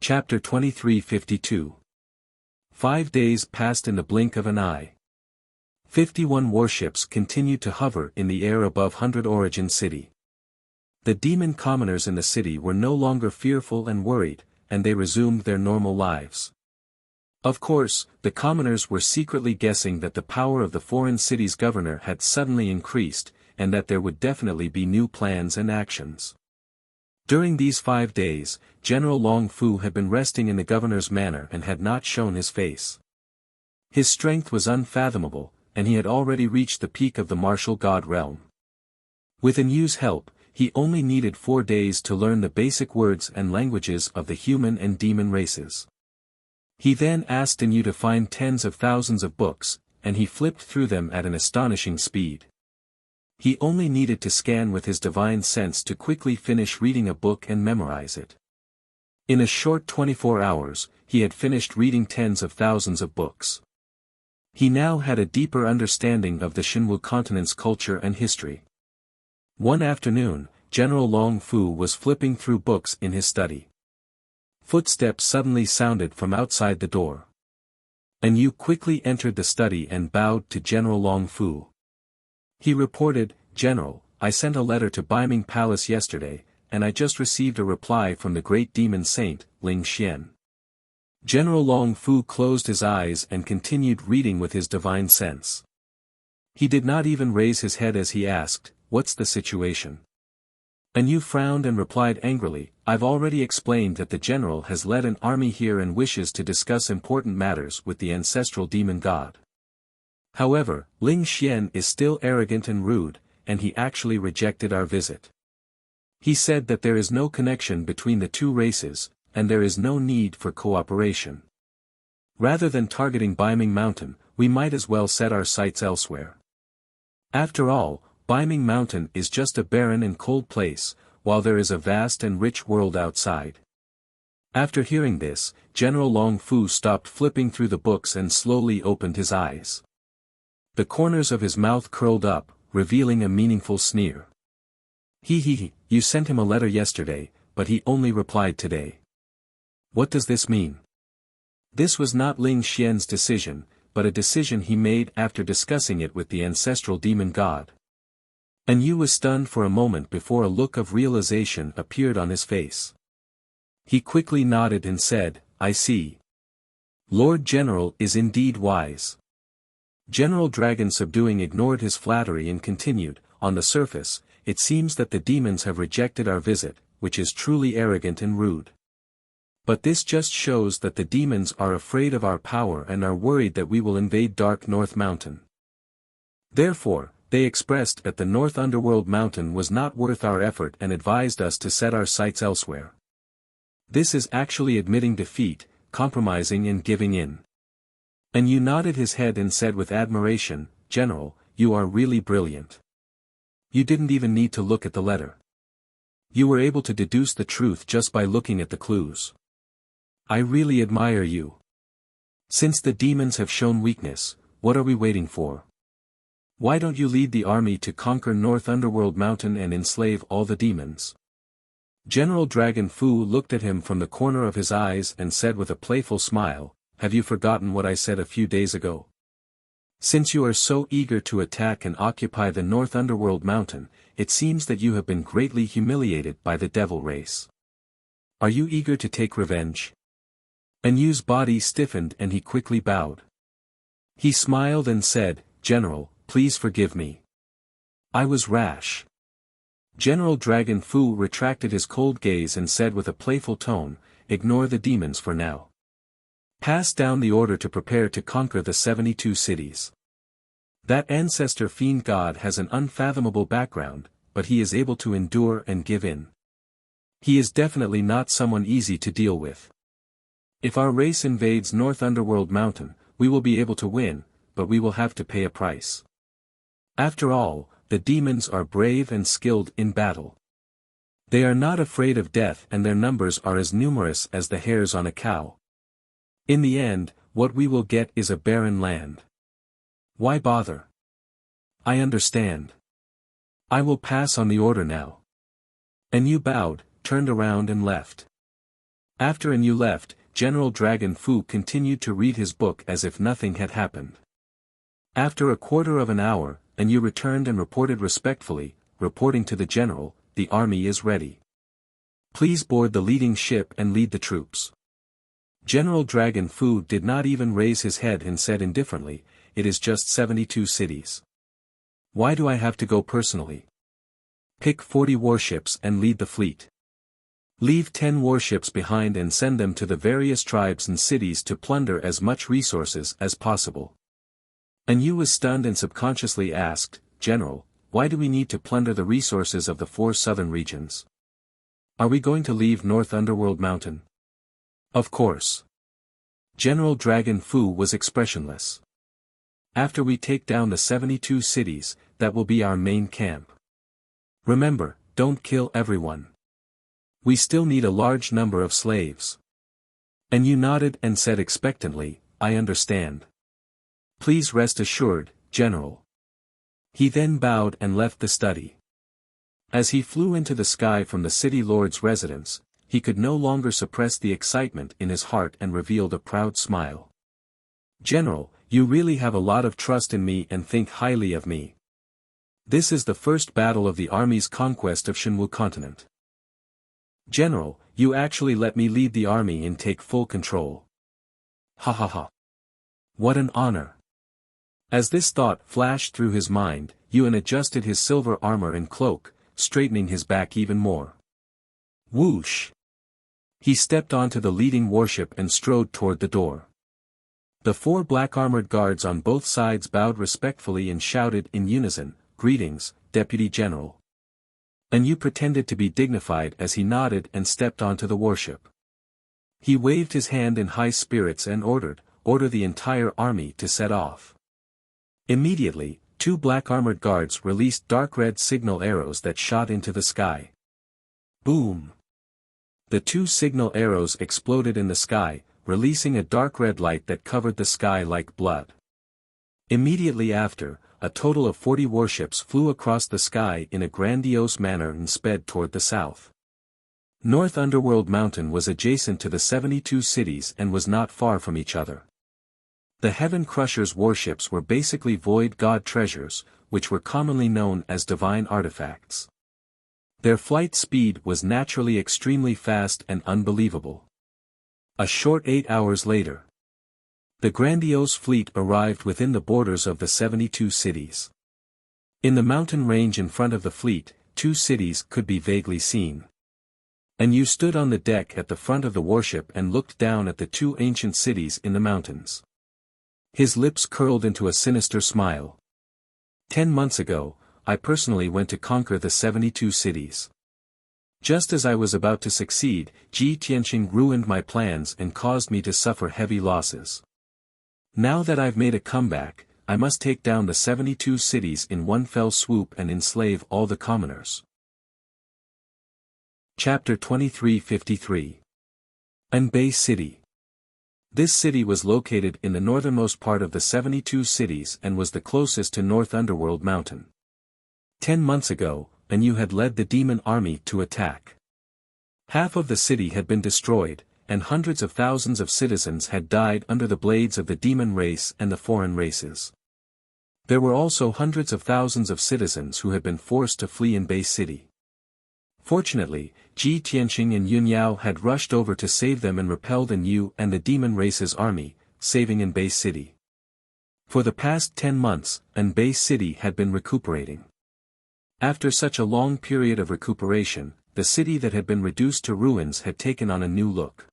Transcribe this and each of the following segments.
Chapter 2352. 5 days passed in the blink of an eye. 51 warships continued to hover in the air above 100 Origin City. The demon commoners in the city were no longer fearful and worried, and they resumed their normal lives. Of course, the commoners were secretly guessing that the power of the foreign city's governor had suddenly increased, and that there would definitely be new plans and actions. During these 5 days, General Long Fu had been resting in the governor's manor and had not shown his face. His strength was unfathomable, and he had already reached the peak of the martial god realm. With Anu's help, he only needed 4 days to learn the basic words and languages of the human and demon races. He then asked Anu to find tens of thousands of books, and he flipped through them at an astonishing speed. He only needed to scan with his divine sense to quickly finish reading a book and memorize it. In a short 24 hours, he had finished reading tens of thousands of books. He now had a deeper understanding of the Shenwu continent's culture and history. One afternoon, General Long Fu was flipping through books in his study. Footsteps suddenly sounded from outside the door. Anu quickly entered the study and bowed to General Long Fu. He reported, "General, I sent a letter to Baiming Palace yesterday, and I just received a reply from the great demon saint, Ling Xian." General Long Fu closed his eyes and continued reading with his divine sense. He did not even raise his head as he asked, "What's the situation?" Anu frowned and replied angrily, "I've already explained that the general has led an army here and wishes to discuss important matters with the ancestral demon god. However, Ling Xian is still arrogant and rude, and he actually rejected our visit. He said that there is no connection between the two races, and there is no need for cooperation. Rather than targeting Baiming Mountain, we might as well set our sights elsewhere. After all, Baiming Mountain is just a barren and cold place, while there is a vast and rich world outside." After hearing this, General Long Fu stopped flipping through the books and slowly opened his eyes. The corners of his mouth curled up, revealing a meaningful sneer. You sent him a letter yesterday, but he only replied today. What does this mean?" This was not Ling Xian's decision, but a decision he made after discussing it with the ancestral demon god. Anu was stunned for a moment before a look of realization appeared on his face. He quickly nodded and said, "I see. Lord General is indeed wise." General Dragon Subduing ignored his flattery and continued, "On the surface, it seems that the demons have rejected our visit, which is truly arrogant and rude. But this just shows that the demons are afraid of our power and are worried that we will invade Dark North Mountain. Therefore, they expressed that the North Underworld Mountain was not worth our effort and advised us to set our sights elsewhere. This is actually admitting defeat, compromising and giving in." Anu nodded his head and said with admiration, "General, you are really brilliant. You didn't even need to look at the letter. You were able to deduce the truth just by looking at the clues. I really admire you. Since the demons have shown weakness, what are we waiting for? Why don't you lead the army to conquer North Underworld Mountain and enslave all the demons?" General Dragon Fu looked at him from the corner of his eyes and said with a playful smile, "Have you forgotten what I said a few days ago? Since you are so eager to attack and occupy the North Underworld Mountain, it seems that you have been greatly humiliated by the devil race. Are you eager to take revenge?" Anu's body stiffened and he quickly bowed. He smiled and said, "General, please forgive me. I was rash." General Dragon Fu retracted his cold gaze and said with a playful tone, "Ignore the demons for now. Pass down the order to prepare to conquer the 72 cities. That ancestor fiend god has an unfathomable background, but he is able to endure and give in. He is definitely not someone easy to deal with. If our race invades North Underworld Mountain, we will be able to win, but we will have to pay a price. After all, the demons are brave and skilled in battle. They are not afraid of death and their numbers are as numerous as the hairs on a cow. In the end, what we will get is a barren land. Why bother? I understand. I will pass on the order now." Anu bowed, turned around and left. After Anyu left, General Dragon Fu continued to read his book as if nothing had happened. After a quarter of an hour, Anyu returned and reported respectfully, reporting to the general, "The army is ready. Please board the leading ship and lead the troops." General Dragon Fu did not even raise his head and said indifferently, "It is just 72 cities. Why do I have to go personally? Pick 40 warships and lead the fleet. Leave 10 warships behind and send them to the various tribes and cities to plunder as much resources as possible." Anyu was stunned and subconsciously asked, "General, why do we need to plunder the resources of the 4 southern regions? Are we going to leave North Underworld Mountain?" "Of course." General Dragon Fu was expressionless. "After we take down the 72 cities, that will be our main camp. Remember, don't kill everyone. We still need a large number of slaves." Anyu nodded and said expectantly, "I understand. Please rest assured, General." He then bowed and left the study. As he flew into the sky from the city lord's residence, he could no longer suppress the excitement in his heart and revealed a proud smile. "General, you really have a lot of trust in me and think highly of me. This is the first battle of the army's conquest of Shenwu continent. General, you actually let me lead the army and take full control. Ha ha ha. What an honor." As this thought flashed through his mind, Yuan adjusted his silver armor and cloak, straightening his back even more. Whoosh! He stepped onto the leading warship and strode toward the door. The 4 black-armored guards on both sides bowed respectfully and shouted in unison, "Greetings, Deputy General." Anyu pretended to be dignified as he nodded and stepped onto the warship. He waved his hand in high spirits and order the entire army to set off. Immediately, 2 black-armored guards released dark red signal arrows that shot into the sky. Boom! The 2 signal arrows exploded in the sky, releasing a dark red light that covered the sky like blood. Immediately after, a total of 40 warships flew across the sky in a grandiose manner and sped toward the south. North Underworld Mountain was adjacent to the 72 cities and was not far from each other. The Heaven Crusher's warships were basically void god treasures, which were commonly known as divine artifacts. Their flight speed was naturally extremely fast and unbelievable. A short 8 hours later, the grandiose fleet arrived within the borders of the 72 cities. In the mountain range in front of the fleet, 2 cities could be vaguely seen. Anyu stood on the deck at the front of the warship and looked down at the 2 ancient cities in the mountains. His lips curled into a sinister smile. 10 months ago, I personally went to conquer the 72 cities. Just as I was about to succeed, Ji Tianqing ruined my plans and caused me to suffer heavy losses. Now that I've made a comeback, I must take down the 72 cities in one fell swoop and enslave all the commoners. Chapter 2353. Anbei City. This city was located in the northernmost part of the 72 cities and was the closest to North Underworld Mountain. 10 months ago, Anyu had led the demon army to attack. Half of the city had been destroyed, and hundreds of thousands of citizens had died under the blades of the demon race and the foreign races. There were also hundreds of thousands of citizens who had been forced to flee Anbei City. Fortunately, Ji Tianqing and Yun Yao had rushed over to save them and repelled Anyu and the demon race's army, saving Anbei City. For the past 10 months, Anbei City had been recuperating. After such a long period of recuperation, the city that had been reduced to ruins had taken on a new look.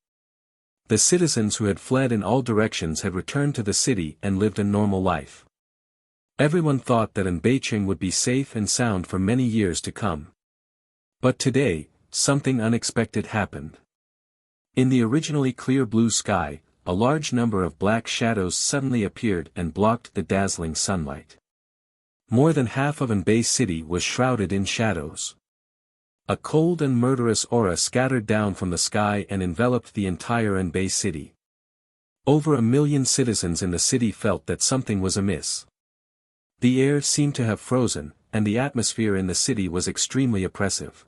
The citizens who had fled in all directions had returned to the city and lived a normal life. Everyone thought that Anbeicheng would be safe and sound for many years to come. But today, something unexpected happened. In the originally clear blue sky, a large number of black shadows suddenly appeared and blocked the dazzling sunlight. More than half of Anbei City was shrouded in shadows. A cold and murderous aura scattered down from the sky and enveloped the entire Anbei City. Over 1 million citizens in the city felt that something was amiss. The air seemed to have frozen, and the atmosphere in the city was extremely oppressive.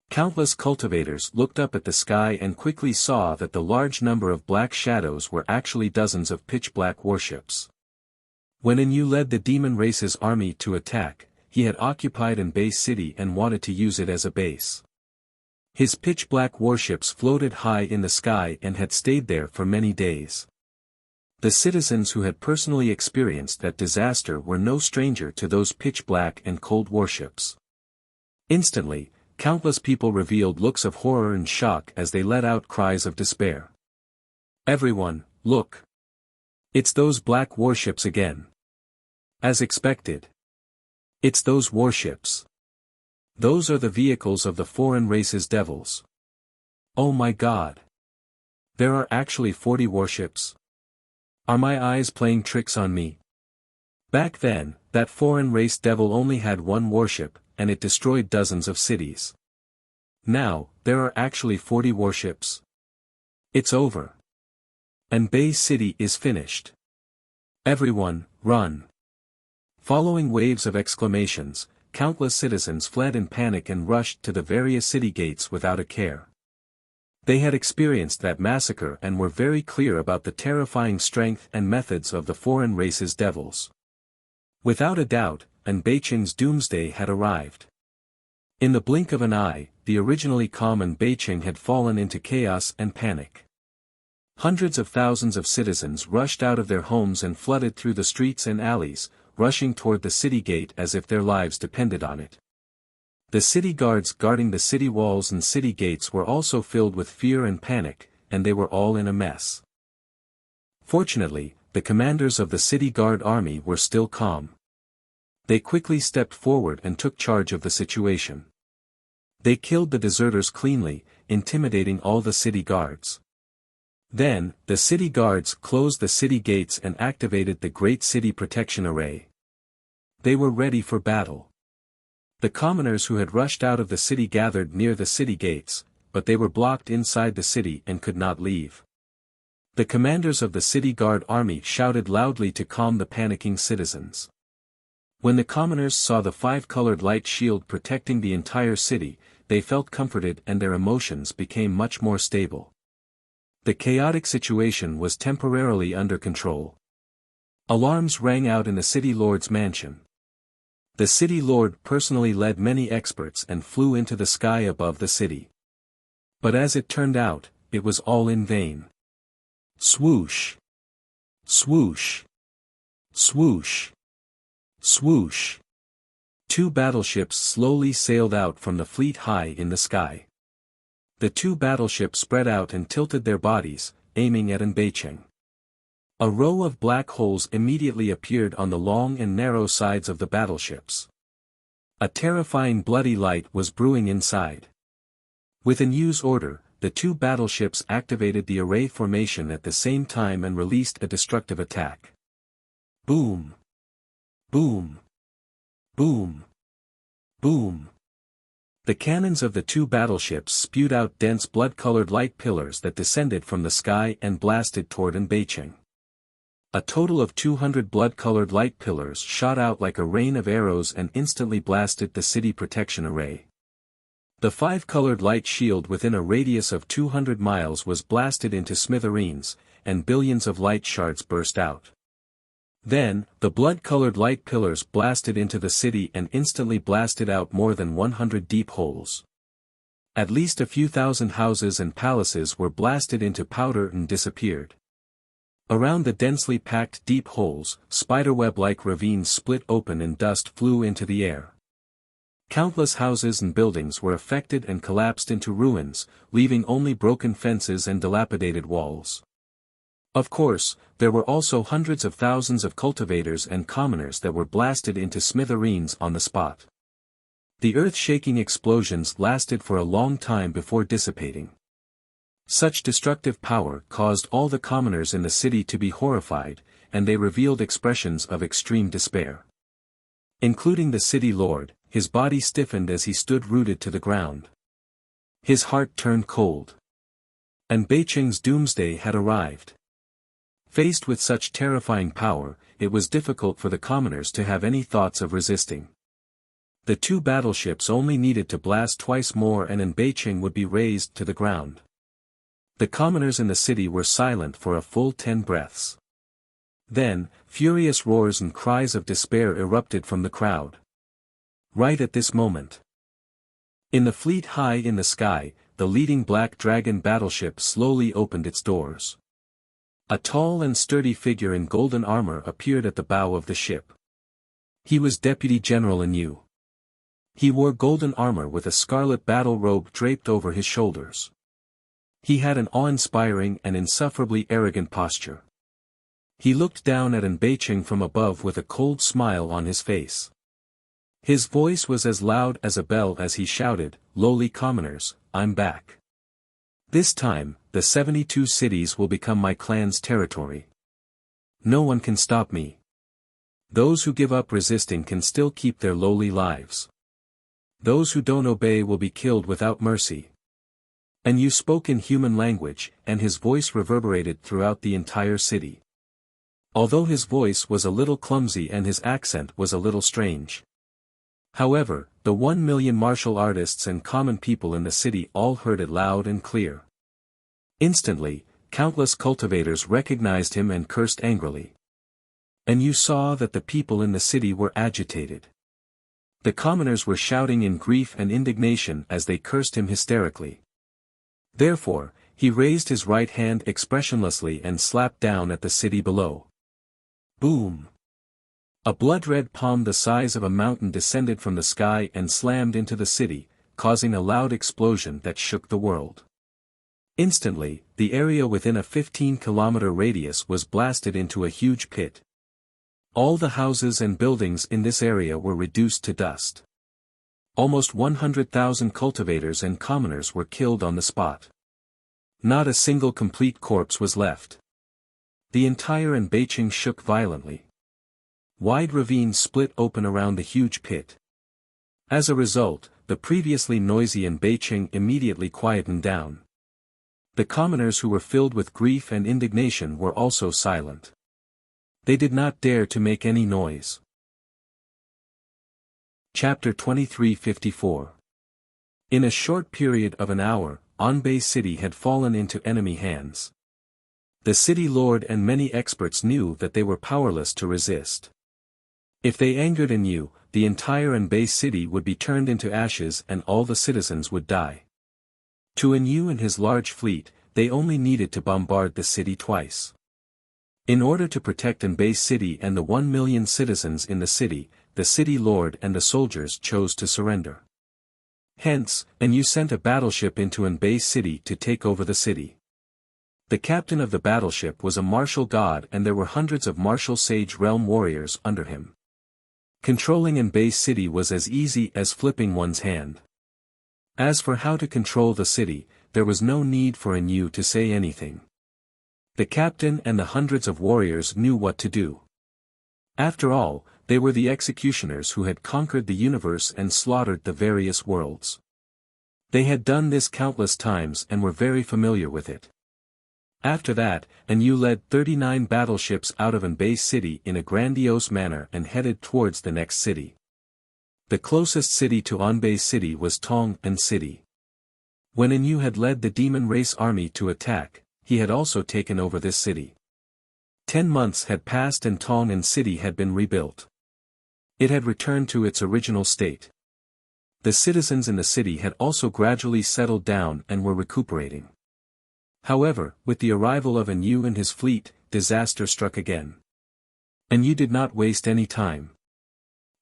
Countless cultivators looked up at the sky and quickly saw that the large number of black shadows were actually dozens of pitch-black warships. When Anu led the demon race's army to attack, he had occupied an base city and wanted to use it as a base. His pitch-black warships floated high in the sky and had stayed there for many days. The citizens who had personally experienced that disaster were no stranger to those pitch-black and cold warships. Instantly, countless people revealed looks of horror and shock as they let out cries of despair. "Everyone, look! It's those black warships again. As expected. It's those warships. Those are the vehicles of the foreign race's devils. Oh my God! There are actually 40 warships. Are my eyes playing tricks on me?" Back then, that foreign race devil only had one warship, and it destroyed dozens of cities. Now, there are actually 40 warships. It's over. And Bay City is finished. Everyone, run! Following waves of exclamations, countless citizens fled in panic and rushed to the various city gates without a care. They had experienced that massacre and were very clear about the terrifying strength and methods of the foreign race's devils. Without a doubt, Anbeicheng's doomsday had arrived. In the blink of an eye, the originally calm Anbeicheng had fallen into chaos and panic. Hundreds of thousands of citizens rushed out of their homes and flooded through the streets and alleys, rushing toward the city gate as if their lives depended on it. The city guards guarding the city walls and city gates were also filled with fear and panic, and they were all in a mess. Fortunately, the commanders of the city guard army were still calm. They quickly stepped forward and took charge of the situation. They killed the deserters cleanly, intimidating all the city guards. Then, the city guards closed the city gates and activated the Great City Protection Array. They were ready for battle. The commoners who had rushed out of the city gathered near the city gates, but they were blocked inside the city and could not leave. The commanders of the city guard army shouted loudly to calm the panicking citizens. When the commoners saw the five-colored light shield protecting the entire city, they felt comforted and their emotions became much more stable. The chaotic situation was temporarily under control. Alarms rang out in the city lord's mansion. The city lord personally led many experts and flew into the sky above the city. But as it turned out, it was all in vain. Swoosh! Swoosh! Swoosh! Swoosh! Two battleships slowly sailed out from the fleet high in the sky. The two battleships spread out and tilted their bodies, aiming at Anbeicheng. A row of black holes immediately appeared on the long and narrow sides of the battleships. A terrifying bloody light was brewing inside. With Anu's order, the two battleships activated the array formation at the same time and released a destructive attack. Boom! Boom! Boom! Boom! The cannons of the two battleships spewed out dense blood-colored light pillars that descended from the sky and blasted toward Anbeicheng. A total of 200 blood-colored light pillars shot out like a rain of arrows and instantly blasted the city protection array. The five-colored light shield within a radius of 200 miles was blasted into smithereens, and billions of light shards burst out. Then, the blood-colored light pillars blasted into the city and instantly blasted out more than 100 deep holes. At least a few thousand houses and palaces were blasted into powder and disappeared. Around the densely packed deep holes, spiderweb-like ravines split open and dust flew into the air. Countless houses and buildings were affected and collapsed into ruins, leaving only broken fences and dilapidated walls. Of course, there were also hundreds of thousands of cultivators and commoners that were blasted into smithereens on the spot. The earth-shaking explosions lasted for a long time before dissipating. Such destructive power caused all the commoners in the city to be horrified, and they revealed expressions of extreme despair. Including the city lord, his body stiffened as he stood rooted to the ground. His heart turned cold. Anbeicheng's doomsday had arrived. Faced with such terrifying power, it was difficult for the commoners to have any thoughts of resisting. The two battleships only needed to blast twice more and Beijing would be razed to the ground. The commoners in the city were silent for a full 10 breaths. Then, furious roars and cries of despair erupted from the crowd. Right at this moment, in the fleet high in the sky, the leading Black Dragon battleship slowly opened its doors. A tall and sturdy figure in golden armor appeared at the bow of the ship. He was Deputy General Yu. He wore golden armor with a scarlet battle robe draped over his shoulders. He had an awe-inspiring and insufferably arrogant posture. He looked down at Beijing from above with a cold smile on his face. His voice was as loud as a bell as he shouted, "Lowly commoners, I'm back. This time, the 72 cities will become my clan's territory. No one can stop me. Those who give up resisting can still keep their lowly lives. Those who don't obey will be killed without mercy." And Yu spoke in human language, and his voice reverberated throughout the entire city. Although his voice was a little clumsy and his accent was a little strange. However, the 1 million martial artists and common people in the city all heard it loud and clear. Instantly, countless cultivators recognized him and cursed angrily. And you saw that the people in the city were agitated. The commoners were shouting in grief and indignation as they cursed him hysterically. Therefore, he raised his right hand expressionlessly and slapped down at the city below. Boom! A blood-red palm the size of a mountain descended from the sky and slammed into the city, causing a loud explosion that shook the world. Instantly, the area within a 15-kilometer radius was blasted into a huge pit. All the houses and buildings in this area were reduced to dust. Almost 100,000 cultivators and commoners were killed on the spot. Not a single complete corpse was left. The entire Beijing shook violently. Wide ravines split open around the huge pit. As a result, the previously noisy Beijing immediately quietened down. The commoners who were filled with grief and indignation were also silent. They did not dare to make any noise. Chapter 2354. In a short period of an hour, Anbei city had fallen into enemy hands. The city lord and many experts knew that they were powerless to resist. If they angered Yu, the entire Anbei city would be turned into ashes and all the citizens would die. To Yu and his large fleet, they only needed to bombard the city twice. In order to protect Anbei city and the 1 million citizens in the city lord and the soldiers chose to surrender. Hence, Yu sent a battleship into Anbei city to take over the city. The captain of the battleship was a martial god and there were hundreds of martial sage realm warriors under him. Controlling Anbei city was as easy as flipping one's hand. As for how to control the city, there was no need for Yu to say anything. The captain and the hundreds of warriors knew what to do. After all, they were the executioners who had conquered the universe and slaughtered the various worlds. They had done this countless times and were very familiar with it. After that, Yu led 39 battleships out of Anbei city in a grandiose manner and headed towards the next city. The closest city to Anbei city was Tong'an city. When Yu had led the demon race army to attack, he had also taken over this city. 10 months had passed and Tong'an city had been rebuilt. It had returned to its original state. The citizens in the city had also gradually settled down and were recuperating. However, with the arrival of Yu and his fleet, disaster struck again. Yu did not waste any time.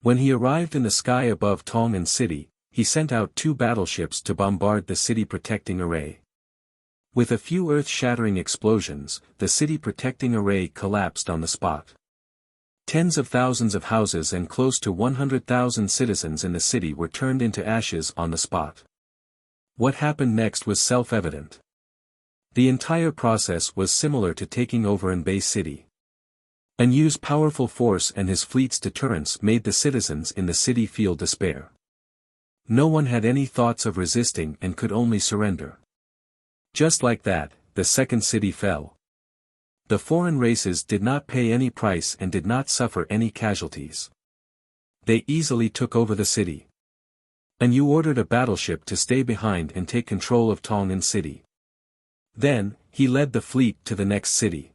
When he arrived in the sky above Tong'an city, he sent out 2 battleships to bombard the city protecting array. With a few earth-shattering explosions, the city protecting array collapsed on the spot. Tens of thousands of houses and close to 100,000 citizens in the city were turned into ashes on the spot. What happened next was self-evident. The entire process was similar to taking over Anbei city. Yu's powerful force and his fleet's deterrence made the citizens in the city feel despair. No one had any thoughts of resisting and could only surrender. Just like that, the second city fell. The foreign races did not pay any price and did not suffer any casualties. They easily took over the city. And you ordered a battleship to stay behind and take control of Tongan City. Then, he led the fleet to the next city.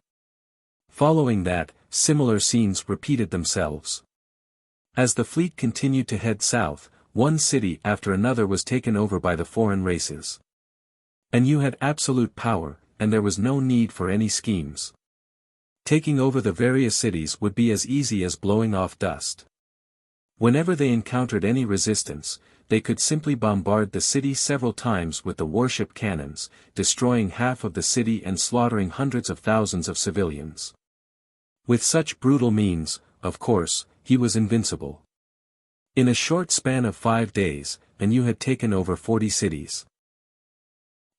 Following that, similar scenes repeated themselves. As the fleet continued to head south, one city after another was taken over by the foreign races. And you had absolute power, and there was no need for any schemes. Taking over the various cities would be as easy as blowing off dust. Whenever they encountered any resistance, they could simply bombard the city several times with the warship cannons, destroying half of the city and slaughtering hundreds of thousands of civilians. With such brutal means, of course, he was invincible. In a short span of 5 days, and you had taken over 40 cities.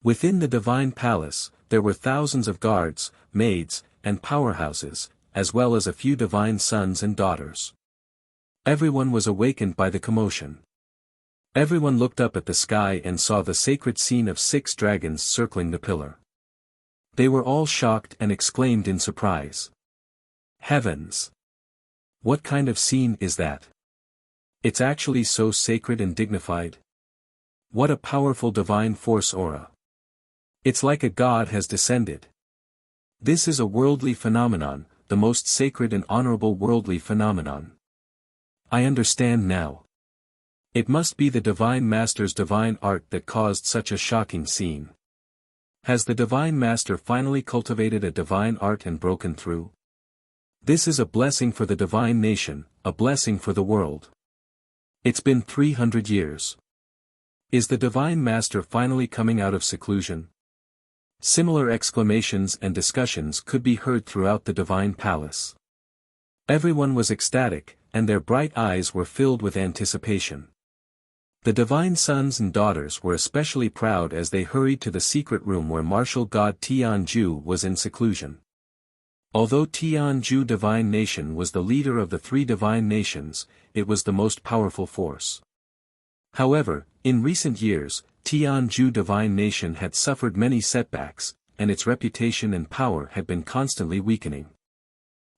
Within the divine palace, there were thousands of guards, maids, and powerhouses, as well as a few divine sons and daughters. Everyone was awakened by the commotion. Everyone looked up at the sky and saw the sacred scene of 6 dragons circling the pillar. They were all shocked and exclaimed in surprise. Heavens! What kind of scene is that? It's actually so sacred and dignified. What a powerful divine force aura. It's like a god has descended. This is a worldly phenomenon, the most sacred and honorable worldly phenomenon. I understand now. It must be the Divine Master's divine art that caused such a shocking scene. Has the Divine Master finally cultivated a divine art and broken through? This is a blessing for the divine nation, a blessing for the world. It's been 300 years. Is the Divine Master finally coming out of seclusion? Similar exclamations and discussions could be heard throughout the divine palace. Everyone was ecstatic, and their bright eyes were filled with anticipation. The divine sons and daughters were especially proud as they hurried to the secret room where martial god Tianju was in seclusion. Although Tianju Divine Nation was the leader of the 3 divine nations, it was the most powerful force. However, in recent years, Tianju Divine Nation had suffered many setbacks, and its reputation and power had been constantly weakening.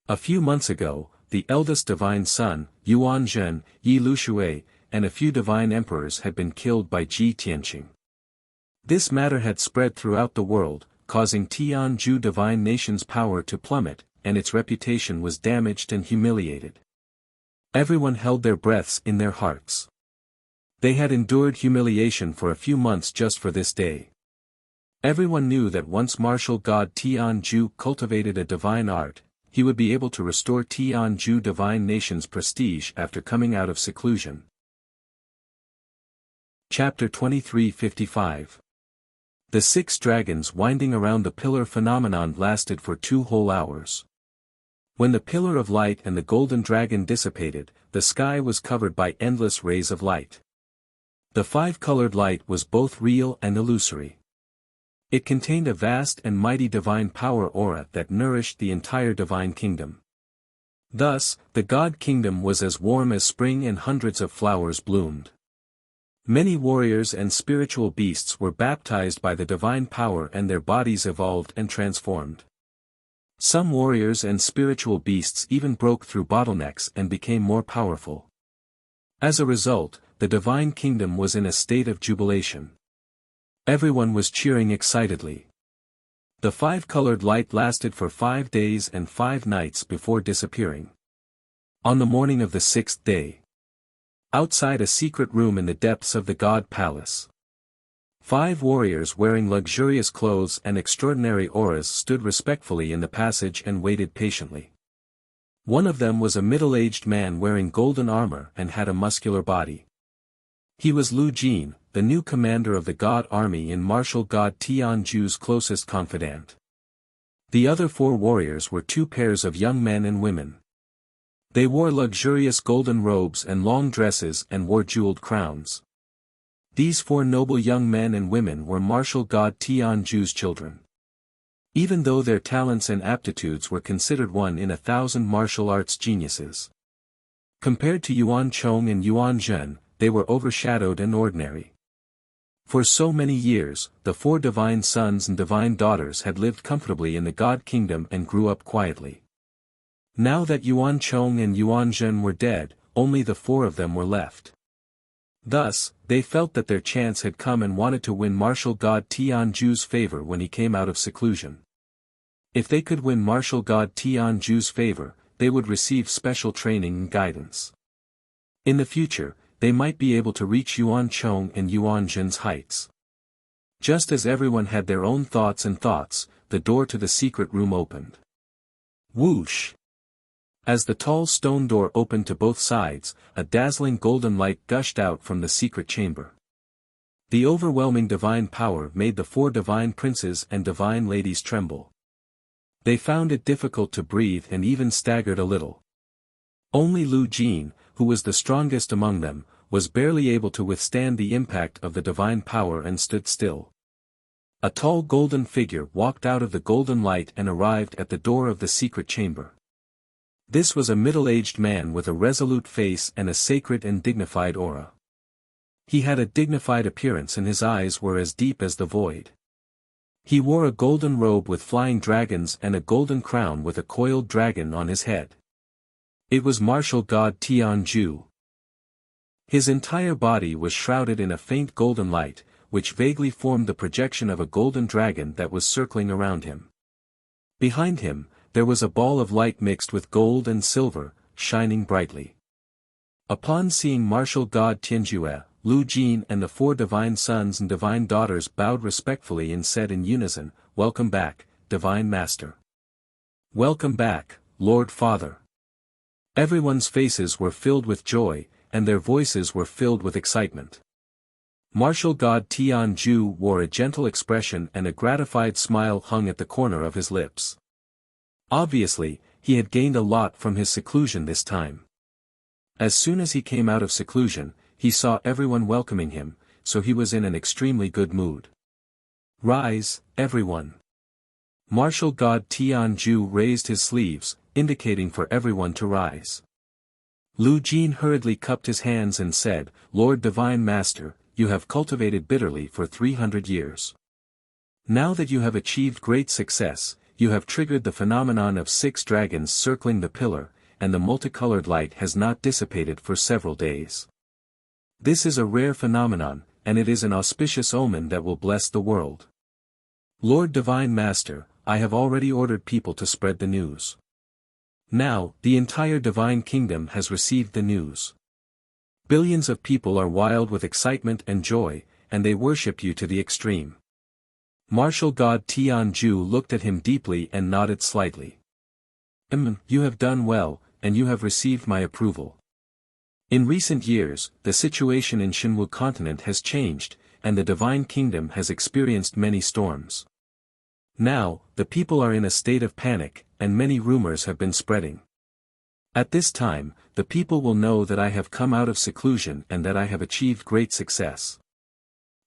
A few months ago, the eldest divine son, Yuan Zhen, Yi Lushui, and a few divine emperors had been killed by Ji Tianqing. This matter had spread throughout the world, causing Tianju Divine Nation's power to plummet, and its reputation was damaged and humiliated. Everyone held their breaths in their hearts. They had endured humiliation for a few months just for this day. Everyone knew that once martial god Tianju cultivated a divine art, he would be able to restore Tianju Divine Nation's prestige after coming out of seclusion. Chapter 23:55. The 6 dragons winding around the pillar phenomenon lasted for 2 whole hours. When the pillar of light and the golden dragon dissipated, the sky was covered by endless rays of light. The 5-colored light was both real and illusory. It contained a vast and mighty divine power aura that nourished the entire divine kingdom. Thus, the God Kingdom was as warm as spring and hundreds of flowers bloomed. Many warriors and spiritual beasts were baptized by the divine power and their bodies evolved and transformed. Some warriors and spiritual beasts even broke through bottlenecks and became more powerful. As a result, the divine kingdom was in a state of jubilation. Everyone was cheering excitedly. The 5-colored light lasted for 5 days and 5 nights before disappearing. On the morning of the 6th day, outside a secret room in the depths of the God Palace, 5 warriors wearing luxurious clothes and extraordinary auras stood respectfully in the passage and waited patiently. One of them was a middle-aged man wearing golden armor and had a muscular body. He was Lu Jin, the new commander of the God army and martial god Tianju's closest confidant. The other 4 warriors were 2 pairs of young men and women. They wore luxurious golden robes and long dresses and wore jeweled crowns. These 4 noble young men and women were martial god Tianju's children. Even though their talents and aptitudes were considered 1 in 1,000 martial arts geniuses. Compared to Yuan Chong and Yuan Zhen, they were overshadowed and ordinary. For so many years, the 4 divine sons and divine daughters had lived comfortably in the God Kingdom and grew up quietly. Now that Yuan Chong and Yuan Zhen were dead, only the 4 of them were left. Thus, they felt that their chance had come and wanted to win martial god Tianju's favor when he came out of seclusion. If they could win martial god Tianju's favor, they would receive special training and guidance. In the future, they might be able to reach Yuan Chong and Yuan Zhen's heights. Just as everyone had their own thoughts, the door to the secret room opened. Whoosh! As the tall stone door opened to both sides, a dazzling golden light gushed out from the secret chamber. The overwhelming divine power made the four divine princes and divine ladies tremble. They found it difficult to breathe and even staggered a little. Only Lu Jin, who was the strongest among them, was barely able to withstand the impact of the divine power and stood still. A tall golden figure walked out of the golden light and arrived at the door of the secret chamber. This was a middle-aged man with a resolute face and a sacred and dignified aura. He had a dignified appearance and his eyes were as deep as the void. He wore a golden robe with flying dragons and a golden crown with a coiled dragon on his head. It was martial god Tianju. His entire body was shrouded in a faint golden light, which vaguely formed the projection of a golden dragon that was circling around him. Behind him, there was a ball of light mixed with gold and silver, shining brightly. Upon seeing martial god Tianjue, Lu Jin and the four divine sons and divine daughters bowed respectfully and said in unison, "Welcome back, divine master." "Welcome back, Lord Father." Everyone's faces were filled with joy, and their voices were filled with excitement. Martial god Tianju wore a gentle expression and a gratified smile hung at the corner of his lips. Obviously, he had gained a lot from his seclusion this time. As soon as he came out of seclusion, he saw everyone welcoming him, so he was in an extremely good mood. "Rise, everyone." Martial god Tianju raised his sleeves, indicating for everyone to rise. Lu Jin hurriedly cupped his hands and said, "Lord Divine Master, you have cultivated bitterly for 300 years. Now that you have achieved great success, you have triggered the phenomenon of 6 dragons circling the pillar, and the multicolored light has not dissipated for several days. This is a rare phenomenon, and it is an auspicious omen that will bless the world. Lord Divine Master, I have already ordered people to spread the news. Now, the entire Divine Kingdom has received the news. Billions of people are wild with excitement and joy, and they worship you to the extreme." Martial god Tianju looked at him deeply and nodded slightly. You have done well, and you have received my approval. In recent years, the situation in Shinwu continent has changed, and the Divine Kingdom has experienced many storms. Now, the people are in a state of panic, and many rumors have been spreading. At this time, the people will know that I have come out of seclusion and that I have achieved great success.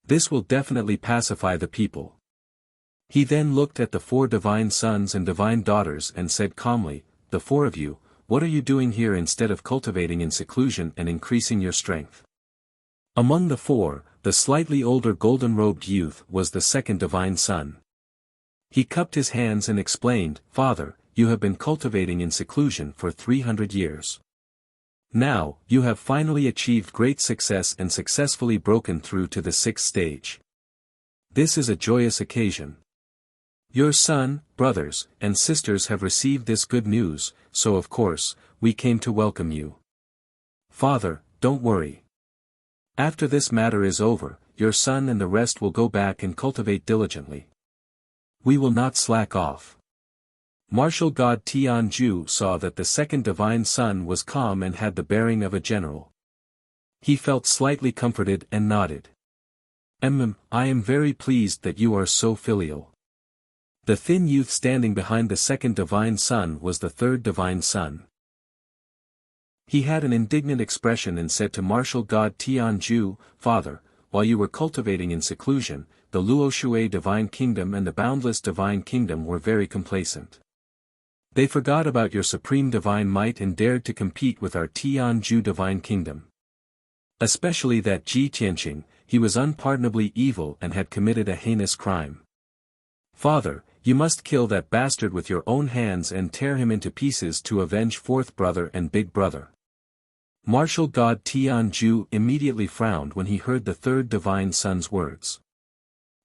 This will definitely pacify the people." He then looked at the 4 divine sons and divine daughters and said calmly, "The 4 of you, what are you doing here instead of cultivating in seclusion and increasing your strength?" Among the 4, the slightly older golden-robed youth was the second divine son. He cupped his hands and explained, "Father, you have been cultivating in seclusion for 300 years. Now, you have finally achieved great success and successfully broken through to the 6th stage. This is a joyous occasion. Your son, brothers, and sisters have received this good news, so of course, we came to welcome you. Father, don't worry. After this matter is over, your son and the rest will go back and cultivate diligently. We will not slack off." Martial god Tianju saw that the second divine son was calm and had the bearing of a general. He felt slightly comforted and nodded. I am very pleased that you are so filial." The thin youth standing behind the second divine son was the third divine son. He had an indignant expression and said to martial god Tianju, "Father, while you were cultivating in seclusion, the Luoshui Divine Kingdom and the Boundless Divine Kingdom were very complacent. They forgot about your supreme divine might and dared to compete with our Tianju Divine Kingdom. Especially that Ji Tianqing, he was unpardonably evil and had committed a heinous crime. Father, you must kill that bastard with your own hands and tear him into pieces to avenge 4th brother and big brother." Martial god Tianju immediately frowned when he heard the third divine son's words.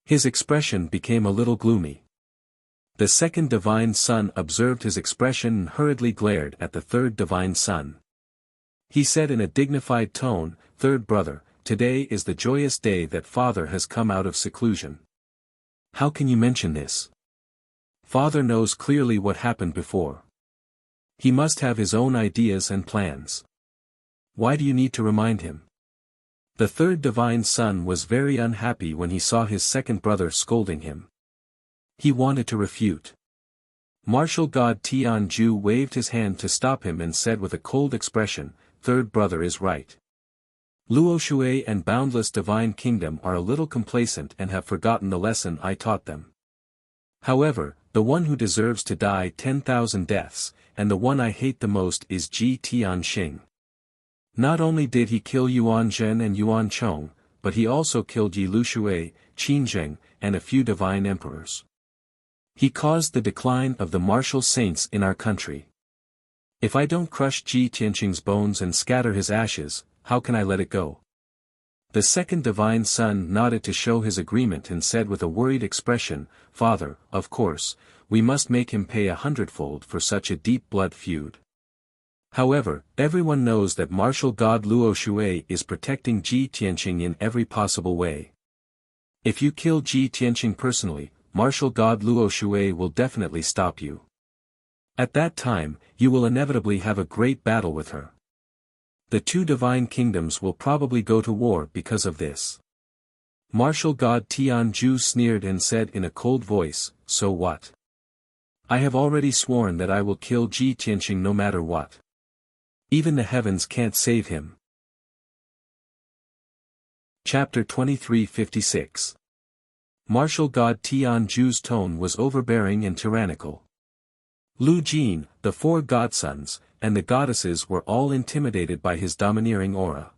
His expression became a little gloomy. The second divine son observed his expression and hurriedly glared at the third divine son. He said in a dignified tone, "Third brother, today is the joyous day that father has come out of seclusion. How can you mention this? Father knows clearly what happened before. He must have his own ideas and plans. Why do you need to remind him?" The third divine son was very unhappy when he saw his second brother scolding him. He wanted to refute. Martial god Tianju waved his hand to stop him and said with a cold expression, "Third brother is right. Luo Shui and Boundless Divine Kingdom are a little complacent and have forgotten the lesson I taught them. However, the one who deserves to die 10,000 deaths, and the one I hate the most is Ji Tianxing. Not only did he kill Yuan Zhen and Yuan Chong, but he also killed Yi Lushui, Qin Zheng, and a few divine emperors. He caused the decline of the martial saints in our country. If I don't crush Ji Tianxing's bones and scatter his ashes, how can I let it go?" The second divine son nodded to show his agreement and said with a worried expression, "Father, of course, we must make him pay 100-fold for such a deep blood feud. However, everyone knows that martial god Luo Shui is protecting Ji Tianxing in every possible way. If you kill Ji Tianxing personally, martial god Luo Shui will definitely stop you. At that time, you will inevitably have a great battle with her. The two divine kingdoms will probably go to war because of this." Martial god Tianju sneered and said in a cold voice, "So what? I have already sworn that I will kill Ji Tianxing no matter what. Even the heavens can't save him." Chapter 2356. Martial god Tianju's tone was overbearing and tyrannical. Lu Jin, the four godsons, and the goddesses were all intimidated by his domineering aura.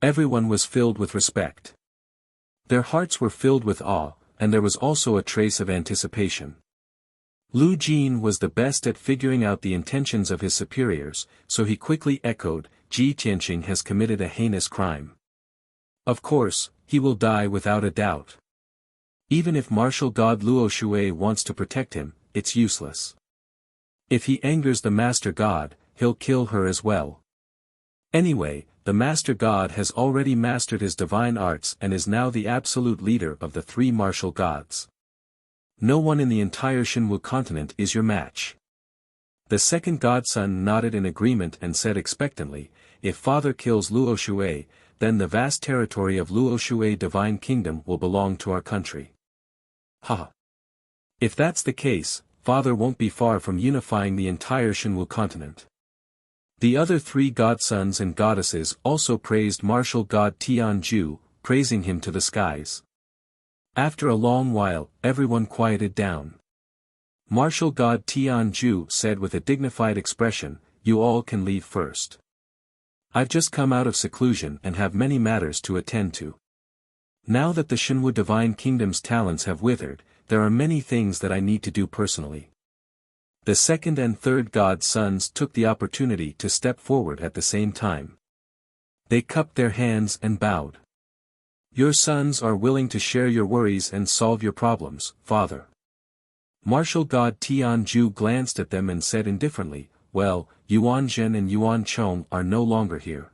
Everyone was filled with respect. Their hearts were filled with awe, and there was also a trace of anticipation. Lu Jin was the best at figuring out the intentions of his superiors, so he quickly echoed, "Ji Tianxing has committed a heinous crime. Of course, he will die without a doubt. Even if martial god Luo Shui wants to protect him, it's useless. If he angers the master god, he'll kill her as well. Anyway, the master god has already mastered his divine arts and is now the absolute leader of the three martial gods. No one in the entire Shinwu continent is your match." The second godson nodded in agreement and said expectantly, "If father kills Luo Shui, then the vast territory of Luo Shui Divine Kingdom will belong to our country." Ha! If that's the case, father won't be far from unifying the entire Shinwu continent. The other three godsons and goddesses also praised martial god Tianju, praising him to the skies. After a long while, everyone quieted down. Martial god Tianju said with a dignified expression, "You all can leave first. I've just come out of seclusion and have many matters to attend to. Now that the Shinwu Divine Kingdom's talents have withered, there are many things that I need to do personally." The second and third godsons took the opportunity to step forward at the same time. They cupped their hands and bowed. "Your sons are willing to share your worries and solve your problems, father." Martial god Tianju glanced at them and said indifferently, "Well, Yuan Zhen and Yuan Chong are no longer here.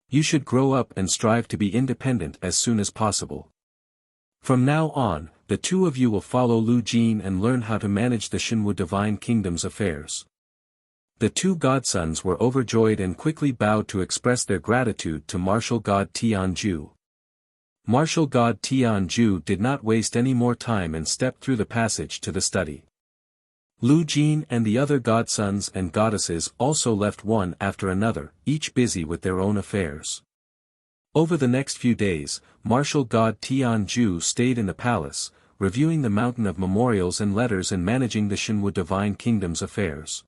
You should grow up and strive to be independent as soon as possible. From now on, the two of you will follow Lu Jin and learn how to manage the Shinwu Divine Kingdom's affairs." The two godsons were overjoyed and quickly bowed to express their gratitude to martial god Tianju. Martial god Tianju did not waste any more time and stepped through the passage to the study. Lu Jin and the other godsons and goddesses also left one after another, each busy with their own affairs. Over the next few days, martial god Tianju stayed in the palace, reviewing the mountain of memorials and letters and managing the Shinwu Divine Kingdom's affairs.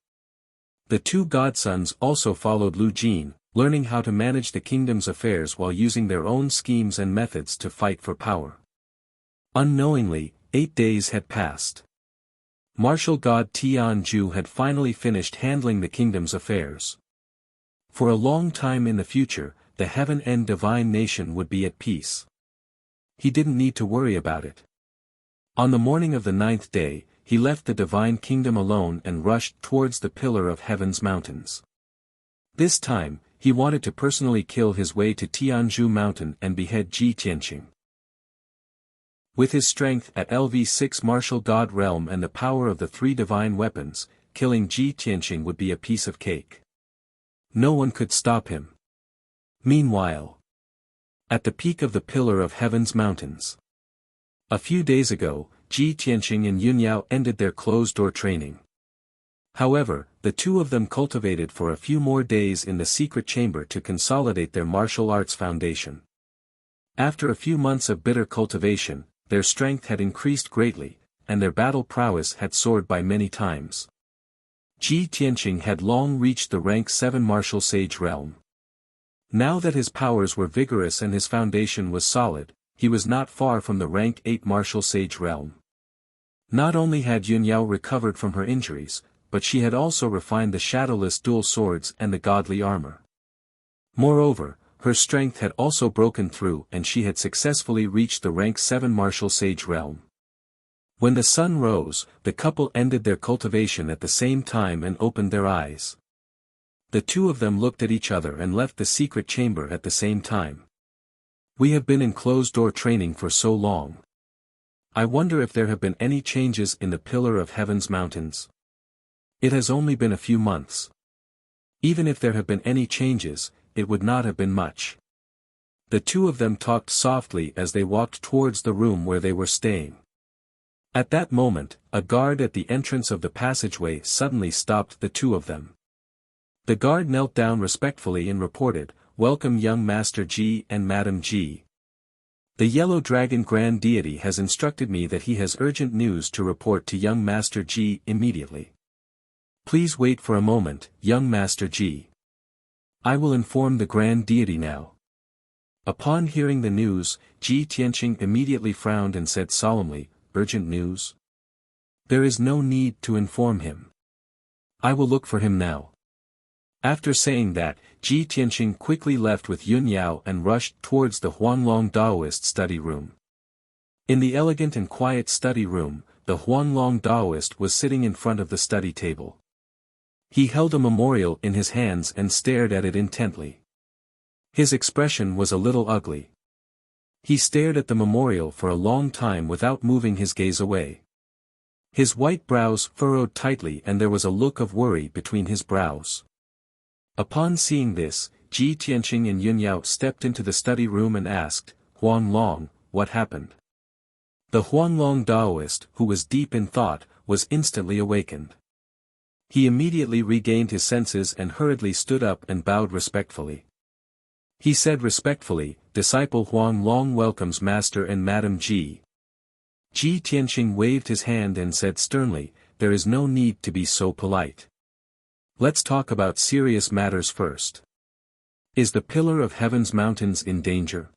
The two godsons also followed Lu Jin, learning how to manage the kingdom's affairs while using their own schemes and methods to fight for power. Unknowingly, 8 days had passed. Martial god Tianju had finally finished handling the kingdom's affairs. For a long time in the future, the heaven and divine nation would be at peace. He didn't need to worry about it. On the morning of the 9th day, he left the divine kingdom alone and rushed towards the pillar of heaven's mountains. This time, he wanted to personally kill his way to Tianzhu Mountain and behead Ji Tianqing. With his strength at LV6 martial god realm and the power of the 3 divine weapons, killing Ji Tianqing would be a piece of cake. No one could stop him. Meanwhile, at the peak of the pillar of heaven's mountains, a few days ago, Ji Tianqing and Yunyao ended their closed-door training. However, the two of them cultivated for a few more days in the secret chamber to consolidate their martial arts foundation. After a few months of bitter cultivation, their strength had increased greatly, and their battle prowess had soared by many times. Ji Tianqing had long reached the rank 7 martial sage realm. Now that his powers were vigorous and his foundation was solid, he was not far from the rank 8 martial sage realm. Not only had Yunyao recovered from her injuries, but she had also refined the shadowless dual swords and the godly armor. Moreover, her strength had also broken through and she had successfully reached the rank 7 martial sage realm. When the sun rose, the couple ended their cultivation at the same time and opened their eyes. The two of them looked at each other and left the secret chamber at the same time. We have been in closed-door training for so long. I wonder if there have been any changes in the pillar of heaven's mountains. It has only been a few months. Even if there have been any changes, it would not have been much. The two of them talked softly as they walked towards the room where they were staying. At that moment, a guard at the entrance of the passageway suddenly stopped the two of them. The guard knelt down respectfully and reported, "Welcome young Master Ji and Madam Ji. The Yellow Dragon Grand Deity has instructed me that he has urgent news to report to young Master Ji immediately. Please wait for a moment, young Master Ji. I will inform the Grand Deity now." Upon hearing the news, Ji Tianqing immediately frowned and said solemnly, "Urgent news? There is no need to inform him. I will look for him now." After saying that, Ji Tianqing quickly left with Yunyao and rushed towards the Huanglong Daoist study room. In the elegant and quiet study room, the Huanglong Daoist was sitting in front of the study table. He held a memorial in his hands and stared at it intently. His expression was a little ugly. He stared at the memorial for a long time without moving his gaze away. His white brows furrowed tightly and there was a look of worry between his brows. Upon seeing this, Ji Tianqing and Yunyao stepped into the study room and asked, "Huanglong, what happened?" The Huanglong Daoist, who was deep in thought, was instantly awakened. He immediately regained his senses and hurriedly stood up and bowed respectfully. He said respectfully, "Disciple Huanglong welcomes Master and Madam Ji." Ji Tianqing waved his hand and said sternly, "There is no need to be so polite. Let's talk about serious matters first. Is the pillar of heaven's mountains in danger?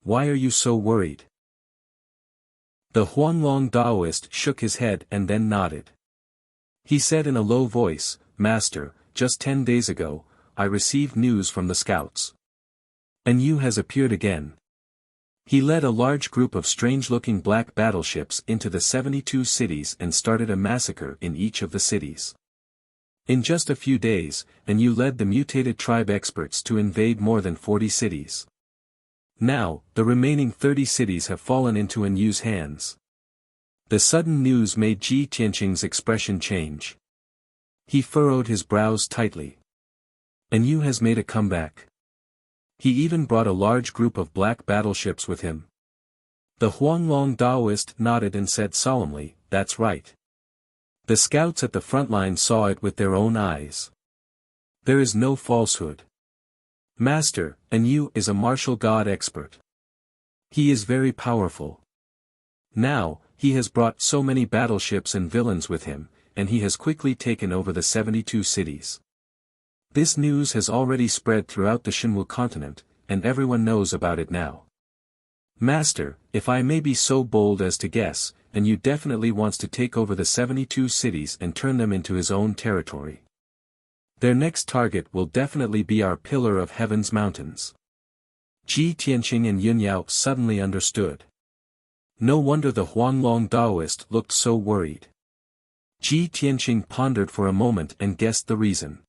Why are you so worried?" The Huanglong Daoist shook his head and then nodded. He said in a low voice, "Master, just 10 days ago, I received news from the scouts. And you has appeared again." He led a large group of strange-looking black battleships into the 72 cities and started a massacre in each of the cities. In just a few days, and you led the mutated tribe experts to invade more than 40 cities. Now, the remaining 30 cities have fallen into Anyu's hands. The sudden news made Ji Tianqing's expression change. He furrowed his brows tightly. Anyu has made a comeback. He even brought a large group of black battleships with him. The Huanglong Daoist nodded and said solemnly, "That's right. The scouts at the front line saw it with their own eyes. There is no falsehood. Master, Anyu is a martial god expert. He is very powerful. Now, he has brought so many battleships and villains with him, and he has quickly taken over the 72 cities. This news has already spread throughout the Shinwu continent, and everyone knows about it now. Master, if I may be so bold as to guess, Anyu definitely wants to take over the 72 cities and turn them into his own territory. Their next target will definitely be our pillar of heaven's mountains. Ji Tianqing and Yun Yao suddenly understood. No wonder the Huanglong Taoist looked so worried. Ji Tianqing pondered for a moment and guessed the reason.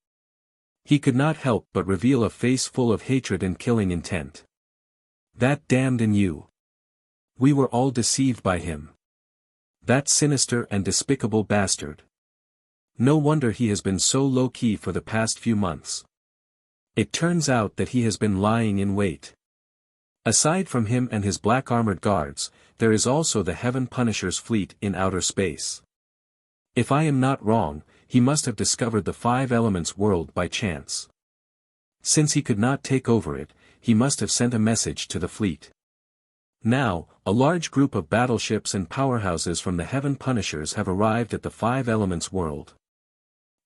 He could not help but reveal a face full of hatred and killing intent. That damned Yu. We were all deceived by him. That sinister and despicable bastard. No wonder he has been so low-key for the past few months. It turns out that he has been lying in wait. Aside from him and his black armored guards, there is also the Heaven Punisher's fleet in outer space. If I am not wrong, he must have discovered the Five Elements world by chance. Since he could not take over it, he must have sent a message to the fleet. Now, a large group of battleships and powerhouses from the Heaven Punishers have arrived at the Five Elements world.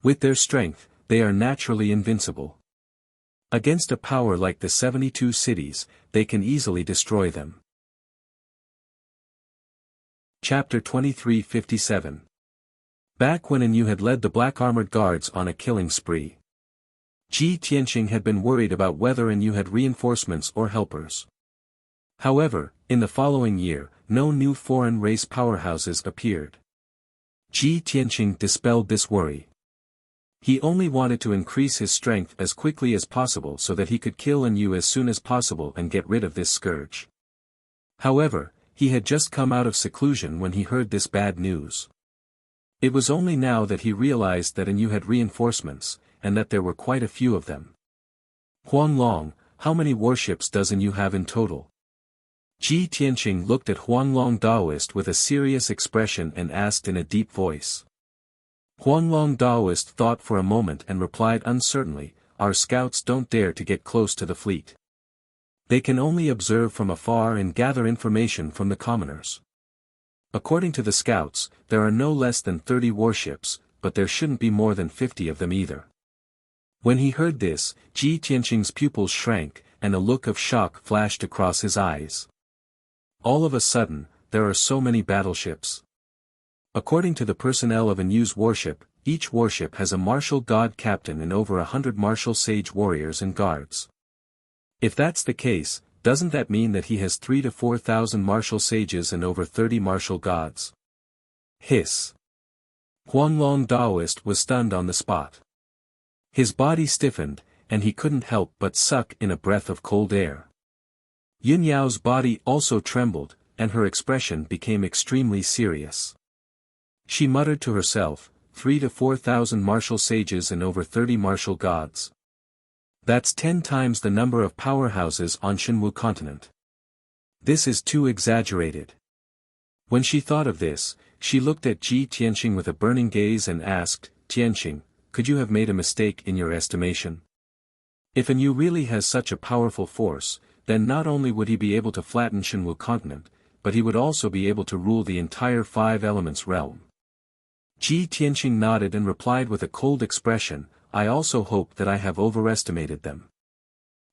With their strength, they are naturally invincible. Against a power like the 72 cities, they can easily destroy them. Chapter 2357. Back when Yu had led the black armored guards on a killing spree. Ji Tianqing had been worried about whether Yu had reinforcements or helpers. However, in the following year, no new foreign race powerhouses appeared. Ji Tianqing dispelled this worry. He only wanted to increase his strength as quickly as possible so that he could kill Yu as soon as possible and get rid of this scourge. However, he had just come out of seclusion when he heard this bad news. It was only now that he realized that Yu had reinforcements, and that there were quite a few of them. Huanglong, how many warships does Yu have in total? Ji Tianqing looked at Huanglong Taoist with a serious expression and asked in a deep voice. Huanglong Taoist thought for a moment and replied uncertainly, our scouts don't dare to get close to the fleet. They can only observe from afar and gather information from the commoners. According to the scouts, there are no less than 30 warships, but there shouldn't be more than 50 of them either. When he heard this, Ji Tianqing's pupils shrank, and a look of shock flashed across his eyes. All of a sudden, there are so many battleships. According to the personnel of Yu's warship, each warship has a martial god captain and over 100 martial sage warriors and guards. If that's the case, doesn't that mean that he has 3,000 to 4,000 martial sages and over 30 martial gods? Hiss. Huanglong Taoist was stunned on the spot. His body stiffened, and he couldn't help but suck in a breath of cold air. Yun Yao's body also trembled, and her expression became extremely serious. She muttered to herself, 3,000 to 4,000 martial sages and over 30 martial gods. That's 10 times the number of powerhouses on Shenwu continent. This is too exaggerated. When she thought of this, she looked at Ji Tianqing with a burning gaze and asked, Tianqing, could you have made a mistake in your estimation? If Yu really has such a powerful force, then not only would he be able to flatten Shenwu continent, but he would also be able to rule the entire Five Elements realm. Ji Tianqing nodded and replied with a cold expression, I also hope that I have overestimated them.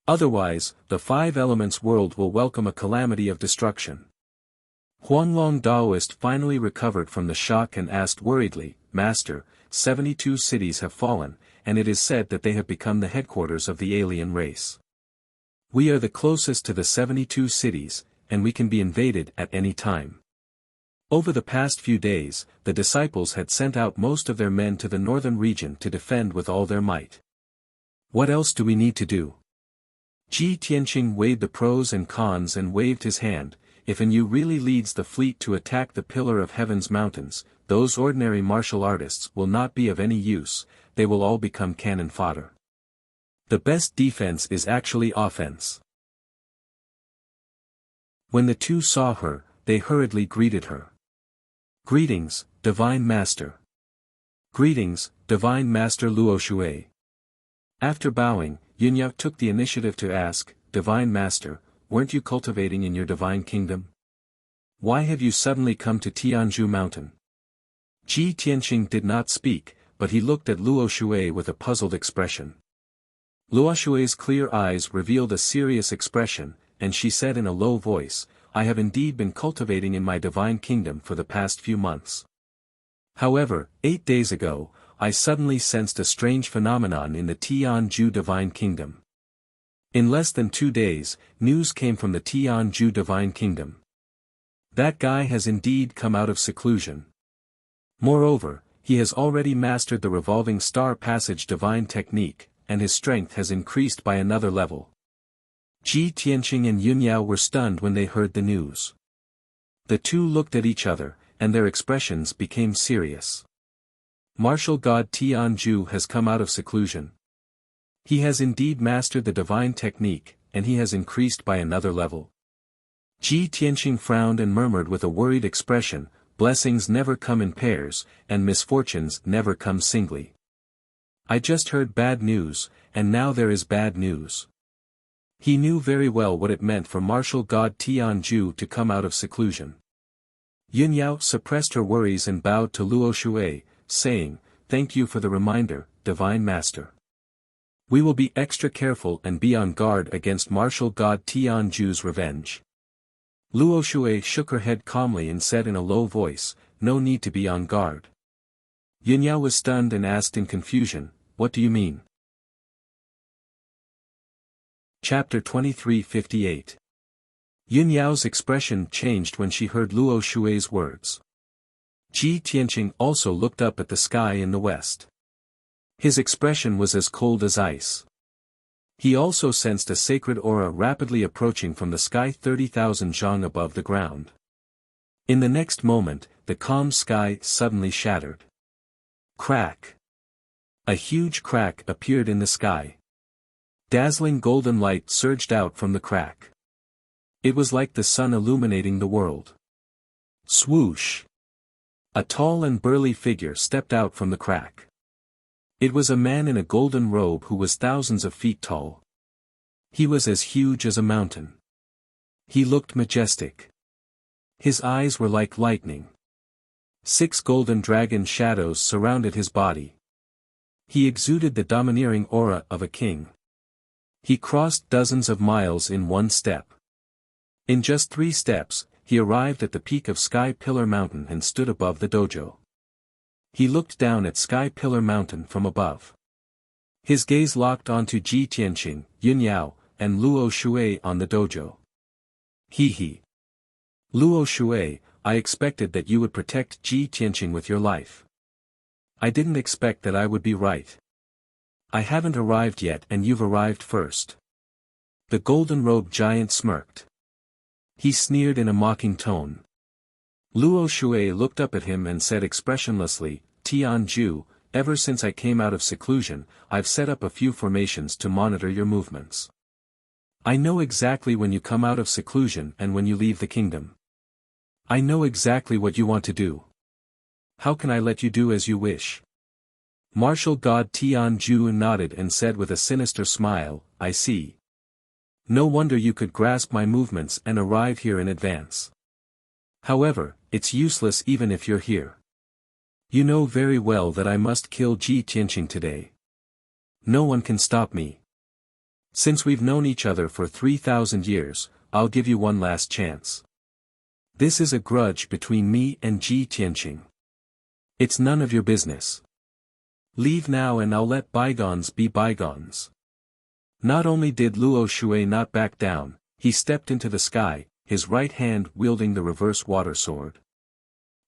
Otherwise, the Five Elements world will welcome a calamity of destruction. Huanglong Taoist finally recovered from the shock and asked worriedly, Master, 72 cities have fallen, and it is said that they have become the headquarters of the alien race. We are the closest to the 72 cities, and we can be invaded at any time. Over the past few days, the disciples had sent out most of their men to the northern region to defend with all their might. What else do we need to do? Ji Tianqing weighed the pros and cons and waved his hand. If Yu really leads the fleet to attack the Pillar of Heaven's mountains, those ordinary martial artists will not be of any use, they will all become cannon fodder. The best defense is actually offense. When the two saw her, they hurriedly greeted her. Greetings, Divine Master. Greetings, Divine Master Luo Shui. After bowing, Yun Yao took the initiative to ask, Divine Master, weren't you cultivating in your divine kingdom? Why have you suddenly come to Tianzhu Mountain? Ji Tianqing did not speak, but he looked at Luo Shui with a puzzled expression. Luo Shui's clear eyes revealed a serious expression, and she said in a low voice, I have indeed been cultivating in my divine kingdom for the past few months. However, 8 days ago, I suddenly sensed a strange phenomenon in the Tianju Divine Kingdom. In less than 2 days, news came from the Tianju Divine Kingdom. That guy has indeed come out of seclusion. Moreover, he has already mastered the revolving star passage divine technique, and his strength has increased by another level. Ji Tianqing and Yunyao were stunned when they heard the news. The two looked at each other, and their expressions became serious. Martial god Tianju has come out of seclusion. He has indeed mastered the divine technique, and he has increased by another level. Ji Tianqing frowned and murmured with a worried expression, blessings never come in pairs, and misfortunes never come singly. I just heard bad news, and now there is bad news. He knew very well what it meant for martial god Tianju to come out of seclusion. Yunyao suppressed her worries and bowed to Luo Shui, saying, "Thank you for the reminder, Divine Master. We will be extra careful and be on guard against martial god Tianju's revenge." Luo Shui shook her head calmly and said in a low voice, "No need to be on guard." Yunyao was stunned and asked in confusion, "What do you mean?" Chapter 23:58. Yunyao's expression changed when she heard Luo Shui's words. Ji Tianqing also looked up at the sky in the west. His expression was as cold as ice. He also sensed a sacred aura rapidly approaching from the sky 30,000 zhang above the ground. In the next moment, the calm sky suddenly shattered. Crack! A huge crack appeared in the sky. Dazzling golden light surged out from the crack. It was like the sun illuminating the world. Swoosh! A tall and burly figure stepped out from the crack. It was a man in a golden robe who was thousands of feet tall. He was as huge as a mountain. He looked majestic. His eyes were like lightning. 6 golden dragon shadows surrounded his body. He exuded the domineering aura of a king. He crossed dozens of miles in one step. In just 3 steps, he arrived at the peak of Sky Pillar Mountain and stood above the dojo. He looked down at Sky Pillar Mountain from above. His gaze locked onto Ji Tianqing, Yunyao, and Luo Shui on the dojo. He. Luo Shui, I expected that you would protect Ji Tianqing with your life. I didn't expect that I would be right. I haven't arrived yet and you've arrived first. The golden-robed giant smirked. He sneered in a mocking tone. Luo Shui looked up at him and said expressionlessly, "Tianju, ever since I came out of seclusion, I've set up a few formations to monitor your movements. I know exactly when you come out of seclusion and when you leave the kingdom. I know exactly what you want to do. How can I let you do as you wish?" Martial god Tianju nodded and said with a sinister smile, "I see. No wonder you could grasp my movements and arrive here in advance. However, it's useless even if you're here. You know very well that I must kill Ji Tianqing today. No one can stop me. Since we've known each other for 3,000 years, I'll give you one last chance. This is a grudge between me and Ji Tianqing. It's none of your business. Leave now and I'll let bygones be bygones." Not only did Luo Shui not back down, he stepped into the sky, his right hand wielding the reverse water sword.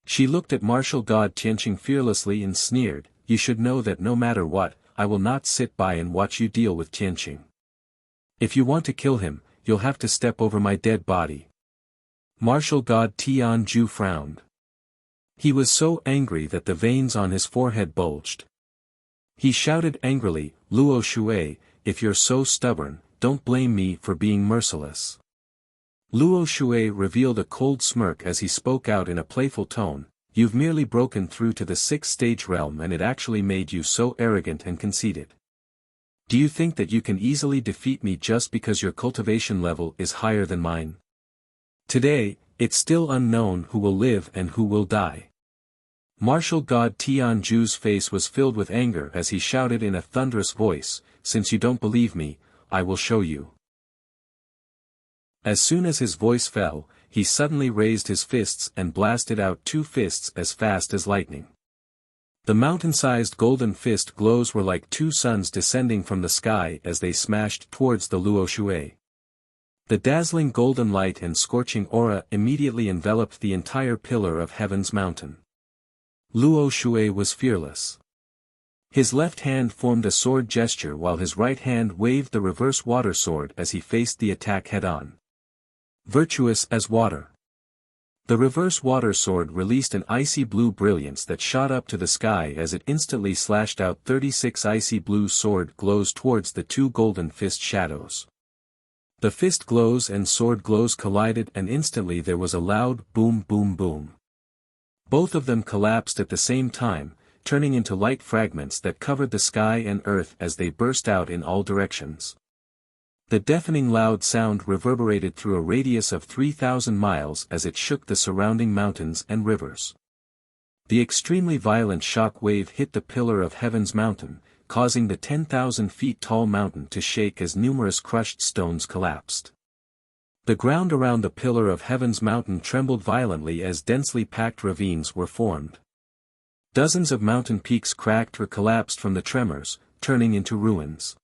She looked at martial god Tianqing fearlessly and sneered, "You should know that no matter what, I will not sit by and watch you deal with Tianqing. If you want to kill him, you'll have to step over my dead body." Martial god Tianju frowned. He was so angry that the veins on his forehead bulged. He shouted angrily, "Luo Shui, if you're so stubborn, don't blame me for being merciless." Luo Shui revealed a cold smirk as he spoke out in a playful tone, "You've merely broken through to the 6th stage realm and it actually made you so arrogant and conceited. Do you think that you can easily defeat me just because your cultivation level is higher than mine? Today, it's still unknown who will live and who will die." Martial god Tianju's face was filled with anger as he shouted in a thunderous voice, "Since you don't believe me, I will show you." As soon as his voice fell, he suddenly raised his fists and blasted out 2 fists as fast as lightning. The mountain-sized golden fist glows were like two suns descending from the sky as they smashed towards the Luo Shui. The dazzling golden light and scorching aura immediately enveloped the entire pillar of heaven's mountain. Luo Shui was fearless. His left hand formed a sword gesture while his right hand waved the reverse water sword as he faced the attack head-on. Virtuous as water. The reverse water sword released an icy blue brilliance that shot up to the sky as it instantly slashed out 36 icy blue sword glows towards the two golden fist shadows. The fist glows and sword glows collided and instantly there was a loud boom boom boom. Both of them collapsed at the same time, turning into light fragments that covered the sky and earth as they burst out in all directions. The deafening loud sound reverberated through a radius of 3,000 miles as it shook the surrounding mountains and rivers. The extremely violent shock wave hit the pillar of heaven's mountain, causing the 10,000 feet tall mountain to shake as numerous crushed stones collapsed. The ground around the pillar of heaven's mountain trembled violently as densely packed ravines were formed. Dozens of mountain peaks cracked or collapsed from the tremors, turning into ruins.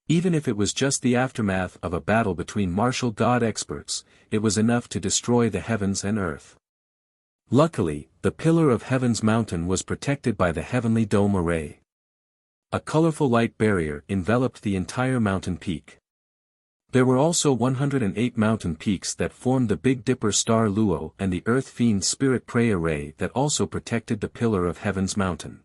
Even if it was just the aftermath of a battle between martial god experts, it was enough to destroy the heavens and earth. Luckily, the pillar of heaven's mountain was protected by the heavenly dome array. A colorful light barrier enveloped the entire mountain peak. There were also 108 mountain peaks that formed the Big Dipper star Luo and the Earth Fiend Spirit Prey array that also protected the pillar of heaven's mountain.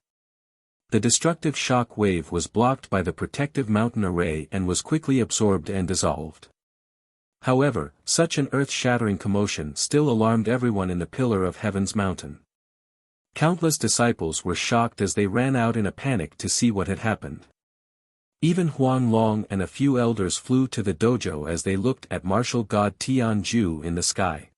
The destructive shock wave was blocked by the protective mountain array and was quickly absorbed and dissolved. However, such an earth-shattering commotion still alarmed everyone in the pillar of heaven's mountain. Countless disciples were shocked as they ran out in a panic to see what had happened. Even Huang Long and a few elders flew to the dojo as they looked at martial god Tianju in the sky.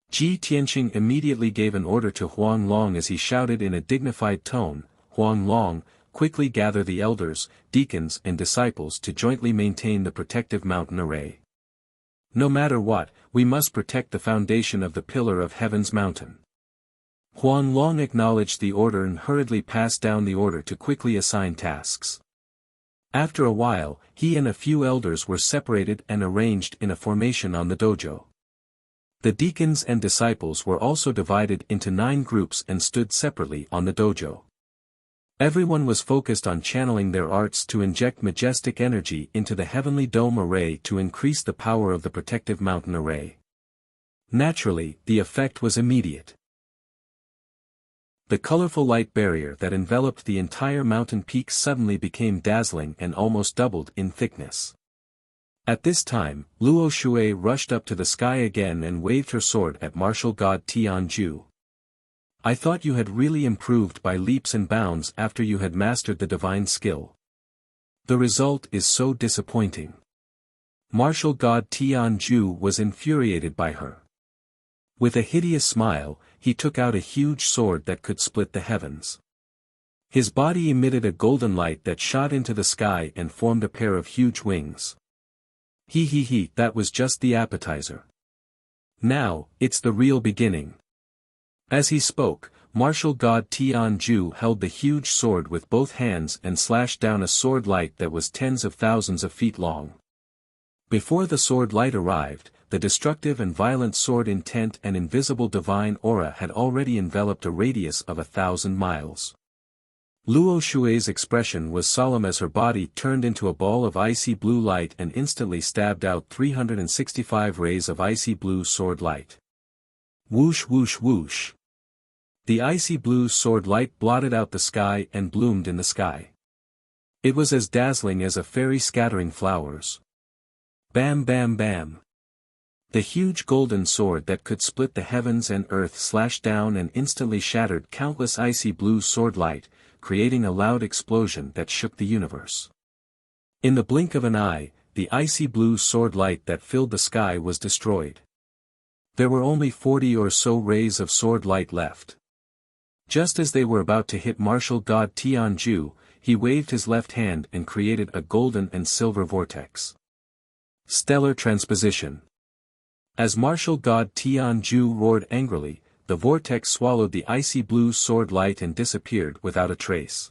Ji Tianqing immediately gave an order to Huang Long as he shouted in a dignified tone, "Huang Long, quickly gather the elders, deacons and disciples to jointly maintain the protective mountain array. No matter what, we must protect the foundation of the pillar of heaven's mountain." Huang Long acknowledged the order and hurriedly passed down the order to quickly assign tasks. After a while, he and a few elders were separated and arranged in a formation on the dojo. The deacons and disciples were also divided into 9 groups and stood separately on the dojo. Everyone was focused on channeling their arts to inject majestic energy into the heavenly dome array to increase the power of the protective mountain array. Naturally, the effect was immediate. The colorful light barrier that enveloped the entire mountain peak suddenly became dazzling and almost doubled in thickness. At this time, Luo Shui rushed up to the sky again and waved her sword at martial god Tianju. "I thought you had really improved by leaps and bounds after you had mastered the divine skill. The result is so disappointing." Martial god Tianju was infuriated by her. With a hideous smile, he took out a huge sword that could split the heavens. His body emitted a golden light that shot into the sky and formed a pair of huge wings. He, that was just the appetizer. Now, it's the real beginning. As he spoke, martial god Tianju held the huge sword with both hands and slashed down a sword light that was tens of thousands of feet long. Before the sword light arrived, the destructive and violent sword intent and invisible divine aura had already enveloped a radius of 1,000 miles. Luo Shui's expression was solemn as her body turned into a ball of icy blue light and instantly stabbed out 365 rays of icy blue sword light. Whoosh whoosh whoosh. The icy blue sword light blotted out the sky and bloomed in the sky. It was as dazzling as a fairy scattering flowers. Bam bam bam. The huge golden sword that could split the heavens and earth slashed down and instantly shattered countless icy blue sword light, creating a loud explosion that shook the universe. In the blink of an eye, the icy blue sword light that filled the sky was destroyed. There were only 40 or so rays of sword light left. Just as they were about to hit martial god Tianju, he waved his left hand and created a golden and silver vortex. Stellar transposition. As martial god Tianju roared angrily, the vortex swallowed the icy blue sword light and disappeared without a trace.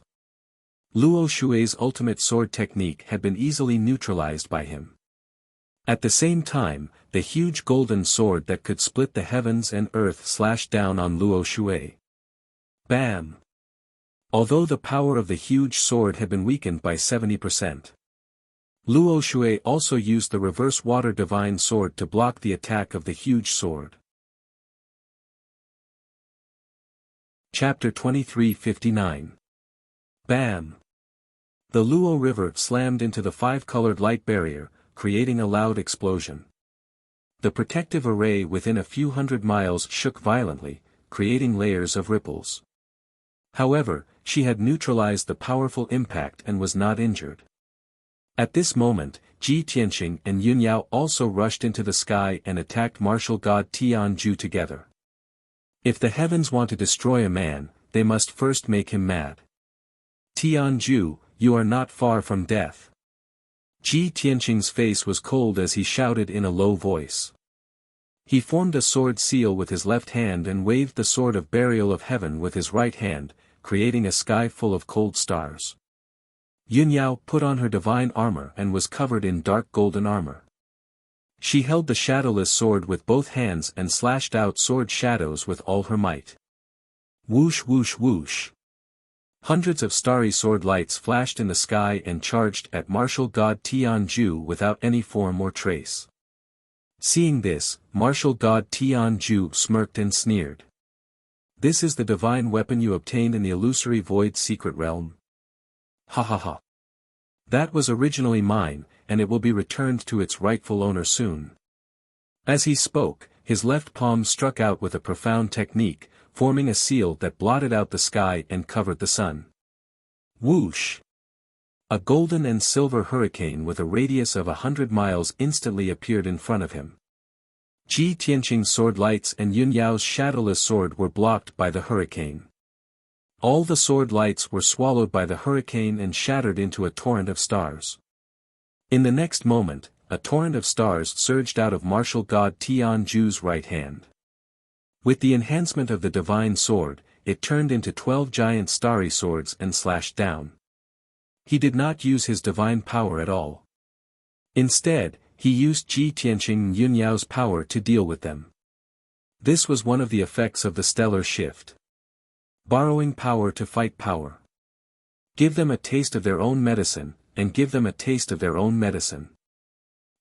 Luo Shui's ultimate sword technique had been easily neutralized by him. At the same time, the huge golden sword that could split the heavens and earth slashed down on Luo Shui. Bam! Although the power of the huge sword had been weakened by 70%. Luo Shui also used the reverse water divine sword to block the attack of the huge sword. Chapter 23:59. Bam! The Luo River slammed into the five-colored light barrier, creating a loud explosion. The protective array within a few hundred miles shook violently, creating layers of ripples. However, she had neutralized the powerful impact and was not injured. At this moment, Ji Tianqing and Yun Yao also rushed into the sky and attacked martial god Tianju together. If the heavens want to destroy a man, they must first make him mad. Tianju, you are not far from death. Ji Tianqing's face was cold as he shouted in a low voice. He formed a sword seal with his left hand and waved the sword of burial of heaven with his right hand, creating a sky full of cold stars. Yun Yao put on her divine armor and was covered in dark golden armor. She held the shadowless sword with both hands and slashed out sword shadows with all her might. Whoosh whoosh whoosh. Hundreds of starry sword lights flashed in the sky and charged at martial god Tianju without any form or trace. Seeing this, martial god Tianju smirked and sneered. This is the divine weapon you obtained in the illusory void secret realm? Ha ha ha. That was originally mine, and it will be returned to its rightful owner soon. As he spoke, his left palm struck out with a profound technique, forming a seal that blotted out the sky and covered the sun. Whoosh! A golden and silver hurricane with a radius of 100 miles instantly appeared in front of him. Ji Tianqing's sword lights and Yun Yao's shadowless sword were blocked by the hurricane. All the sword lights were swallowed by the hurricane and shattered into a torrent of stars. In the next moment, a torrent of stars surged out of martial god Tianju's right hand. With the enhancement of the divine sword, it turned into 12 giant starry swords and slashed down. He did not use his divine power at all. Instead, he used Ji Tianqing and Yun Yao's power to deal with them. This was one of the effects of the stellar shift. Borrowing power to fight power. Give them a taste of their own medicine, and give them a taste of their own medicine.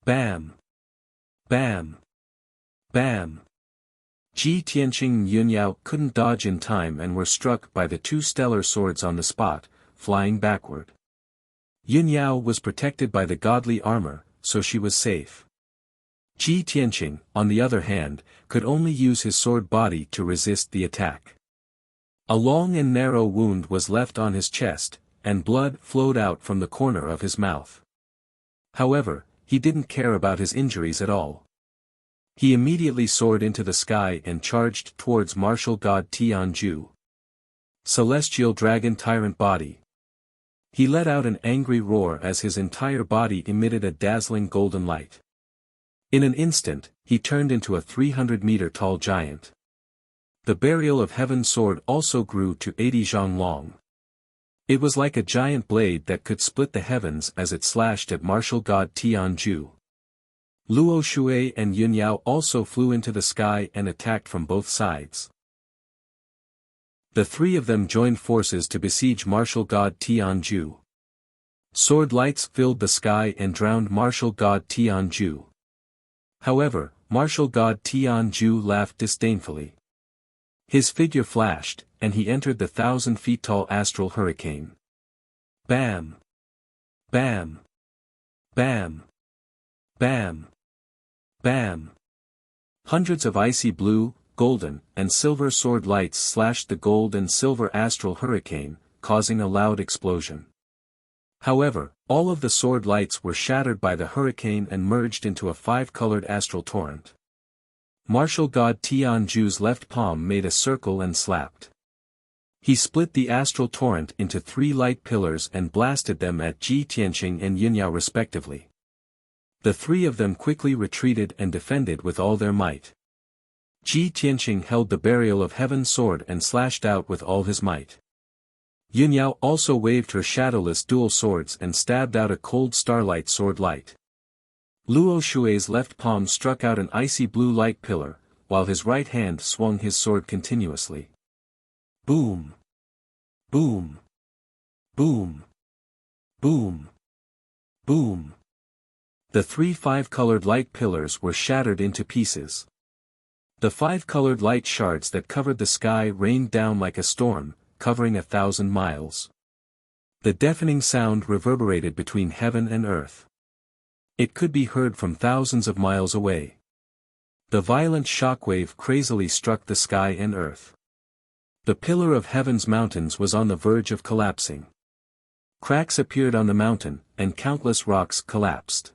Bam! Bam! Bam! Ji Tianqing and Yun Yao couldn't dodge in time and were struck by the two stellar swords on the spot, flying backward. Yun Yao was protected by the godly armor, so she was safe. Ji Tianqing, on the other hand, could only use his sword body to resist the attack. A long and narrow wound was left on his chest, and blood flowed out from the corner of his mouth. However, he didn't care about his injuries at all. He immediately soared into the sky and charged towards martial god Tianju. Celestial Dragon Tyrant Body. He let out an angry roar as his entire body emitted a dazzling golden light. In an instant, he turned into a 300-meter-tall giant. The Burial of Heaven sword also grew to 80 zhang long. It was like a giant blade that could split the heavens as it slashed at martial god Tianju. Luo Shui and Yun Yao also flew into the sky and attacked from both sides. The three of them joined forces to besiege martial god Tianju. Sword lights filled the sky and drowned martial god Tianju. However, martial god Tianju laughed disdainfully. His figure flashed, and he entered the 1,000-feet-tall astral hurricane. Bam! Bam! Bam! Bam! Bam! Hundreds of icy blue, golden, and silver sword lights slashed the gold and silver astral hurricane, causing a loud explosion. However, all of the sword lights were shattered by the hurricane and merged into a 5-colored astral torrent. Martial god Tianju's left palm made a circle and slapped. He split the astral torrent into 3 light pillars and blasted them at Ji Tianqing and Yun Yao respectively. The three of them quickly retreated and defended with all their might. Ji Tianqing held the burial of heaven sword and slashed out with all his might. Yunyao also waved her shadowless dual swords and stabbed out a cold starlight sword light. Luo Shui's left palm struck out an icy blue light pillar, while his right hand swung his sword continuously. Boom! Boom! Boom! Boom! Boom! The 3 5-colored light pillars were shattered into pieces. The 5-colored light shards that covered the sky rained down like a storm, covering 1,000 miles. The deafening sound reverberated between heaven and earth. It could be heard from thousands of miles away. The violent shockwave crazily struck the sky and earth. The pillar of heaven's mountains was on the verge of collapsing. Cracks appeared on the mountain, and countless rocks collapsed.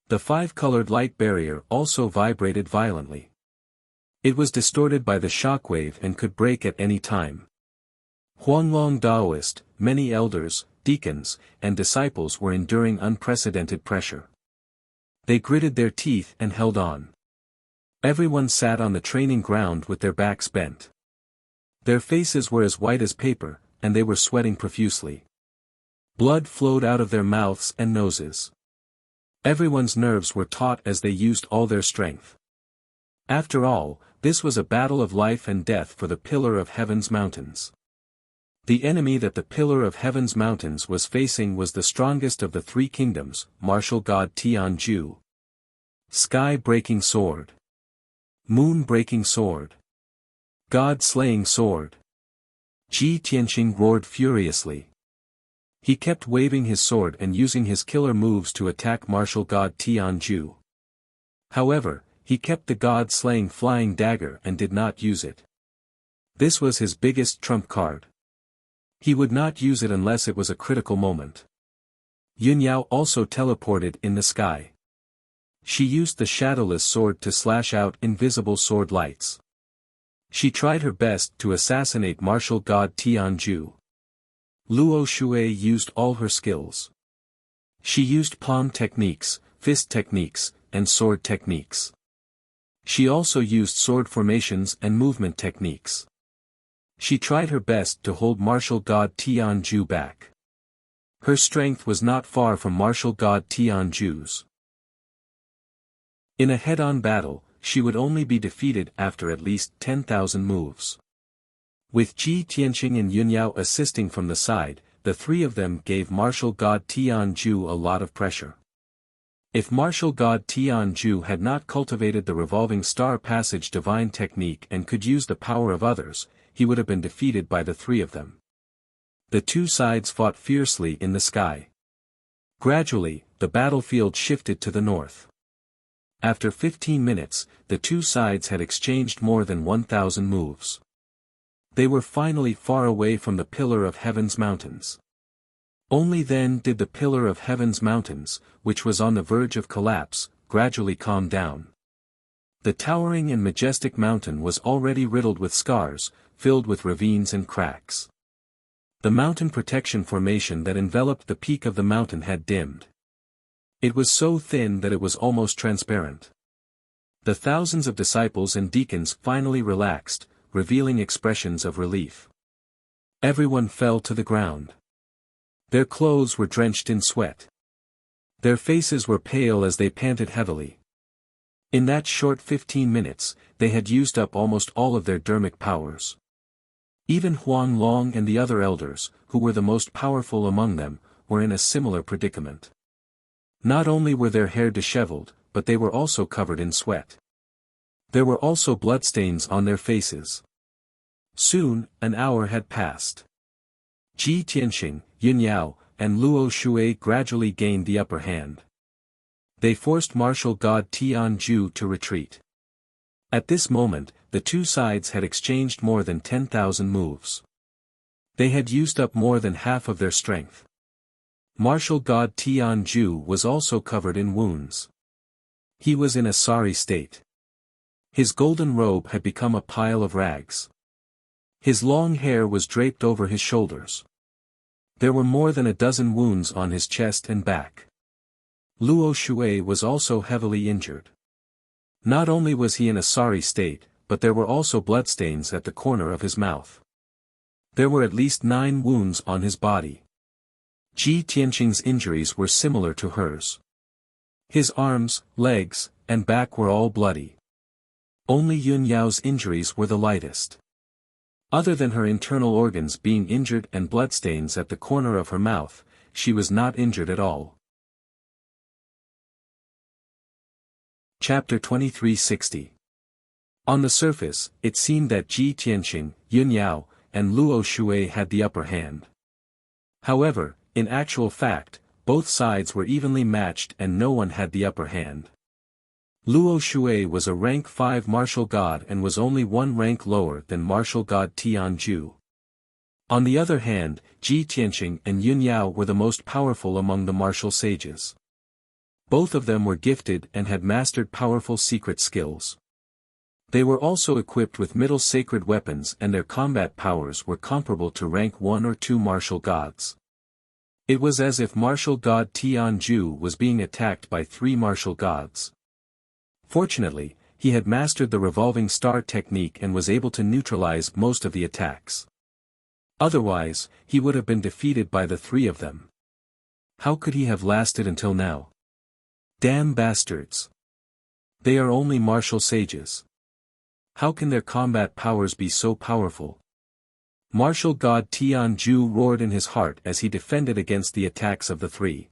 The 5-colored light barrier also vibrated violently. It was distorted by the shockwave and could break at any time. Huanglong Daoist, many elders, deacons, and disciples were enduring unprecedented pressure. They gritted their teeth and held on. Everyone sat on the training ground with their backs bent. Their faces were as white as paper, and they were sweating profusely. Blood flowed out of their mouths and noses. Everyone's nerves were taut as they used all their strength. After all, this was a battle of life and death for the Pillar of Heaven's mountains. The enemy that the Pillar of Heaven's mountains was facing was the strongest of the 3 kingdoms, martial god Tianju. Sky-breaking sword. Moon-breaking sword. God-slaying sword. Ji Tianqing roared furiously. He kept waving his sword and using his killer moves to attack martial god Tianju. However, he kept the god-slaying flying dagger and did not use it. This was his biggest trump card. He would not use it unless it was a critical moment. Yunyao also teleported in the sky. She used the shadowless sword to slash out invisible sword lights. She tried her best to assassinate martial god Tianju. Luo Shui used all her skills. She used palm techniques, fist techniques, and sword techniques. She also used sword formations and movement techniques. She tried her best to hold martial god Tianju back. Her strength was not far from martial god Tianju's. In a head-on battle, she would only be defeated after at least 10,000 moves. With Ji Tianqing and Yunyao assisting from the side, the 3 of them gave martial god Tianju a lot of pressure. If martial god Tianju had not cultivated the revolving star passage divine technique and could use the power of others, he would have been defeated by the 3 of them. The 2 sides fought fiercely in the sky. Gradually, the battlefield shifted to the north. After 15 minutes, the 2 sides had exchanged more than 1,000 moves. They were finally far away from the Pillar of Heaven's mountains. Only then did the Pillar of Heaven's mountains, which was on the verge of collapse, gradually calm down. The towering and majestic mountain was already riddled with scars, filled with ravines and cracks. The mountain protection formation that enveloped the peak of the mountain had dimmed. It was so thin that it was almost transparent. The thousands of disciples and deacons finally relaxed, revealing expressions of relief. Everyone fell to the ground. Their clothes were drenched in sweat. Their faces were pale as they panted heavily. In that short 15 minutes, they had used up almost all of their dermic powers. Even Huang Long and the other elders, who were the most powerful among them, were in a similar predicament. Not only were their hair disheveled, but they were also covered in sweat. There were also bloodstains on their faces. Soon, an hour had passed. Ji Tianqing, Yunyao, and Luo Shui gradually gained the upper hand. They forced martial god Tianju to retreat. At this moment, the 2 sides had exchanged more than 10,000 moves. They had used up more than half of their strength. Martial god Tianju was also covered in wounds. He was in a sorry state. His golden robe had become a pile of rags. His long hair was draped over his shoulders. There were more than a dozen wounds on his chest and back. Luo Shui was also heavily injured. Not only was he in a sorry state, but there were also bloodstains at the corner of his mouth. There were at least 9 wounds on his body. Ji Tianqing's injuries were similar to hers. His arms, legs, and back were all bloody. Only Yun Yao's injuries were the lightest. Other than her internal organs being injured and bloodstains at the corner of her mouth, she was not injured at all. Chapter 2360. On the surface, it seemed that Ji Tianqing, Yun Yao, and Luo Shui had the upper hand. However, in actual fact, both sides were evenly matched and no one had the upper hand. Luo Shui was a rank 5 martial god and was only 1 rank lower than martial god Tianju. On the other hand, Ji Tianqing and Yun Yao were the most powerful among the martial sages. Both of them were gifted and had mastered powerful secret skills. They were also equipped with middle sacred weapons and their combat powers were comparable to rank 1 or 2 martial gods. It was as if martial god Tianju was being attacked by 3 martial gods. Fortunately, he had mastered the revolving star technique and was able to neutralize most of the attacks. Otherwise, he would have been defeated by the 3 of them. How could he have lasted until now? Damn bastards! They are only martial sages. How can their combat powers be so powerful? Martial god Tianju roared in his heart as he defended against the attacks of the 3.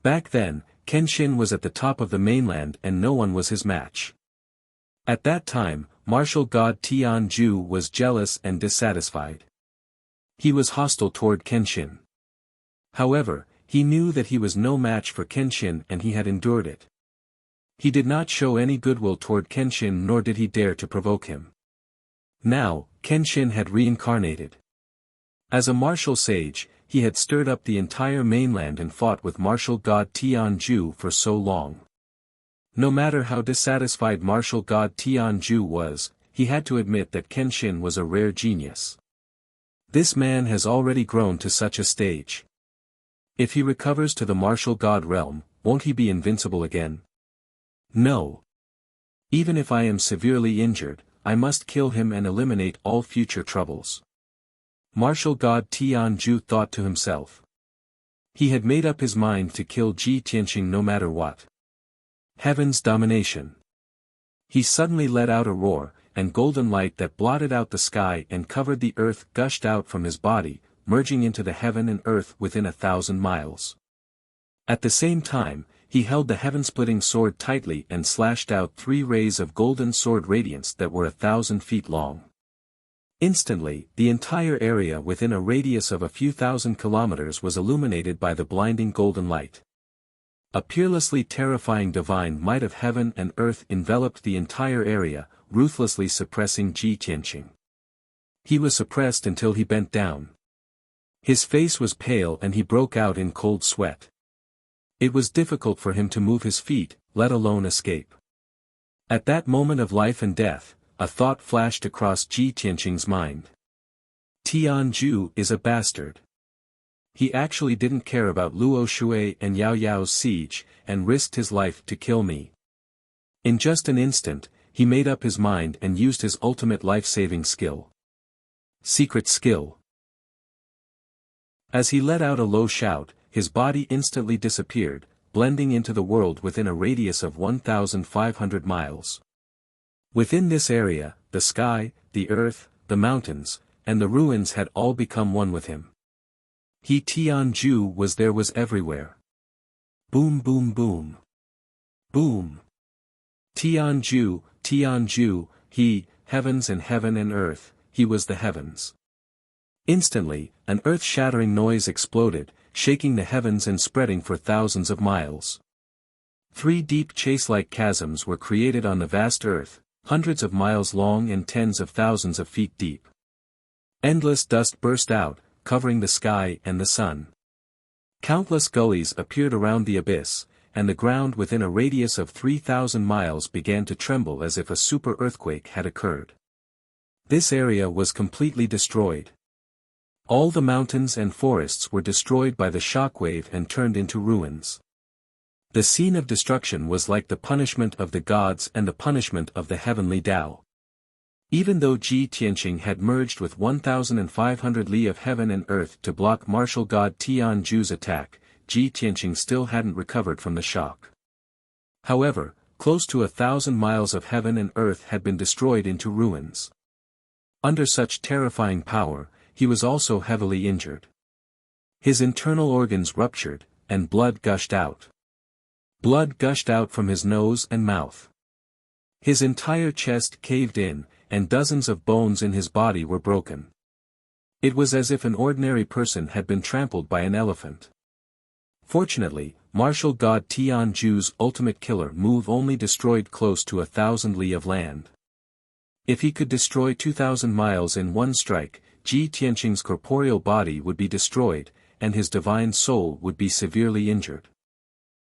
Back then, Kenshin was at the top of the mainland and no one was his match. At that time, martial god Tianju was jealous and dissatisfied. He was hostile toward Kenshin. However, he knew that he was no match for Kenshin and he had endured it. He did not show any goodwill toward Kenshin nor did he dare to provoke him. Now, Kenshin had reincarnated. As a martial sage, he had stirred up the entire mainland and fought with martial god Tianju for so long. No matter how dissatisfied martial god Tianju was, he had to admit that Kenshin was a rare genius. This man has already grown to such a stage. If he recovers to the martial god realm, won't he be invincible again? No. Even if I am severely injured, I must kill him and eliminate all future troubles. Martial god Tianju thought to himself. He had made up his mind to kill Ji Tianqing no matter what. Heaven's domination. He suddenly let out a roar, and golden light that blotted out the sky and covered the earth gushed out from his body, merging into the heaven and earth within 1,000 miles. At the same time, he held the heaven-splitting sword tightly and slashed out 3 rays of golden sword radiance that were 1,000 feet long. Instantly, the entire area within a radius of a few thousand kilometers was illuminated by the blinding golden light. A peerlessly terrifying divine might of heaven and earth enveloped the entire area, ruthlessly suppressing Ji Tianqing. He was suppressed until he bent down. His face was pale and he broke out in cold sweat. It was difficult for him to move his feet, let alone escape. At that moment of life and death, a thought flashed across Ji Tianqing's mind. Tianju is a bastard. He actually didn't care about Luo Shui and Yao Yao's siege, and risked his life to kill me. In just an instant, he made up his mind and used his ultimate life-saving skill. Secret skill. As he let out a low shout, his body instantly disappeared, blending into the world within a radius of 1,500 miles. Within this area, the sky, the earth, the mountains, and the ruins had all become one with him. He Tianju was everywhere. Boom boom boom. Boom. Tianju, Tianju, he, heavens and heaven and earth, he was the heavens. Instantly, an earth-shattering noise exploded, shaking the heavens and spreading for thousands of miles. 3 deep chase-like chasms were created on the vast earth, hundreds of miles long and tens of thousands of feet deep. Endless dust burst out, covering the sky and the sun. Countless gullies appeared around the abyss, and the ground within a radius of 3,000 miles began to tremble as if a super earthquake had occurred. This area was completely destroyed. All the mountains and forests were destroyed by the shockwave and turned into ruins. The scene of destruction was like the punishment of the gods and the punishment of the heavenly Tao. Even though Ji Tianqing had merged with 1,500 li of heaven and earth to block martial god Tianju's attack, Ji Tianqing still hadn't recovered from the shock. However, close to 1,000 miles of heaven and earth had been destroyed into ruins. Under such terrifying power, he was also heavily injured. His internal organs ruptured, and blood gushed out. Blood gushed out from his nose and mouth. His entire chest caved in, and dozens of bones in his body were broken. It was as if an ordinary person had been trampled by an elephant. Fortunately, martial god Tianju's ultimate killer move only destroyed close to 1,000 li of land. If he could destroy 2,000 miles in one strike, Ji Tianqing's corporeal body would be destroyed, and his divine soul would be severely injured.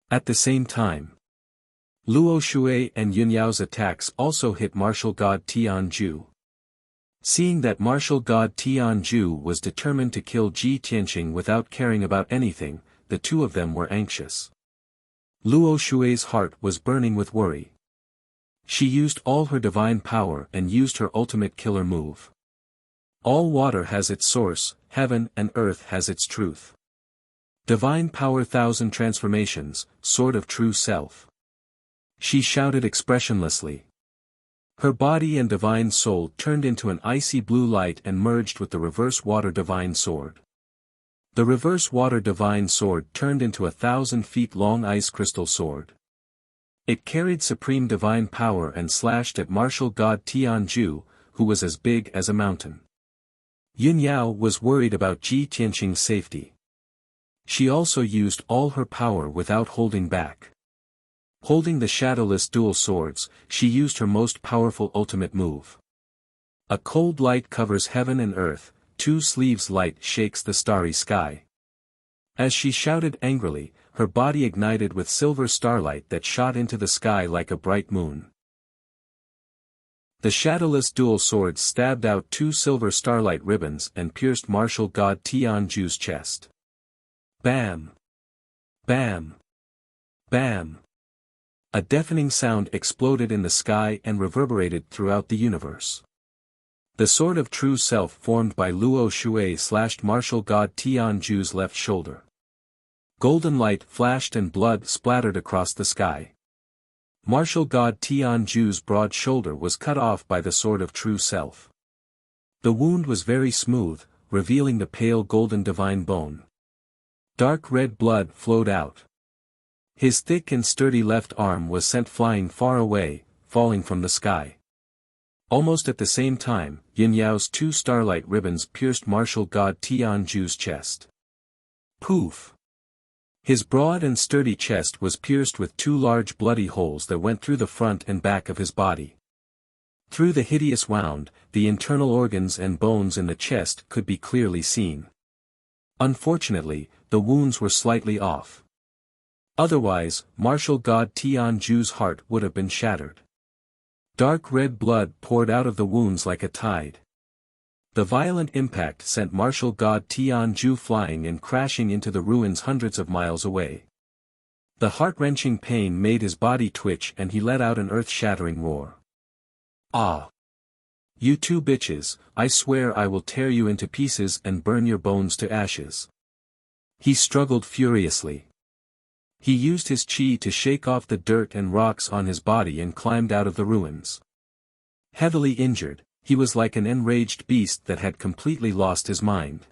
At the same time, Luo Shui and Yunyao's attacks also hit martial god Tianju. Seeing that martial god Tianju was determined to kill Ji Tianqing without caring about anything, the two of them were anxious. Luo Shui's heart was burning with worry. She used all her divine power and used her ultimate killer move. All water has its source, heaven and earth has its truth. Divine power 1,000 transformations, sword of true self. She shouted expressionlessly. Her body and divine soul turned into an icy blue light and merged with the reverse water divine sword. The reverse water divine sword turned into 1,000 feet long ice crystal sword. It carried supreme divine power and slashed at martial god Tianju, who was as big as a mountain. Yunyao was worried about Ji Tianqing's safety. She also used all her power without holding back. Holding the shadowless dual swords, she used her most powerful ultimate move. A cold light covers heaven and earth, 2 sleeves light shakes the starry sky. As she shouted angrily, her body ignited with silver starlight that shot into the sky like a bright moon. The shadowless dual swords stabbed out 2 silver starlight ribbons and pierced martial god Tianju's chest. Bam! Bam! Bam! A deafening sound exploded in the sky and reverberated throughout the universe. The sword of true self formed by Luo Shui slashed martial god Tianju's left shoulder. Golden light flashed and blood splattered across the sky. Martial god Tianju's broad shoulder was cut off by the sword of true self. The wound was very smooth, revealing the pale golden divine bone. Dark red blood flowed out. His thick and sturdy left arm was sent flying far away, falling from the sky. Almost at the same time, Yunyao's 2 starlight ribbons pierced martial god Tianju's chest. Poof! His broad and sturdy chest was pierced with 2 large bloody holes that went through the front and back of his body. Through the hideous wound, the internal organs and bones in the chest could be clearly seen. Unfortunately, the wounds were slightly off. Otherwise, martial god Tianju's heart would have been shattered. Dark red blood poured out of the wounds like a tide. The violent impact sent martial god Tianju flying and crashing into the ruins hundreds of miles away. The heart-wrenching pain made his body twitch and he let out an earth-shattering roar. Ah! You 2 bitches, I swear I will tear you into pieces and burn your bones to ashes. He struggled furiously. He used his chi to shake off the dirt and rocks on his body and climbed out of the ruins. Heavily injured, he was like an enraged beast that had completely lost his mind.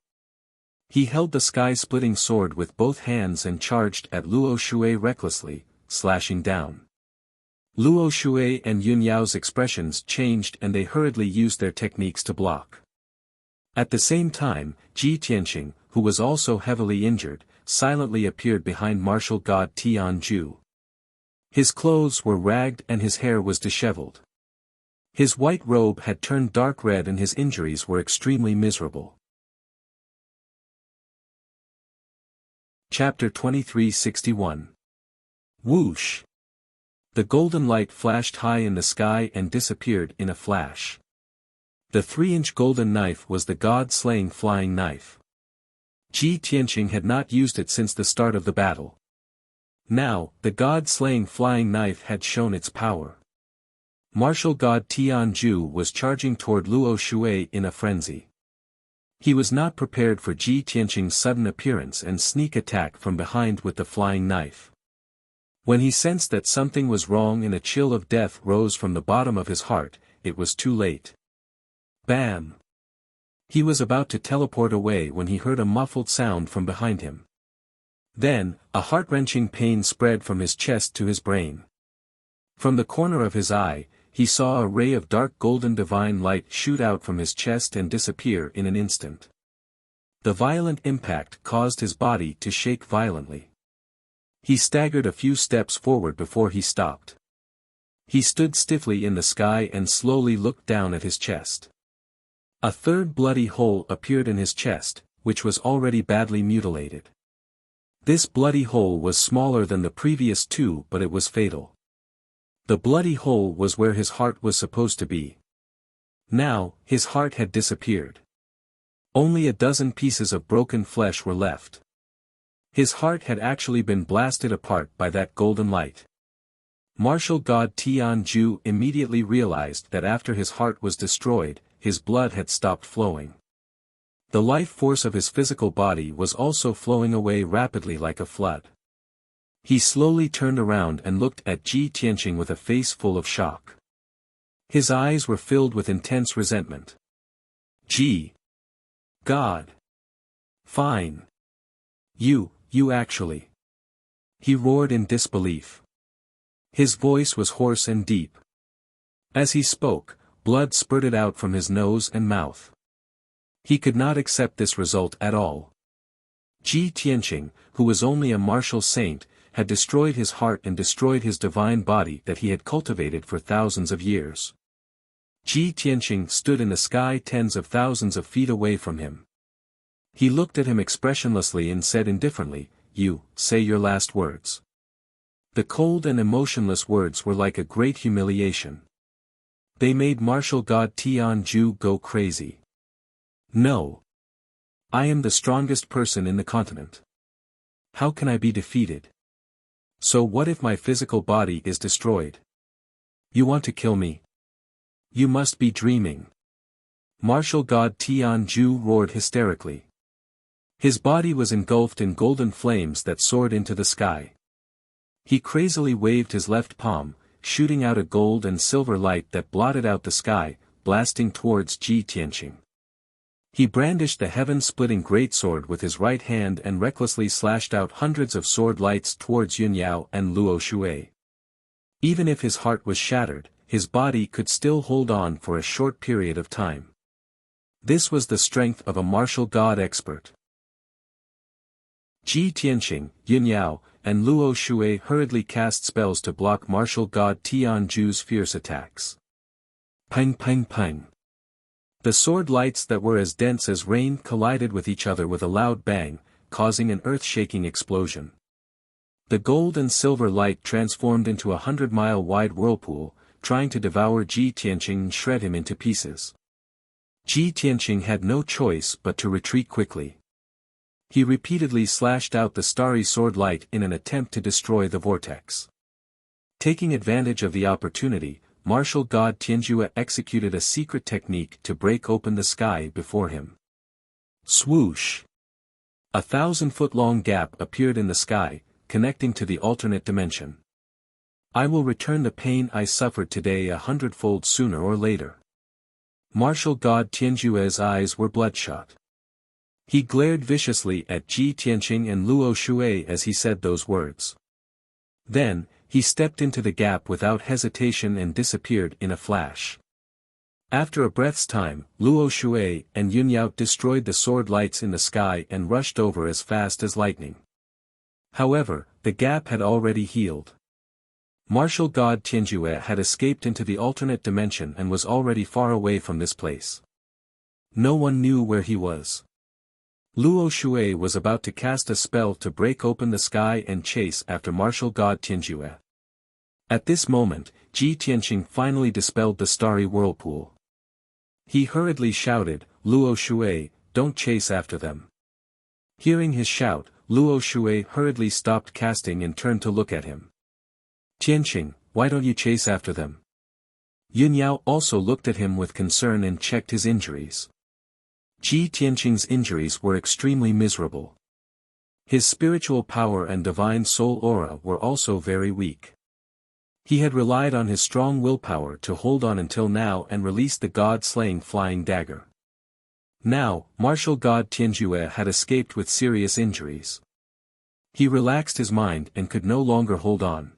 He held the sky-splitting sword with both hands and charged at Luo Shui recklessly, slashing down. Luo Shui and Yunyao's expressions changed and they hurriedly used their techniques to block. At the same time, Ji Tianqing, who was also heavily injured, silently appeared behind martial god Tianju. His clothes were ragged and his hair was disheveled. His white robe had turned dark red and his injuries were extremely miserable. Chapter 2361. Whoosh! The golden light flashed high in the sky and disappeared in a flash. The 3-inch golden knife was the god-slaying flying knife. Ji Tianqing had not used it since the start of the battle. Now, the god-slaying flying knife had shown its power. Martial god Tianju was charging toward Luo Shui in a frenzy. He was not prepared for Ji Tianqing's sudden appearance and sneak attack from behind with the flying knife. When he sensed that something was wrong and a chill of death rose from the bottom of his heart, it was too late. Bam! He was about to teleport away when he heard a muffled sound from behind him. Then, a heart-wrenching pain spread from his chest to his brain. From the corner of his eye, he saw a ray of dark golden divine light shoot out from his chest and disappear in an instant. The violent impact caused his body to shake violently. He staggered a few steps forward before he stopped. He stood stiffly in the sky and slowly looked down at his chest. A third bloody hole appeared in his chest, which was already badly mutilated. This bloody hole was smaller than the previous two, but it was fatal. The bloody hole was where his heart was supposed to be. Now, his heart had disappeared. Only a dozen pieces of broken flesh were left. His heart had actually been blasted apart by that golden light. Martial god Tianju immediately realized that after his heart was destroyed, his blood had stopped flowing. The life force of his physical body was also flowing away rapidly like a flood. He slowly turned around and looked at Ji Tianqing with a face full of shock. His eyes were filled with intense resentment. Ji! God! Fine! You actually! He roared in disbelief. His voice was hoarse and deep. As he spoke, blood spurted out from his nose and mouth. He could not accept this result at all. Ji Tianqing, who was only a martial saint, had destroyed his heart and destroyed his divine body that he had cultivated for thousands of years. Ji Tianqing stood in the sky tens of thousands of feet away from him. He looked at him expressionlessly and said indifferently, "You, say your last words." The cold and emotionless words were like a great humiliation. They made martial god Tianju go crazy. No. I am the strongest person in the continent. How can I be defeated? So what if my physical body is destroyed? You want to kill me? You must be dreaming. Martial god Tianju roared hysterically. His body was engulfed in golden flames that soared into the sky. He crazily waved his left palm, shooting out a gold and silver light that blotted out the sky, blasting towards Ji Tianqing. He brandished the heaven-splitting greatsword with his right hand and recklessly slashed out hundreds of sword lights towards Yunyao and Luo Shui. Even if his heart was shattered, his body could still hold on for a short period of time. This was the strength of a martial god expert. Ji Tianqing, Yunyao, and Luo Shui hurriedly cast spells to block martial god Tianju's fierce attacks. Pang pang pang. The sword lights that were as dense as rain collided with each other with a loud bang, causing an earth-shaking explosion. The gold and silver light transformed into a 100-mile-wide whirlpool, trying to devour Ji Tianqing and shred him into pieces. Ji Tianqing had no choice but to retreat quickly. He repeatedly slashed out the starry sword light in an attempt to destroy the vortex. Taking advantage of the opportunity, martial god Tianjue executed a secret technique to break open the sky before him. Swoosh! A 1,000-foot-long gap appeared in the sky, connecting to the alternate dimension. I will return the pain I suffered today 100-fold sooner or later. Martial god Tianjue's eyes were bloodshot. He glared viciously at Ji Tianqing and Luo Shui as he said those words. Then, he stepped into the gap without hesitation and disappeared in a flash. After a breath's time, Luo Shui and Yunyao destroyed the sword lights in the sky and rushed over as fast as lightning. However, the gap had already healed. Martial god Tianjue had escaped into the alternate dimension and was already far away from this place. No one knew where he was. Luo Shui was about to cast a spell to break open the sky and chase after martial god Tianjue. At this moment, Ji Tianqing finally dispelled the starry whirlpool. He hurriedly shouted, "Luo Shui, don't chase after them." Hearing his shout, Luo Shui hurriedly stopped casting and turned to look at him. "Tianqing, why don't you chase after them? Yun Yao also looked at him with concern and checked his injuries. Ji Tianqing's injuries were extremely miserable. His spiritual power and divine soul aura were also very weak. He had relied on his strong willpower to hold on until now and release the god-slaying flying dagger. Now, martial god Tianjue had escaped with serious injuries. He relaxed his mind and could no longer hold on.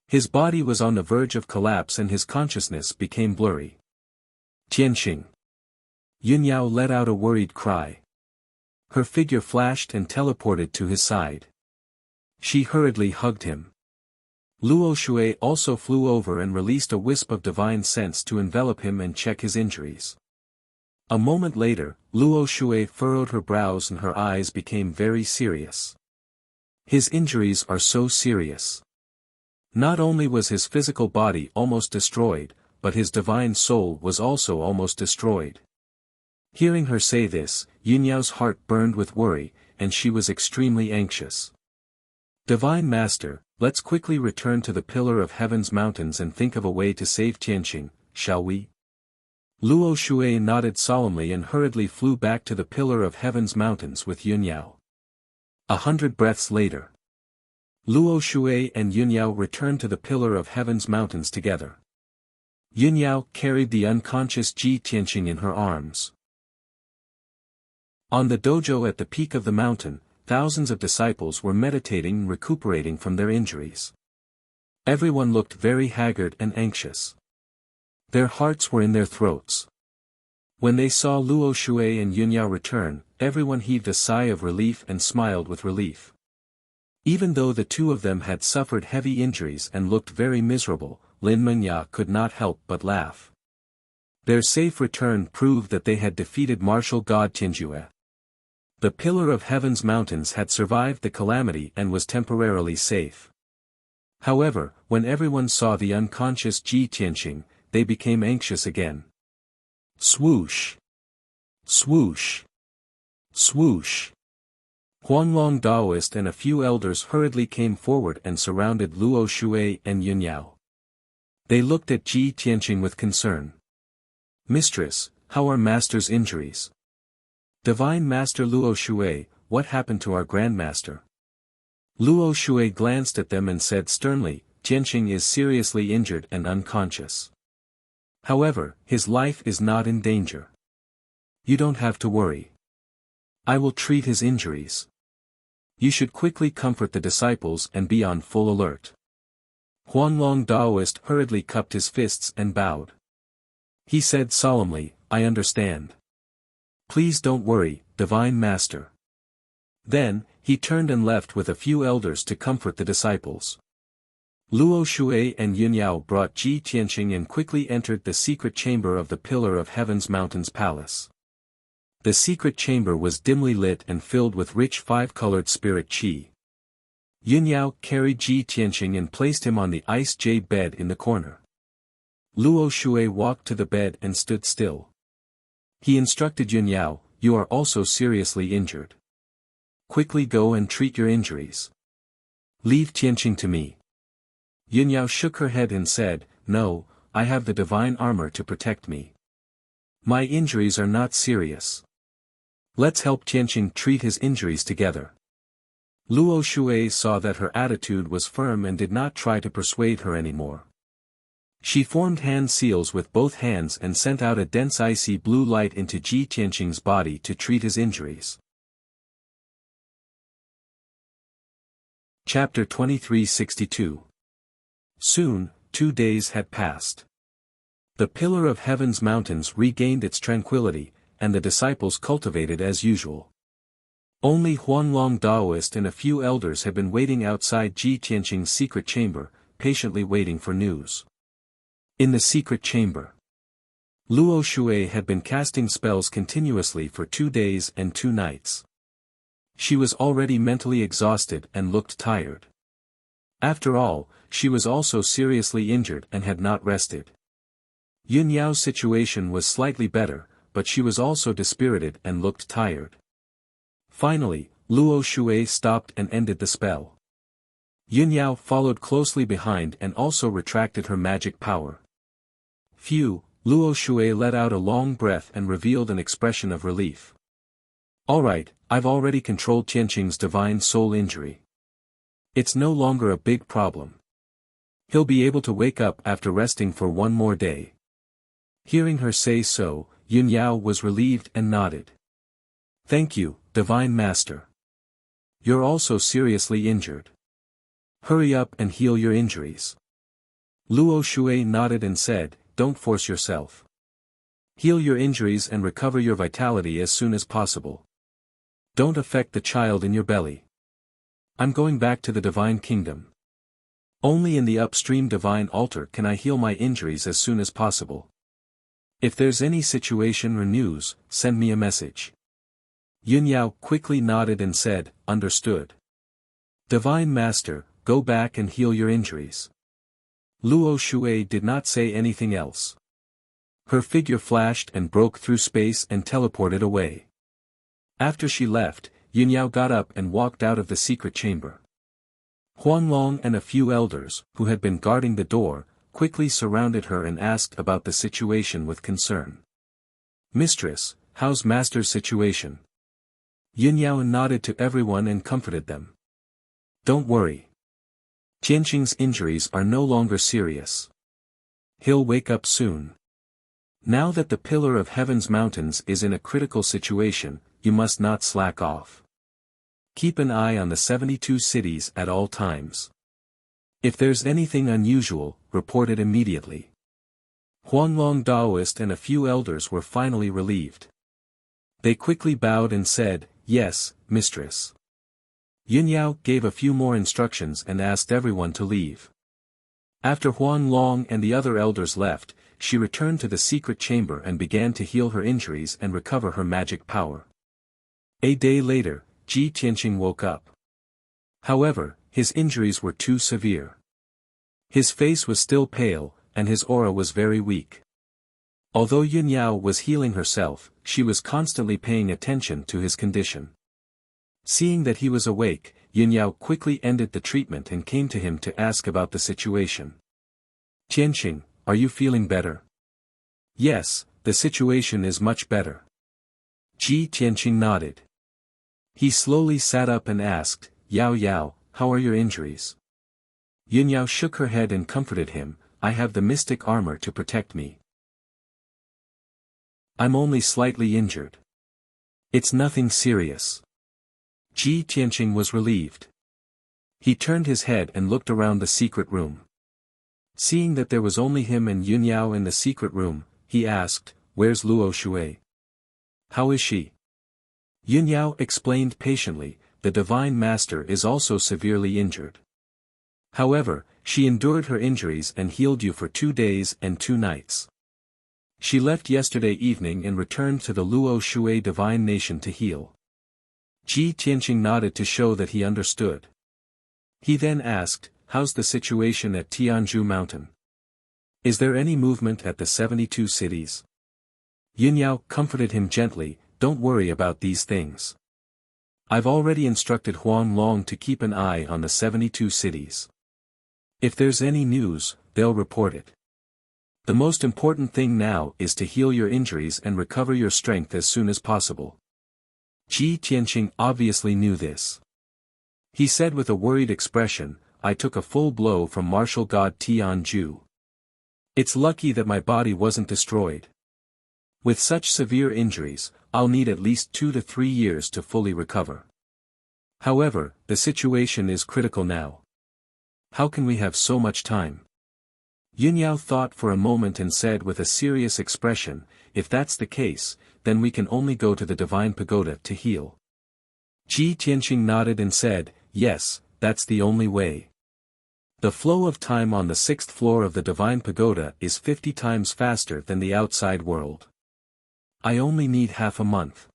His body was on the verge of collapse and his consciousness became blurry. Tianqing. Yun Yao let out a worried cry. Her figure flashed and teleported to his side. She hurriedly hugged him. Luo Shui also flew over and released a wisp of divine sense to envelop him and check his injuries. A moment later, Luo Shui furrowed her brows and her eyes became very serious. His injuries are so serious. Not only was his physical body almost destroyed, but his divine soul was also almost destroyed. Hearing her say this, Yun Yao's heart burned with worry, and she was extremely anxious. Divine Master, let's quickly return to the Pillar of Heaven's mountains and think of a way to save Tianqing, shall we? Luo Shui nodded solemnly and hurriedly flew back to the Pillar of Heaven's mountains with Yun Yao. 100 breaths later. Luo Shui and Yun Yao returned to the Pillar of Heaven's mountains together. Yun Yao carried the unconscious Ji Tianqing in her arms. On the dojo at the peak of the mountain, thousands of disciples were meditating and recuperating from their injuries. Everyone looked very haggard and anxious. Their hearts were in their throats. When they saw Luo Shui and Yun Yao return, everyone heaved a sigh of relief and smiled with relief. Even though the two of them had suffered heavy injuries and looked very miserable, Lin Mengya could not help but laugh. Their safe return proved that they had defeated martial god Tianjue. The Pillar of Heaven's mountains had survived the calamity and was temporarily safe. However, when everyone saw the unconscious Ji Tianqing, they became anxious again. Swoosh! Swoosh! Swoosh! Huanglong Daoist and a few elders hurriedly came forward and surrounded Luo Shui and Yun Yao. They looked at Ji Tianqing with concern. Mistress, how are Master's injuries? Divine Master Luo Shui, what happened to our Grandmaster? Luo Shui glanced at them and said sternly, Tianqing is seriously injured and unconscious. However, his life is not in danger. You don't have to worry. I will treat his injuries. You should quickly comfort the disciples and be on full alert. Huanglong Daoist hurriedly cupped his fists and bowed. He said solemnly, I understand. Please don't worry, Divine Master. Then, he turned and left with a few elders to comfort the disciples. Luo Shui and Yun Yao brought Ji Tianqing and quickly entered the secret chamber of the Pillar of Heaven's Mountains Palace. The secret chamber was dimly lit and filled with rich five-colored spirit qi. Yun Yao carried Ji Tianqing and placed him on the ice jade bed in the corner. Luo Shui walked to the bed and stood still. He instructed Yun Yao, you are also seriously injured. Quickly go and treat your injuries. Leave Tianqing to me. Yun Yao shook her head and said, no, I have the divine armor to protect me. My injuries are not serious. Let's help Tianqing treat his injuries together. Luo Shui saw that her attitude was firm and did not try to persuade her anymore. She formed hand seals with both hands and sent out a dense icy blue light into Ji Tianqing's body to treat his injuries. Chapter 2362. Soon, 2 days had passed. The Pillar of Heaven's mountains regained its tranquility, and the disciples cultivated as usual. Only Huanglong Daoist and a few elders had been waiting outside Ji Tianqing's secret chamber, patiently waiting for news. In the secret chamber, Luo Shui had been casting spells continuously for 2 days and 2 nights. She was already mentally exhausted and looked tired. After all, she was also seriously injured and had not rested. Yun Yao's situation was slightly better, but she was also dispirited and looked tired. Finally, Luo Shui stopped and ended the spell. Yun Yao followed closely behind and also retracted her magic power. Phew, Luo Shui let out a long breath and revealed an expression of relief. Alright, I've already controlled Tianqing's divine soul injury. It's no longer a big problem. He'll be able to wake up after resting for one more day. Hearing her say so, Yun Yao was relieved and nodded. Thank you, Divine Master. You're also seriously injured. Hurry up and heal your injuries. Luo Shui nodded and said, don't force yourself. Heal your injuries and recover your vitality as soon as possible. Don't affect the child in your belly. I'm going back to the Divine Kingdom. Only in the upstream Divine Altar can I heal my injuries as soon as possible. If there's any situation or news, send me a message. Yun Yao quickly nodded and said, understood. Divine Master, go back and heal your injuries. Luo Shui did not say anything else. Her figure flashed and broke through space and teleported away. After she left, Yun Yao got up and walked out of the secret chamber. Huanglong and a few elders, who had been guarding the door, quickly surrounded her and asked about the situation with concern. Mistress, how's Master's situation? Yun Yao nodded to everyone and comforted them. Don't worry. Tianqing's injuries are no longer serious. He'll wake up soon. Now that the Pillar of Heaven's mountains is in a critical situation, you must not slack off. Keep an eye on the 72 cities at all times. If there's anything unusual, report it immediately. Huanglong Daoist and a few elders were finally relieved. They quickly bowed and said, yes, mistress. Yun Yao gave a few more instructions and asked everyone to leave. After Huanglong and the other elders left, she returned to the secret chamber and began to heal her injuries and recover her magic power. A day later, Ji Tianqing woke up. However, his injuries were too severe. His face was still pale, and his aura was very weak. Although Yun Yao was healing herself, she was constantly paying attention to his condition. Seeing that he was awake, Yun Yao quickly ended the treatment and came to him to ask about the situation. Tianqing, are you feeling better? Yes, the situation is much better. Ji Tianqing nodded. He slowly sat up and asked, Yao Yao, how are your injuries? Yun Yao shook her head and comforted him, I have the mystic armor to protect me. I'm only slightly injured. It's nothing serious. Ji Tianqing was relieved. He turned his head and looked around the secret room. Seeing that there was only him and Yun Yao in the secret room, he asked, where's Luo Shui? How is she? Yun Yao explained patiently, the Divine Master is also severely injured. However, she endured her injuries and healed you for 2 days and 2 nights. She left yesterday evening and returned to the Luo Shui Divine Nation to heal. Ji Tianqing nodded to show that he understood. He then asked, how's the situation at Tianzhu Mountain? Is there any movement at the 72 cities? Yun Yao comforted him gently, don't worry about these things. I've already instructed Huanglong to keep an eye on the 72 cities. If there's any news, they'll report it. The most important thing now is to heal your injuries and recover your strength as soon as possible. Ji Tianqing obviously knew this. He said with a worried expression, I took a full blow from martial god Tianzhu. It's lucky that my body wasn't destroyed. With such severe injuries, I'll need at least 2 to 3 years to fully recover. However, the situation is critical now. How can we have so much time? Yun Yao thought for a moment and said with a serious expression, if that's the case, then we can only go to the Divine Pagoda to heal. Ji Tianqing nodded and said, yes, that's the only way. The flow of time on the 6th floor of the Divine Pagoda is 50 times faster than the outside world. I only need half a month.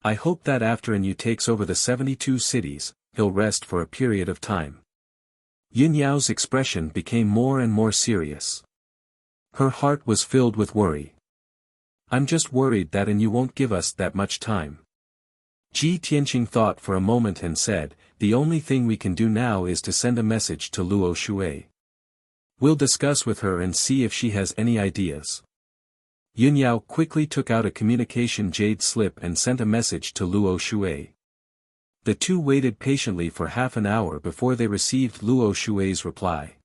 I hope that after Yu takes over the 72 cities, he'll rest for a period of time. Yun Yao's expression became more and more serious. Her heart was filled with worry. I'm just worried that Yu won't give us that much time. Ji Tianqing thought for a moment and said, the only thing we can do now is to send a message to Luo Shui. We'll discuss with her and see if she has any ideas. Yunyao quickly took out a communication jade slip and sent a message to Luo Shui. The two waited patiently for half an hour before they received Luo Shui's reply.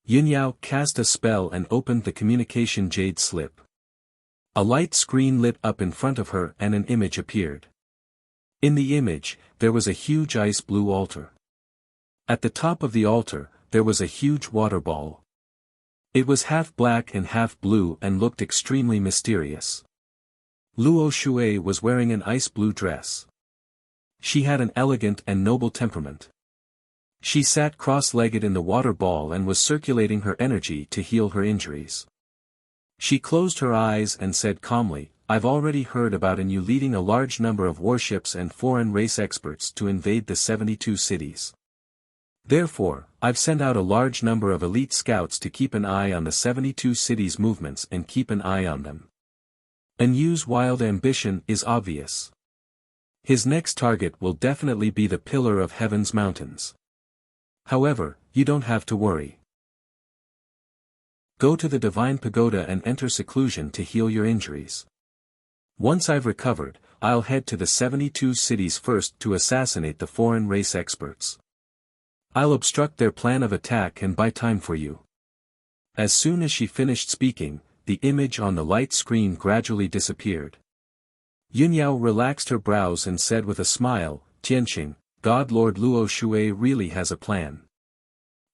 Yunyao cast a spell and opened the communication jade slip. A light screen lit up in front of her and an image appeared. In the image, there was a huge ice blue altar. At the top of the altar, there was a huge water ball. It was half black and half blue and looked extremely mysterious. Luo Shui was wearing an ice blue dress. She had an elegant and noble temperament. She sat cross-legged in the water ball and was circulating her energy to heal her injuries. She closed her eyes and said calmly, "I've already heard about you leading a large number of warships and foreign race experts to invade the 72 cities. Therefore, I've sent out a large number of elite scouts to keep an eye on the 72 cities' movements and keep an eye on them. Yu's wild ambition is obvious. His next target will definitely be the Pillar of Heaven's mountains. However, you don't have to worry. Go to the Divine Pagoda and enter seclusion to heal your injuries. Once I've recovered, I'll head to the 72 cities first to assassinate the foreign race experts. I'll obstruct their plan of attack and buy time for you." As soon as she finished speaking, the image on the light screen gradually disappeared. Yunyao relaxed her brows and said with a smile, "Tianqing, God Lord Luo Shui really has a plan.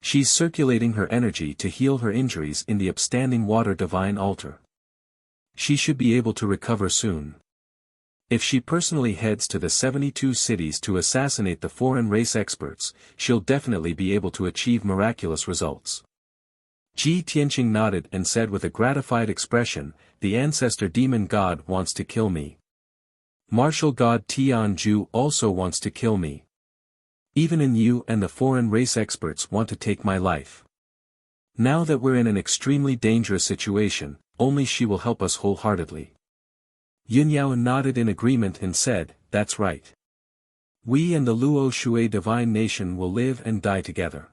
She's circulating her energy to heal her injuries in the upstanding water divine altar. She should be able to recover soon. If she personally heads to the 72 cities to assassinate the foreign race experts, she'll definitely be able to achieve miraculous results." Ji Tianqing nodded and said with a gratified expression, "The ancestor demon god wants to kill me. Martial god Tianju also wants to kill me. Even Yu and the foreign race experts want to take my life. Now that we're in an extremely dangerous situation, only she will help us wholeheartedly." Yunyao nodded in agreement and said, "That's right. We and the Luo Shui divine nation will live and die together.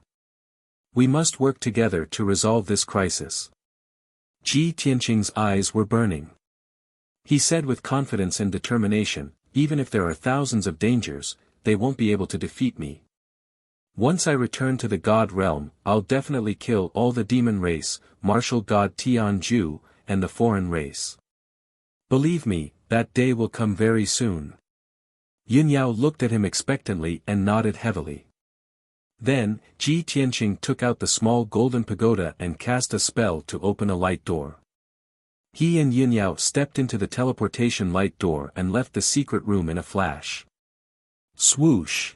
We must work together to resolve this crisis." Ji Tianqing's eyes were burning. He said with confidence and determination, "Even if there are thousands of dangers, they won't be able to defeat me. Once I return to the God realm, I'll definitely kill all the demon race, martial god Tianju, and the foreign race. Believe me, that day will come very soon." Yunyao looked at him expectantly and nodded heavily. Then, Ji Tianqing took out the small golden pagoda and cast a spell to open a light door. He and Yunyao stepped into the teleportation light door and left the secret room in a flash. Swoosh!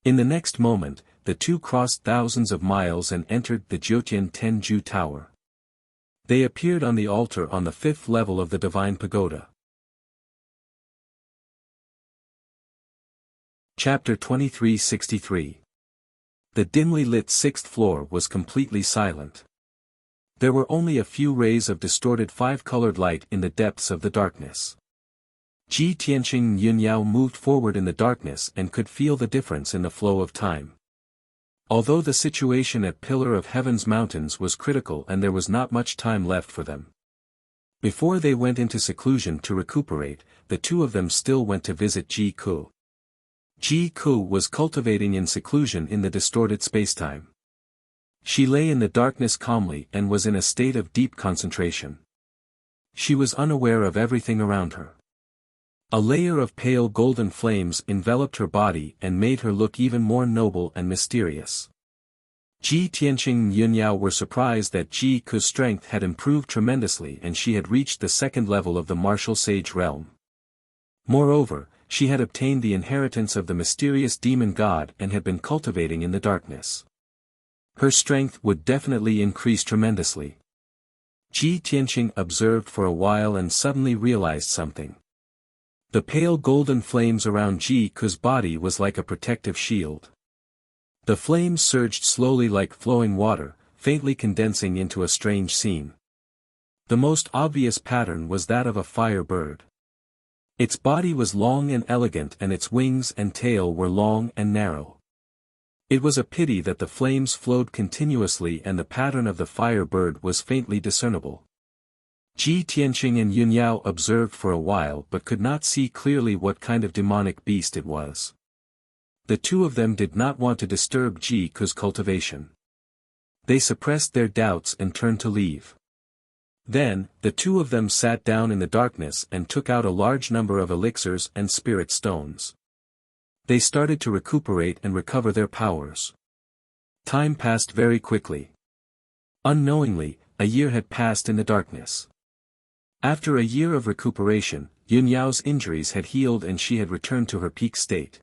In the next moment, the two crossed thousands of miles and entered the Jiutian Tenju Tower. They appeared on the altar on the 5th level of the Divine Pagoda. Chapter 2363. The dimly lit 6th floor was completely silent. There were only a few rays of distorted 5-colored light in the depths of the darkness. Ji Tianqing and Yunyao moved forward in the darkness and could feel the difference in the flow of time. Although the situation at Pillar of Heaven's mountains was critical and there was not much time left for them. Before they went into seclusion to recuperate, the two of them still went to visit Ji Ku. Ji Ku was cultivating in seclusion in the distorted spacetime. She lay in the darkness calmly and was in a state of deep concentration. She was unaware of everything around her. A layer of pale golden flames enveloped her body and made her look even more noble and mysterious. Ji Tianqing and Yunyao were surprised that Ji Ku's strength had improved tremendously and she had reached the 2nd level of the martial sage realm. Moreover, she had obtained the inheritance of the mysterious demon god and had been cultivating in the darkness. Her strength would definitely increase tremendously. Ji Tianqing observed for a while and suddenly realized something. The pale golden flames around Ji Ku's body was like a protective shield. The flames surged slowly like flowing water, faintly condensing into a strange scene. The most obvious pattern was that of a fire bird. Its body was long and elegant and its wings and tail were long and narrow. It was a pity that the flames flowed continuously and the pattern of the fire bird was faintly discernible. Ji Tianqing and Yun Yao observed for a while but could not see clearly what kind of demonic beast it was. The two of them did not want to disturb Ji Ku's cultivation. They suppressed their doubts and turned to leave. Then, the two of them sat down in the darkness and took out a large number of elixirs and spirit stones. They started to recuperate and recover their powers. Time passed very quickly. Unknowingly, a year had passed in the darkness. After a year of recuperation, Yun Yao's injuries had healed and she had returned to her peak state.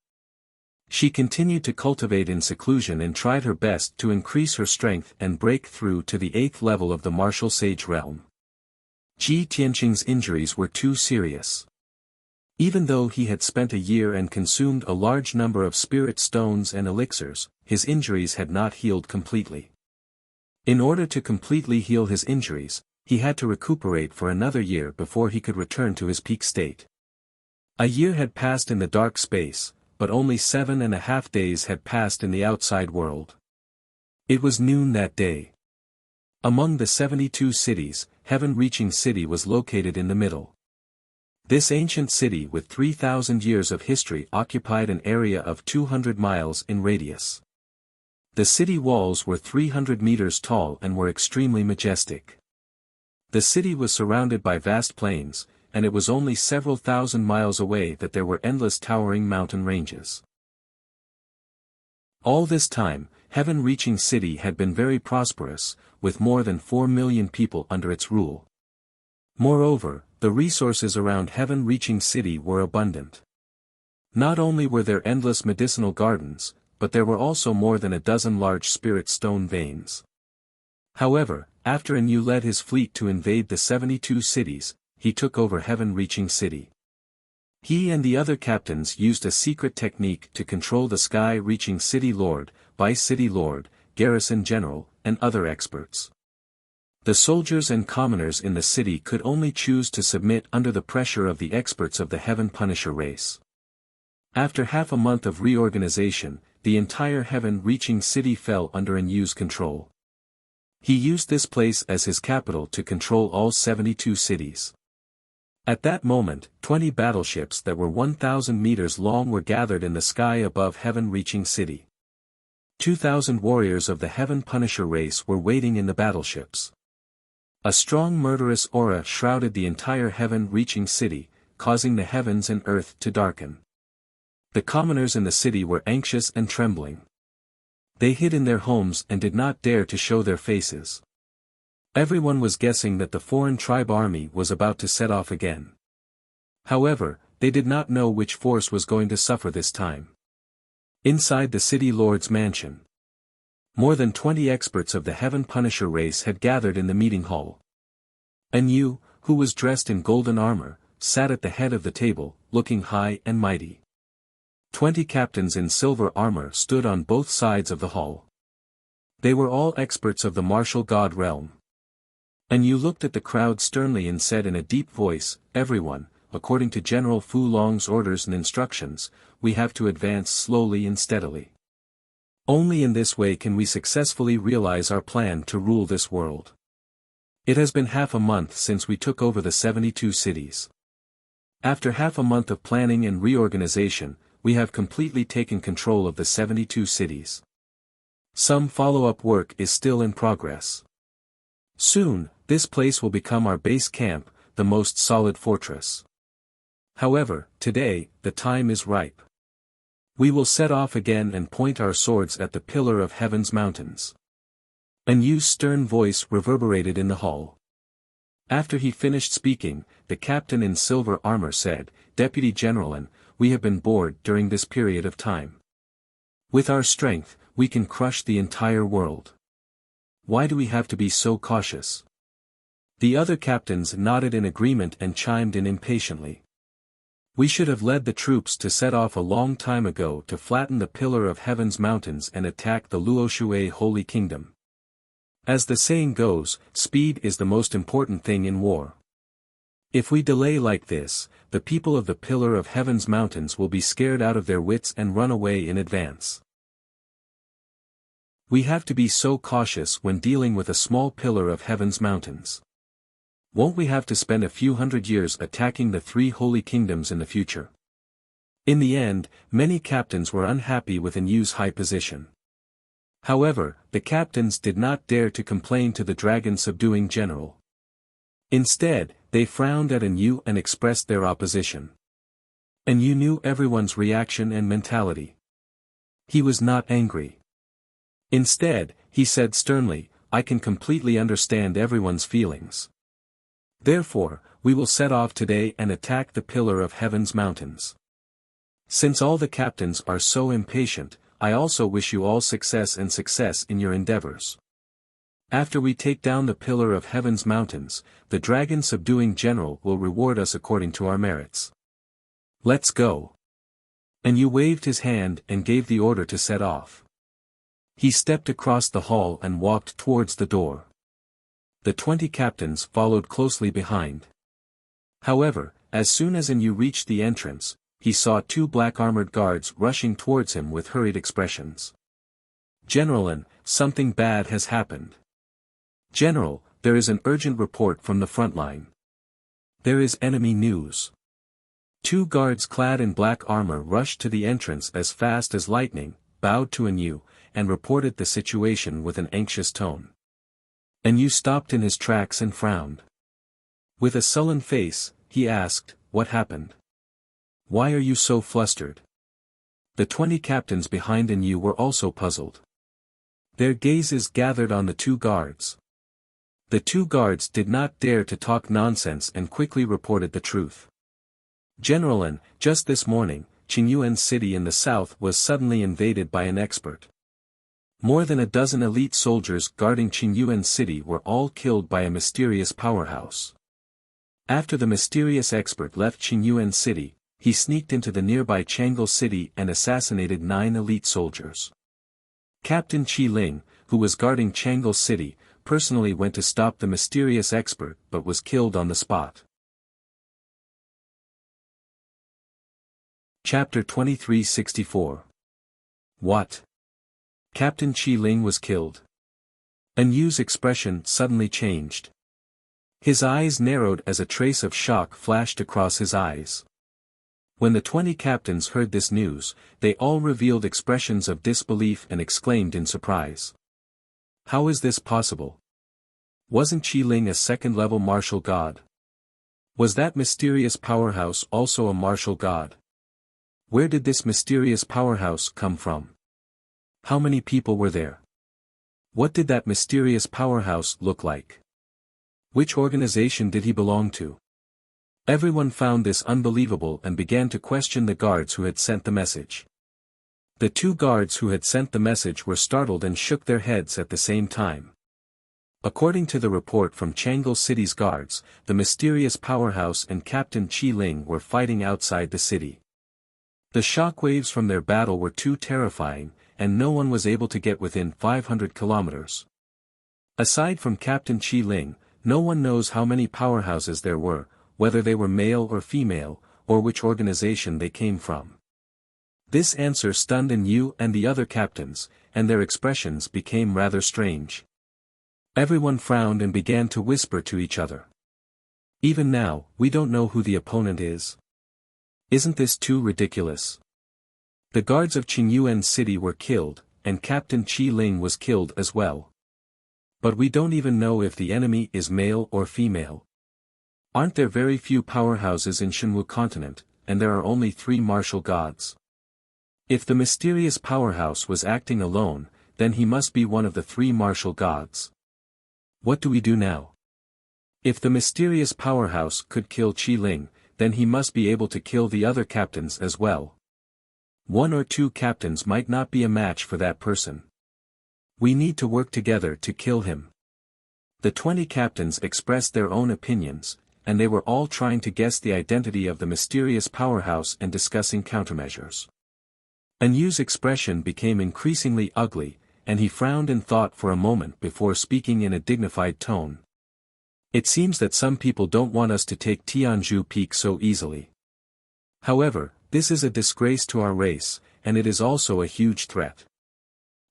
She continued to cultivate in seclusion and tried her best to increase her strength and break through to the 8th level of the martial sage realm. Ji Tianqing's injuries were too serious. Even though he had spent a year and consumed a large number of spirit stones and elixirs, his injuries had not healed completely. In order to completely heal his injuries, he had to recuperate for another year before he could return to his peak state. A year had passed in the dark space, but only 7.5 days had passed in the outside world. It was noon that day. Among the 72 cities, Heaven-reaching City was located in the middle. This ancient city with 3,000 years of history occupied an area of 200 miles in radius. The city walls were 300 meters tall and were extremely majestic. The city was surrounded by vast plains, and it was only several thousand miles away that there were endless towering mountain ranges. All this time, Heaven-reaching City had been very prosperous, with more than 4 million people under its rule. Moreover, the resources around Heaven-reaching City were abundant. Not only were there endless medicinal gardens, but there were also more than a dozen large spirit stone veins. However, after Anu led his fleet to invade the 72 cities, he took over Heaven-reaching City. He and the other captains used a secret technique to control the Sky-reaching City Lord, Vice-City Lord, Garrison General, and other experts. The soldiers and commoners in the city could only choose to submit under the pressure of the experts of the Heaven Punisher race. After half a month of reorganization, the entire Heaven-reaching City fell under Anu's control. He used this place as his capital to control all 72 cities. At that moment, 20 battleships that were 1,000 meters long were gathered in the sky above Heaven-reaching City. 2,000 warriors of the Heaven Punisher race were waiting in the battleships. A strong murderous aura shrouded the entire Heaven-reaching City, causing the heavens and earth to darken. The commoners in the city were anxious and trembling. They hid in their homes and did not dare to show their faces. Everyone was guessing that the foreign tribe army was about to set off again. However, they did not know which force was going to suffer this time. Inside the city lord's mansion, more than 20 experts of the Heaven Punisher race had gathered in the meeting hall. Anu, who was dressed in golden armor, sat at the head of the table, looking high and mighty. 20 captains in silver armor stood on both sides of the hall. They were all experts of the martial god realm. Anu looked at the crowd sternly and said in a deep voice, "Everyone, according to General Fu Long's orders and instructions, we have to advance slowly and steadily. Only in this way can we successfully realize our plan to rule this world. It has been half a month since we took over the 72 cities. After half a month of planning and reorganization, we have completely taken control of the 72 cities. Some follow-up work is still in progress. Soon, this place will become our base camp, the most solid fortress. However, today, the time is ripe. We will set off again and point our swords at the pillar of heaven's mountains." Anu's stern voice reverberated in the hall. After he finished speaking, the captain in silver armor said, "Deputy General, we have been bored during this period of time. With our strength, we can crush the entire world. Why do we have to be so cautious?" The other captains nodded in agreement and chimed in impatiently. "We should have led the troops to set off a long time ago to flatten the pillar of heaven's mountains and attack the Luoshui Holy Kingdom. As the saying goes, speed is the most important thing in war. If we delay like this, the people of the Pillar of Heaven's mountains will be scared out of their wits and run away in advance." We have to be so cautious when dealing with a small pillar of heaven's mountains. Won't we have to spend a few hundred years attacking the three holy kingdoms in the future? In the end, many captains were unhappy with Yu's high position. However, the captains did not dare to complain to the dragon-subduing general. Instead, they frowned at Yu and expressed their opposition. Yu knew everyone's reaction and mentality. He was not angry. Instead, he said sternly, "I can completely understand everyone's feelings. Therefore, we will set off today and attack the pillar of heaven's mountains. Since all the captains are so impatient, I also wish you all success in your endeavors. After we take down the pillar of heaven's mountains, the dragon-subduing general will reward us according to our merits. Let's go." Yu waved his hand and gave the order to set off. He stepped across the hall and walked towards the door. The 20 captains followed closely behind. However, as soon as Yu reached the entrance, he saw 2 black-armored guards rushing towards him with hurried expressions. "General, something bad has happened. General, there is an urgent report from the front line. There is enemy news." 2 guards clad in black armor rushed to the entrance as fast as lightning, bowed to Yu, and reported the situation with an anxious tone. Yu stopped in his tracks and frowned. With a sullen face, he asked, "What happened? Why are you so flustered?" The 20 captains behind Yu were also puzzled. Their gazes gathered on the 2 guards. The 2 guards did not dare to talk nonsense and quickly reported the truth. "General, just this morning, Qingyuan city in the south was suddenly invaded by an expert. More than a dozen elite soldiers guarding Qingyuan city were all killed by a mysterious powerhouse. After the mysterious expert left Qingyuan city, he sneaked into the nearby Chang'e city and assassinated 9 elite soldiers. Captain Qi Ling, who was guarding Chang'e city, personally went to stop the mysterious expert but was killed on the spot." Chapter 2364. What? Captain Qi Ling was killed? Yu's expression suddenly changed. His eyes narrowed as a trace of shock flashed across his eyes. When the 20 captains heard this news, they all revealed expressions of disbelief and exclaimed in surprise. "How is this possible? Wasn't Qi Ling a second-level martial god? Was that mysterious powerhouse also a martial god? Where did this mysterious powerhouse come from? How many people were there? What did that mysterious powerhouse look like? Which organization did he belong to?" Everyone found this unbelievable and began to question the guards who had sent the message. The 2 guards who had sent the message were startled and shook their heads at the same time. According to the report from Chang'e City's guards, the mysterious powerhouse and Captain Qi Ling were fighting outside the city. The shockwaves from their battle were too terrifying, and no one was able to get within 500 kilometers. Aside from Captain Qi Ling, no one knows how many powerhouses there were, whether they were male or female, or which organization they came from. This answer stunned Yu and the other captains, and their expressions became rather strange. Everyone frowned and began to whisper to each other. "Even now, we don't know who the opponent is. Isn't this too ridiculous? The guards of Qingyuan city were killed, and Captain Qi Ling was killed as well. But we don't even know if the enemy is male or female. Aren't there very few powerhouses in Shenwu continent, and there are only 3 martial gods? If the mysterious powerhouse was acting alone, then he must be one of the 3 martial gods. What do we do now? If the mysterious powerhouse could kill Qi Ling, then he must be able to kill the other captains as well. 1 or 2 captains might not be a match for that person. We need to work together to kill him." The 20 captains expressed their own opinions, and they were all trying to guess the identity of the mysterious powerhouse and discussing countermeasures. Yu's expression became increasingly ugly, and he frowned in thought for a moment before speaking in a dignified tone. "It seems that some people don't want us to take Tianzhu Peak so easily. However, this is a disgrace to our race, and it is also a huge threat.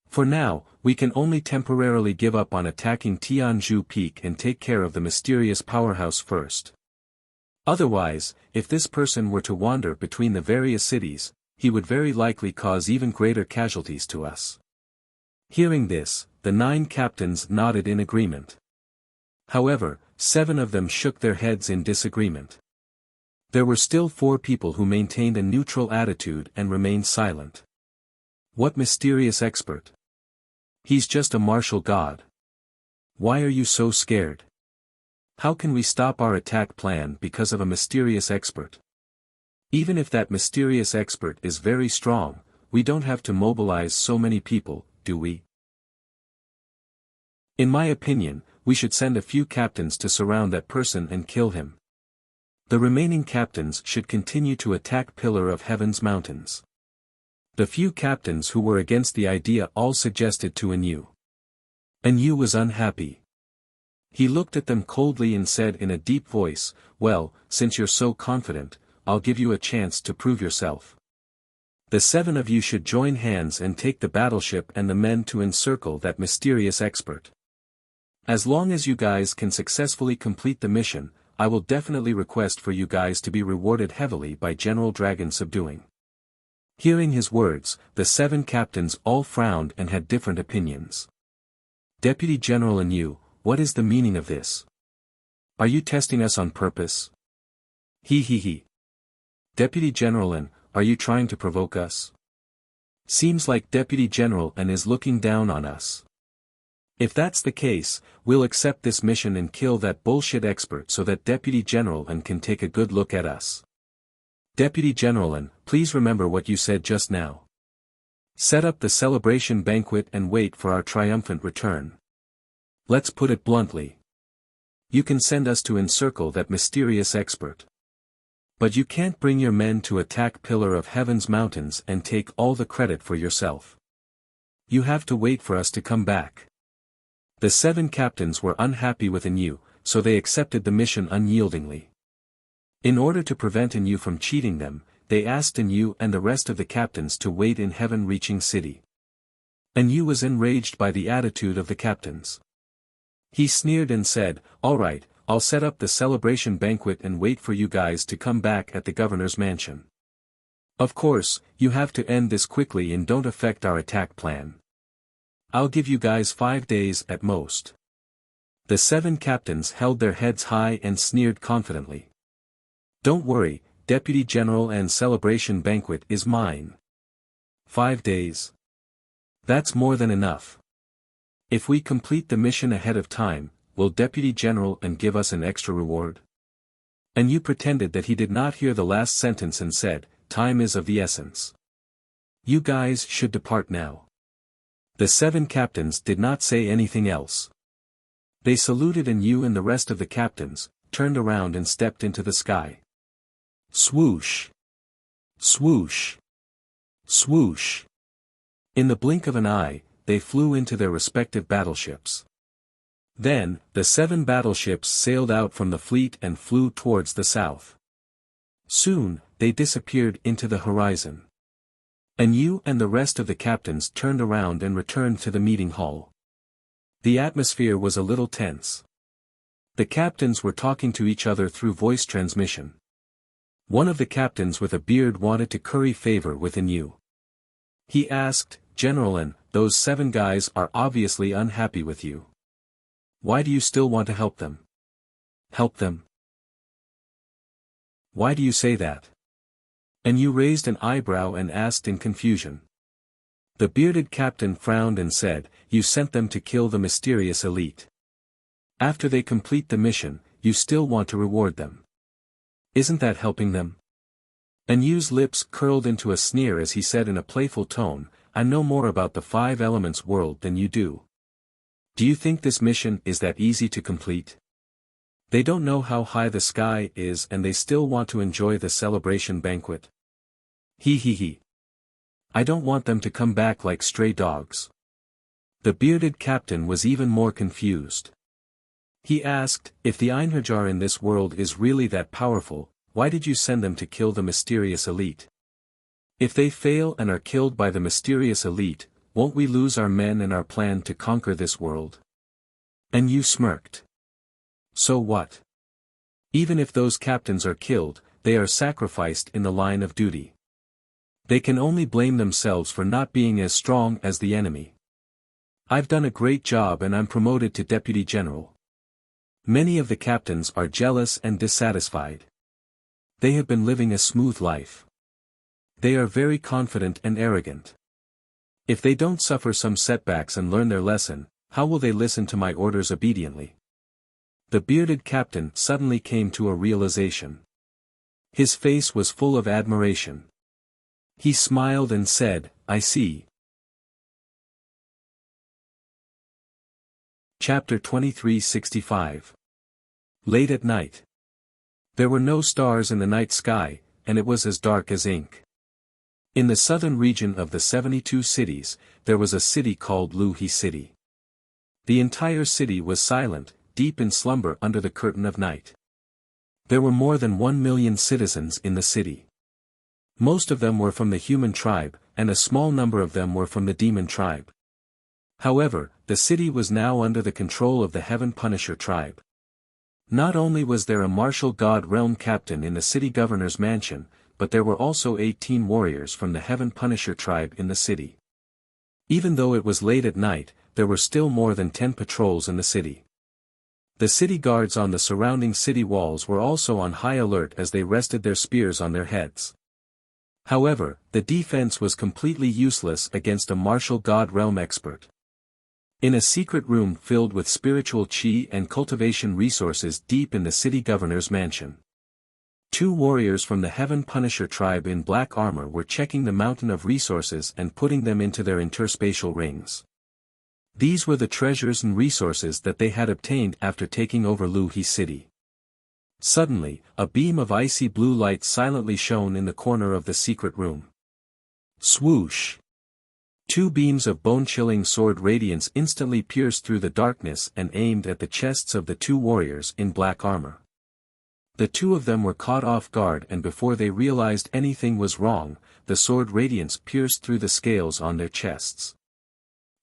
For now, we can only temporarily give up on attacking Tianzhu Peak and take care of the mysterious powerhouse first. Otherwise, if this person were to wander between the various cities, he would very likely cause even greater casualties to us." Hearing this, the 9 captains nodded in agreement. However, 7 of them shook their heads in disagreement. There were still 4 people who maintained a neutral attitude and remained silent. "What mysterious expert? He's just a martial god. Why are you so scared? How can we stop our attack plan because of a mysterious expert? Even if that mysterious expert is very strong, we don't have to mobilize so many people, do we? In my opinion, we should send a few captains to surround that person and kill him. The remaining captains should continue to attack Pillar of Heaven's mountains." The few captains who were against the idea all suggested to Enyu. Enyu was unhappy. He looked at them coldly and said in a deep voice, "Well, since you're so confident, I'll give you a chance to prove yourself. The 7 of you should join hands and take the battleship and the men to encircle that mysterious expert. As long as you guys can successfully complete the mission, I will definitely request for you guys to be rewarded heavily by General Dragon subduing." Hearing his words, the 7 captains all frowned and had different opinions. "Deputy General Enyu, what is the meaning of this? Are you testing us on purpose? He. Deputy General An, are you trying to provoke us? Seems like Deputy General An is looking down on us. If that's the case, we'll accept this mission and kill that bullshit expert so that Deputy General An can take a good look at us. Deputy General An, please remember what you said just now. Set up the celebration banquet and wait for our triumphant return. Let's put it bluntly. You can send us to encircle that mysterious expert. But you can't bring your men to attack Pillar of Heaven's mountains and take all the credit for yourself. You have to wait for us to come back." The 7 captains were unhappy with Enyu, so they accepted the mission unyieldingly. In order to prevent Enyu from cheating them, they asked Enyu and the rest of the captains to wait in heaven-reaching city. Enyu was enraged by the attitude of the captains. He sneered and said, "All right, I'll set up the celebration banquet and wait for you guys to come back at the governor's mansion. Of course, you have to end this quickly and don't affect our attack plan. I'll give you guys 5 days at most." The 7 captains held their heads high and sneered confidently. "Don't worry, Deputy General and celebration banquet is mine. 5 days. That's more than enough. If we complete the mission ahead of time, will Deputy General and give us an extra reward?" And you pretended that he did not hear the last sentence and said, "Time is of the essence. You guys should depart now." The 7 captains did not say anything else. They saluted Enyu and the rest of the captains, turned around and stepped into the sky. Swoosh! Swoosh! Swoosh! In the blink of an eye, they flew into their respective battleships. Then, the 7 battleships sailed out from the fleet and flew towards the south. Soon, they disappeared into the horizon. Enyu and the rest of the captains turned around and returned to the meeting hall. The atmosphere was a little tense. The captains were talking to each other through voice transmission. One of the captains with a beard wanted to curry favor with Enyu. He asked, "General An, those 7 guys are obviously unhappy with you. Why do you still want to help them?" "Help them? Why do you say that?" Enyu raised an eyebrow and asked in confusion. The bearded captain frowned and said, "You sent them to kill the mysterious elite. After they complete the mission, you still want to reward them. Isn't that helping them?" Enyu's lips curled into a sneer as he said in a playful tone, "I know more about the 5 elements world than you do. Do you think this mission is that easy to complete? They don't know how high the sky is and they still want to enjoy the celebration banquet. He. I don't want them to come back like stray dogs." The bearded captain was even more confused. He asked, "If the Einherjar in this world is really that powerful, why did you send them to kill the mysterious elite? If they fail and are killed by the mysterious elite, won't we lose our men and our plan to conquer this world? And you smirked. So what? Even if those captains are killed, they are sacrificed in the line of duty. They can only blame themselves for not being as strong as the enemy. I've done a great job and I'm promoted to deputy general. Many of the captains are jealous and dissatisfied. They have been living a smooth life. They are very confident and arrogant. If they don't suffer some setbacks and learn their lesson, how will they listen to my orders obediently? The bearded captain suddenly came to a realization. His face was full of admiration. He smiled and said, I see. Chapter 23:65. Late at night. There were no stars in the night sky, and it was as dark as ink. In the southern region of the 72 cities, there was a city called Wuxia City. The entire city was silent, deep in slumber under the curtain of night. There were more than 1 million citizens in the city. Most of them were from the human tribe, and a small number of them were from the demon tribe. However, the city was now under the control of the Heaven Punisher tribe. Not only was there a martial god realm captain in the city governor's mansion, but there were also 18 warriors from the Heaven Punisher tribe in the city. Even though it was late at night, there were still more than 10 patrols in the city. The city guards on the surrounding city walls were also on high alert as they rested their spears on their heads. However, the defense was completely useless against a martial god realm expert. In a secret room filled with spiritual chi and cultivation resources deep in the city governor's mansion, 2 warriors from the Heaven Punisher tribe in black armor were checking the mountain of resources and putting them into their interspatial rings. These were the treasures and resources that they had obtained after taking over Wuxia City. Suddenly, a beam of icy blue light silently shone in the corner of the secret room. Swoosh! 2 beams of bone-chilling sword radiance instantly pierced through the darkness and aimed at the chests of the 2 warriors in black armor. The 2 of them were caught off guard, and before they realized anything was wrong, the sword radiance pierced through the scales on their chests.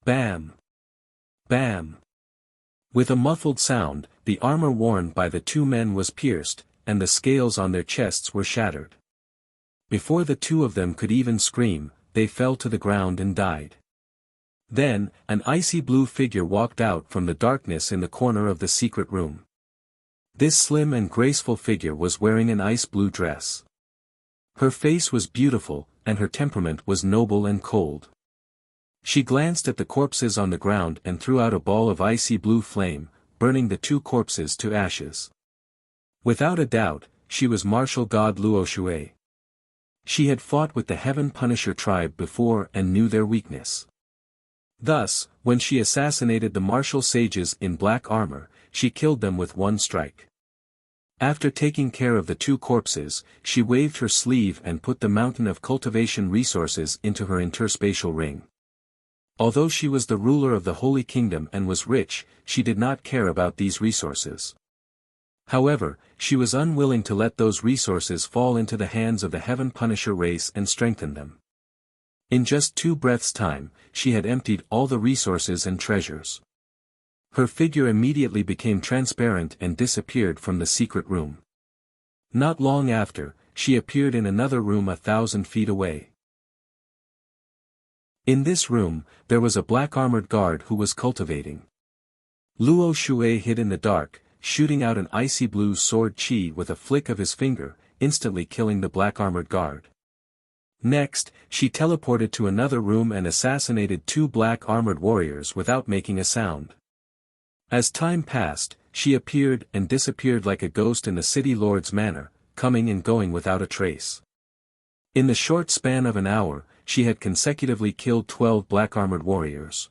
Bam! Bam! With a muffled sound, the armor worn by the 2 men was pierced, and the scales on their chests were shattered. Before the 2 of them could even scream, they fell to the ground and died. Then, an icy blue figure walked out from the darkness in the corner of the secret room. This slim and graceful figure was wearing an ice blue dress. Her face was beautiful, and her temperament was noble and cold. She glanced at the corpses on the ground and threw out a ball of icy blue flame, burning the 2 corpses to ashes. Without a doubt, she was martial god Luoxue. She had fought with the Heaven Punisher tribe before and knew their weakness. Thus, when she assassinated the martial sages in black armor, she killed them with 1 strike. After taking care of the 2 corpses, she waved her sleeve and put the mountain of cultivation resources into her interspatial ring. Although she was the ruler of the Holy Kingdom and was rich, she did not care about these resources. However, she was unwilling to let those resources fall into the hands of the Heaven Punisher race and strengthen them. In just 2 breaths' time, she had emptied all the resources and treasures. Her figure immediately became transparent and disappeared from the secret room. Not long after, she appeared in another room 1,000 feet away. In this room, there was a black-armored guard who was cultivating. Luoxue hid in the dark, shooting out an icy blue sword chi with a flick of his finger, instantly killing the black-armored guard. Next, she teleported to another room and assassinated 2 black-armored warriors without making a sound. As time passed, she appeared and disappeared like a ghost in the city lord's manor, coming and going without a trace. In the short span of an hour, she had consecutively killed 12 black-armored warriors.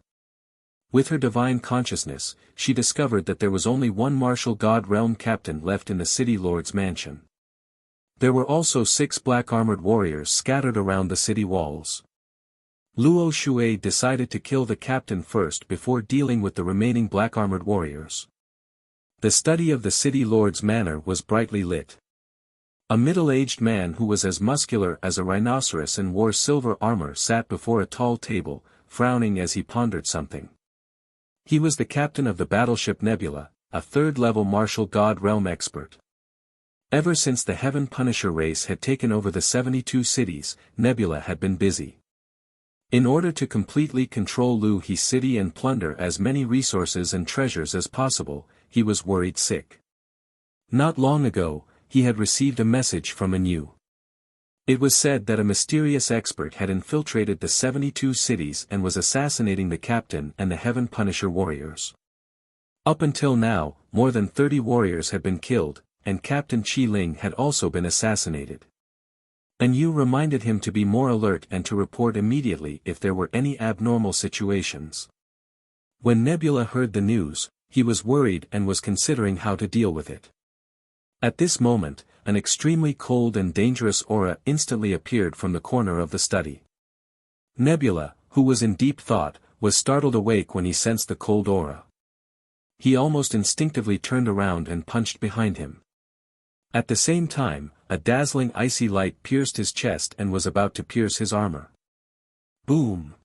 With her divine consciousness, she discovered that there was only 1 martial god realm captain left in the city lord's mansion. There were also 6 black-armored warriors scattered around the city walls. Luoxue decided to kill the captain first before dealing with the remaining black-armored warriors. The study of the city lord's manor was brightly lit. A middle-aged man who was as muscular as a rhinoceros and wore silver armor sat before a tall table, frowning as he pondered something. He was the captain of the battleship Nebula, a third-level martial god realm expert. Ever since the Heaven Punisher race had taken over the 72 cities, Nebula had been busy. In order to completely control Wuxia City and plunder as many resources and treasures as possible, he was worried sick. Not long ago, he had received a message from Anu. It was said that a mysterious expert had infiltrated the 72 cities and was assassinating the captain and the Heaven Punisher warriors. Up until now, more than 30 warriors had been killed, and Captain Qi Ling had also been assassinated. Anu reminded him to be more alert and to report immediately if there were any abnormal situations. When Nebula heard the news, he was worried and was considering how to deal with it. At this moment, an extremely cold and dangerous aura instantly appeared from the corner of the study. Nebula, who was in deep thought, was startled awake when he sensed the cold aura. He almost instinctively turned around and punched behind him. At the same time, a dazzling icy light pierced his chest and was about to pierce his armor. Boom!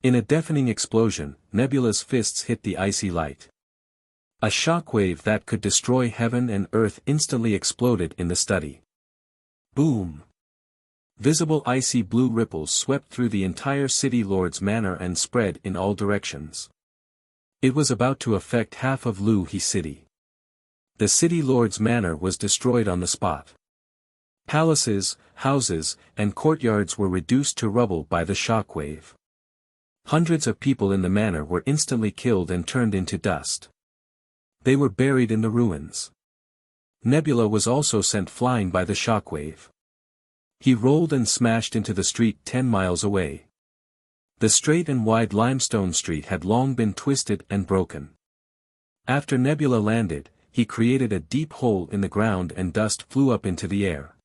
In a deafening explosion, Nebula's fists hit the icy light. A shockwave that could destroy heaven and earth instantly exploded in the study. Boom! Visible icy blue ripples swept through the entire city lord's manor and spread in all directions. It was about to affect half of Wuxia City. The city lord's manor was destroyed on the spot. Palaces, houses, and courtyards were reduced to rubble by the shockwave. Hundreds of people in the manor were instantly killed and turned into dust. They were buried in the ruins. Nebula was also sent flying by the shockwave. He rolled and smashed into the street 10 miles away. The straight and wide limestone street had long been twisted and broken. After Nebula landed, he created a deep hole in the ground and dust flew up into the air.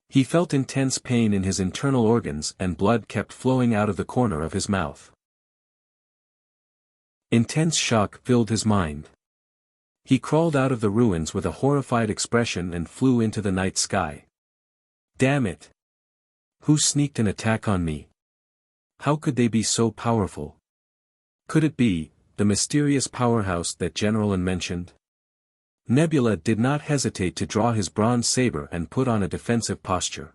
He felt intense pain in his internal organs and blood kept flowing out of the corner of his mouth. Intense shock filled his mind. He crawled out of the ruins with a horrified expression and flew into the night sky. Damn it! Who sneaked an attack on me? How could they be so powerful? Could it be the mysterious powerhouse that General An mentioned? Nebula did not hesitate to draw his bronze saber and put on a defensive posture.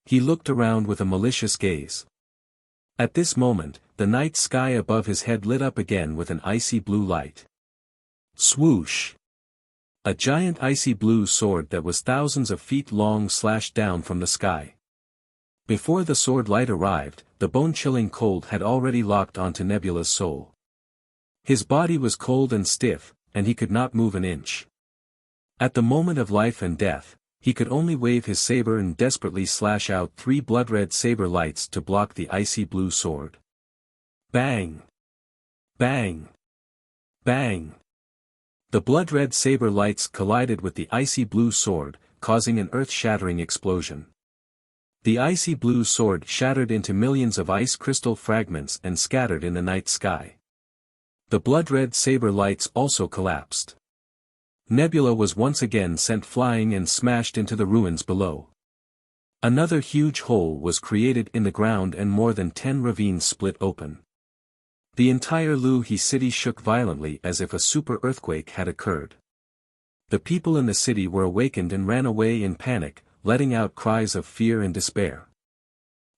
He looked around with a malicious gaze. At this moment, the night sky above his head lit up again with an icy blue light. Swoosh! A giant icy blue sword that was thousands of feet long slashed down from the sky. Before the sword light arrived, the bone-chilling cold had already locked onto Nebula's soul. His body was cold and stiff, and he could not move an inch. At the moment of life and death, he could only wave his saber and desperately slash out 3 blood-red saber lights to block the icy blue sword. Bang! Bang! Bang! The blood-red saber lights collided with the icy blue sword, causing an earth-shattering explosion. The icy blue sword shattered into millions of ice crystal fragments and scattered in the night sky. The blood-red saber lights also collapsed. Nebula was once again sent flying and smashed into the ruins below. Another huge hole was created in the ground and more than 10 ravines split open. The entire Wuxia City shook violently as if a super earthquake had occurred. The people in the city were awakened and ran away in panic, letting out cries of fear and despair.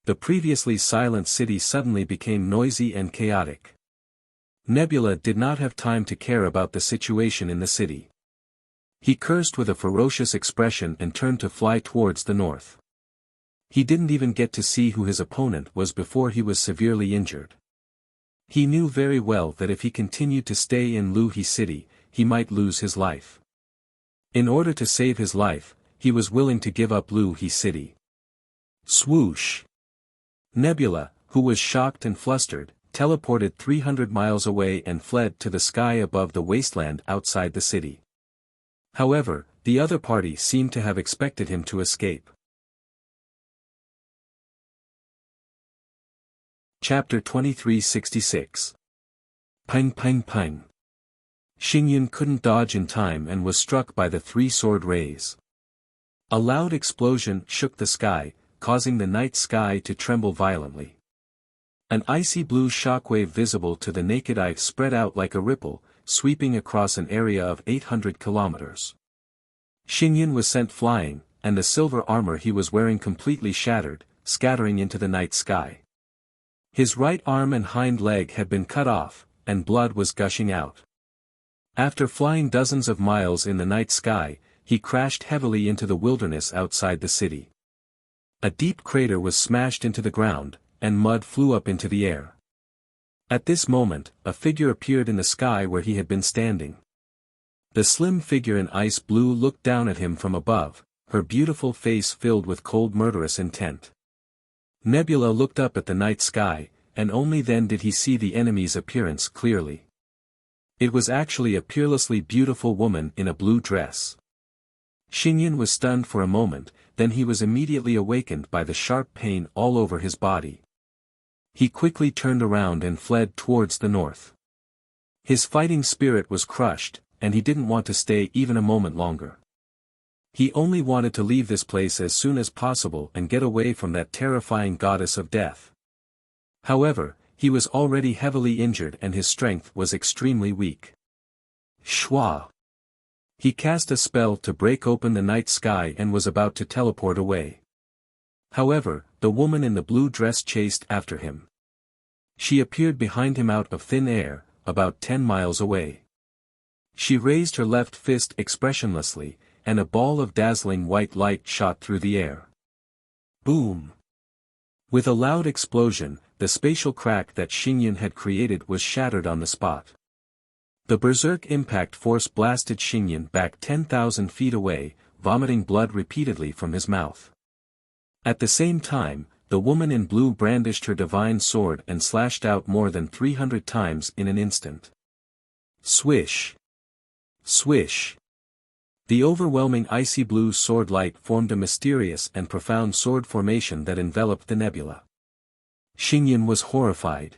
The previously silent city suddenly became noisy and chaotic. Nebula did not have time to care about the situation in the city. He cursed with a ferocious expression and turned to fly towards the north. He didn't even get to see who his opponent was before he was severely injured. He knew very well that if he continued to stay in Wuxia City, he might lose his life. In order to save his life, he was willing to give up Wuxia City. Swoosh! Nebula, who was shocked and flustered, teleported 300 miles away and fled to the sky above the wasteland outside the city. However, the other party seemed to have expected him to escape. Chapter 2366. Pang pang pang. Xingyun couldn't dodge in time and was struck by the 3 sword rays. A loud explosion shook the sky, causing the night sky to tremble violently. An icy blue shockwave visible to the naked eye spread out like a ripple, sweeping across an area of 800 kilometers. Xingyan was sent flying, and the silver armor he was wearing completely shattered, scattering into the night sky. His right arm and hind leg had been cut off, and blood was gushing out. After flying dozens of miles in the night sky, he crashed heavily into the wilderness outside the city. A deep crater was smashed into the ground, and mud flew up into the air. At this moment, a figure appeared in the sky where he had been standing. The slim figure in ice blue looked down at him from above, her beautiful face filled with cold murderous intent. Nebula looked up at the night sky, and only then did he see the enemy's appearance clearly. It was actually a peerlessly beautiful woman in a blue dress. Xingyan was stunned for a moment, then he was immediately awakened by the sharp pain all over his body. He quickly turned around and fled towards the north. His fighting spirit was crushed, and he didn't want to stay even a moment longer. He only wanted to leave this place as soon as possible and get away from that terrifying goddess of death. However, he was already heavily injured and his strength was extremely weak. Shwa! He cast a spell to break open the night sky and was about to teleport away. However, the woman in the blue dress chased after him. She appeared behind him out of thin air, about 10 miles away. She raised her left fist expressionlessly, and a ball of dazzling white light shot through the air. Boom! With a loud explosion, the spatial crack that Xingyan had created was shattered on the spot. The berserk impact force blasted Xingyan back 10,000 feet away, vomiting blood repeatedly from his mouth. At the same time, the woman in blue brandished her divine sword and slashed out more than 300 times in an instant. Swish! Swish! The overwhelming icy blue sword light formed a mysterious and profound sword formation that enveloped the nebula. Xingyan was horrified.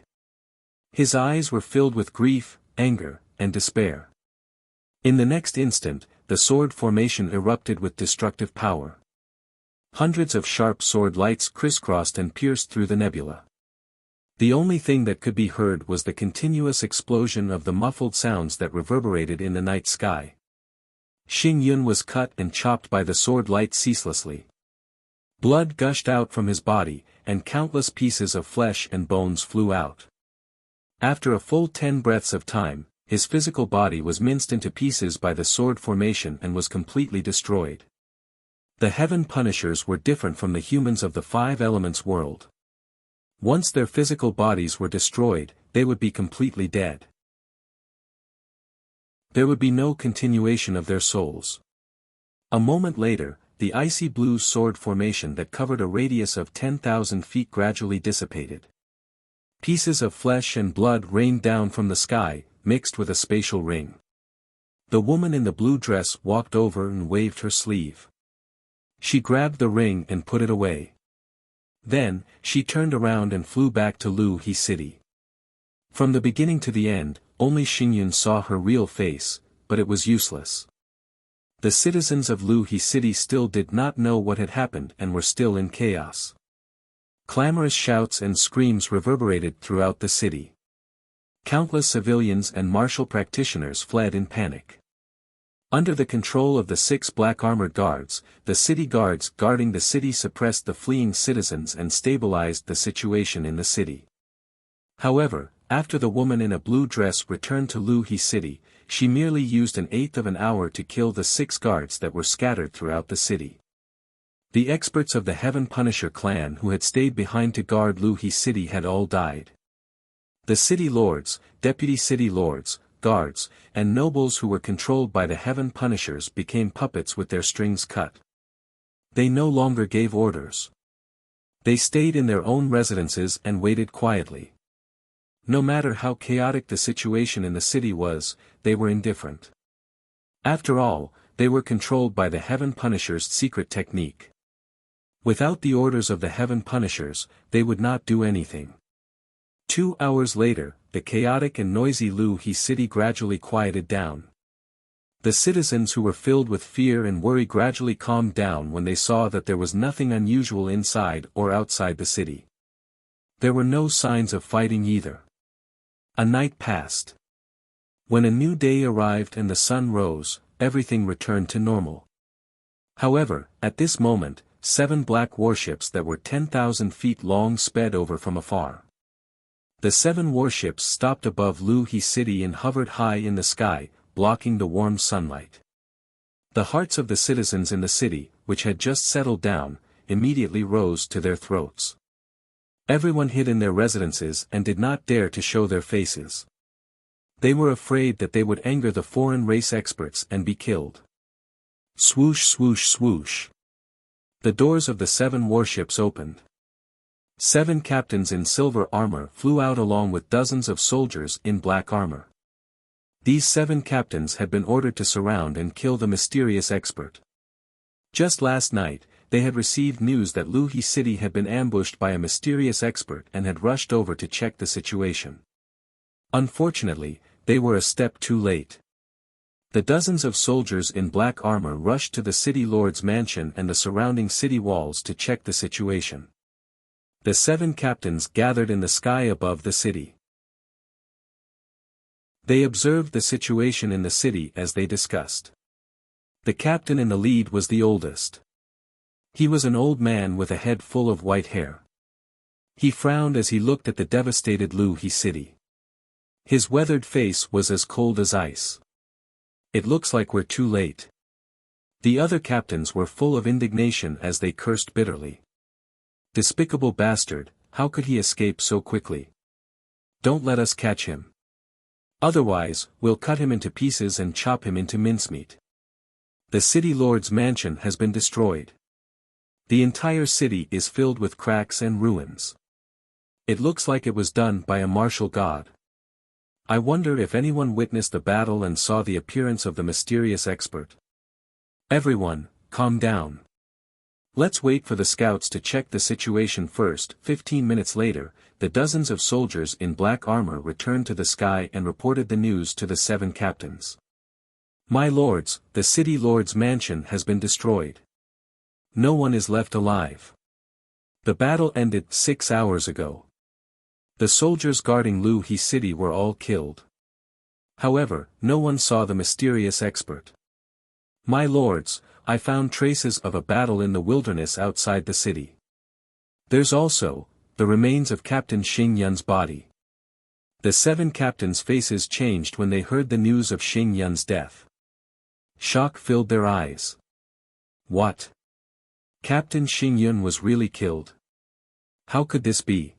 His eyes were filled with grief, anger, and despair. In the next instant, the sword formation erupted with destructive power. Hundreds of sharp sword lights crisscrossed and pierced through the nebula. The only thing that could be heard was the continuous explosion of the muffled sounds that reverberated in the night sky. Xingyan was cut and chopped by the sword light ceaselessly. Blood gushed out from his body, and countless pieces of flesh and bones flew out. After a full 10 breaths of time, his physical body was minced into pieces by the sword formation and was completely destroyed. The Heaven Punishers were different from the humans of the Five Elements world. Once their physical bodies were destroyed, they would be completely dead. There would be no continuation of their souls. A moment later, the icy blue sword formation that covered a radius of 10,000 feet gradually dissipated. Pieces of flesh and blood rained down from the sky, mixed with a spatial ring. The woman in the blue dress walked over and waved her sleeve. She grabbed the ring and put it away. Then, she turned around and flew back to Lu-He City. From the beginning to the end, only Xingyan saw her real face, but it was useless. The citizens of Lu-He City still did not know what had happened and were still in chaos. Clamorous shouts and screams reverberated throughout the city. Countless civilians and martial practitioners fled in panic. Under the control of the 6 black armored guards, the city guards guarding the city suppressed the fleeing citizens and stabilized the situation in the city. However, after the woman in a blue dress returned to Lu-He City, she merely used an eighth of an hour to kill the 6 guards that were scattered throughout the city. The experts of the Heaven Punisher clan who had stayed behind to guard Lu-He City had all died. The city lords, deputy city lords, guards, and nobles who were controlled by the Heaven Punishers became puppets with their strings cut. They no longer gave orders. They stayed in their own residences and waited quietly. No matter how chaotic the situation in the city was, they were indifferent. After all, they were controlled by the Heaven Punishers' secret technique. Without the orders of the Heaven Punishers, they would not do anything. 2 hours later, the chaotic and noisy Lu-He City gradually quieted down. The citizens who were filled with fear and worry gradually calmed down when they saw that there was nothing unusual inside or outside the city. There were no signs of fighting either. A night passed. When a new day arrived and the sun rose, everything returned to normal. However, at this moment, 7 black warships that were 10,000 feet long sped over from afar. The 7 warships stopped above Luhi City and hovered high in the sky, blocking the warm sunlight. The hearts of the citizens in the city, which had just settled down, immediately rose to their throats. Everyone hid in their residences and did not dare to show their faces. They were afraid that they would anger the foreign race experts and be killed. Swoosh swoosh swoosh. The doors of the 7 warships opened. 7 captains in silver armor flew out along with dozens of soldiers in black armor. These 7 captains had been ordered to surround and kill the mysterious expert. Just last night, they had received news that Luhi City had been ambushed by a mysterious expert and had rushed over to check the situation. Unfortunately, they were a step too late. The dozens of soldiers in black armor rushed to the city lord's mansion and the surrounding city walls to check the situation. The 7 captains gathered in the sky above the city. They observed the situation in the city as they discussed. The captain in the lead was the oldest. He was an old man with a head full of white hair. He frowned as he looked at the devastated Luhi City. His weathered face was as cold as ice. It looks like we're too late. The other captains were full of indignation as they cursed bitterly. Despicable bastard, how could he escape so quickly? Don't let us catch him. Otherwise, we'll cut him into pieces and chop him into mincemeat. The city lord's mansion has been destroyed. The entire city is filled with cracks and ruins. It looks like it was done by a martial god. I wonder if anyone witnessed the battle and saw the appearance of the mysterious expert. Everyone, calm down. Let's wait for the scouts to check the situation first. 15 minutes later, the dozens of soldiers in black armor returned to the sky and reported the news to the 7 captains. My lords, the city lord's mansion has been destroyed. No one is left alive. The battle ended 6 hours ago. The soldiers guarding Luhi City were all killed. However, no one saw the mysterious expert. My lords, I found traces of a battle in the wilderness outside the city. There's also the remains of Captain Xing Yun's body. The 7 captains' faces changed when they heard the news of Xing Yun's death. Shock filled their eyes. What? Captain Xing Yun was really killed? How could this be?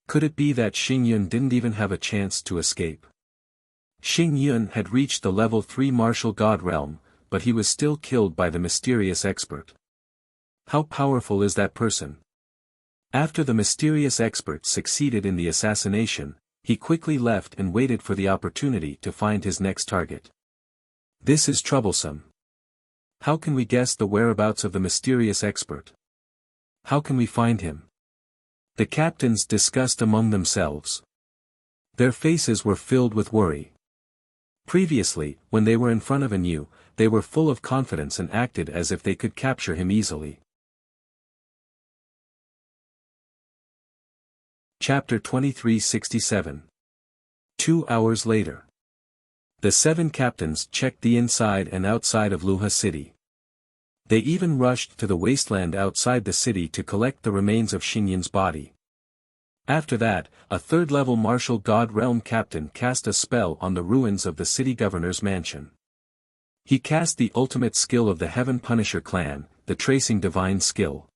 Could it be that Xing Yun didn't even have a chance to escape? Xing Yun had reached the level 3 martial god realm, but he was still killed by the mysterious expert. How powerful is that person? After the mysterious expert succeeded in the assassination, he quickly left and waited for the opportunity to find his next target. This is troublesome. How can we guess the whereabouts of the mysterious expert? How can we find him? The captains discussed among themselves. Their faces were filled with worry. Previously, when they were in front of Anu, they were full of confidence and acted as if they could capture him easily. Chapter 2367. 2 hours later. The 7 captains checked the inside and outside of Luha City. They even rushed to the wasteland outside the city to collect the remains of Xing Yun's body. After that, a 3rd-level martial god realm captain cast a spell on the ruins of the city governor's mansion. He cast the ultimate skill of the Heaven Punisher clan, the Tracing Divine skill.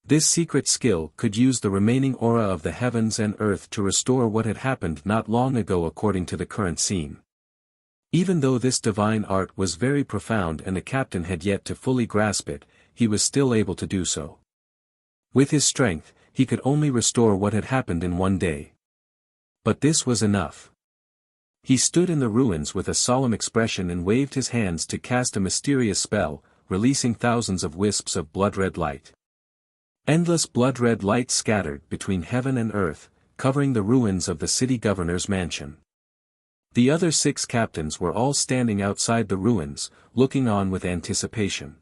This secret skill could use the remaining aura of the heavens and earth to restore what had happened not long ago according to the current scene. Even though this divine art was very profound and the captain had yet to fully grasp it, he was still able to do so. With his strength, he could only restore what had happened in 1 day. But this was enough. He stood in the ruins with a solemn expression and waved his hands to cast a mysterious spell, releasing thousands of wisps of blood-red light. Endless blood-red light scattered between heaven and earth, covering the ruins of the city governor's mansion. The other 6 captains were all standing outside the ruins, looking on with anticipation.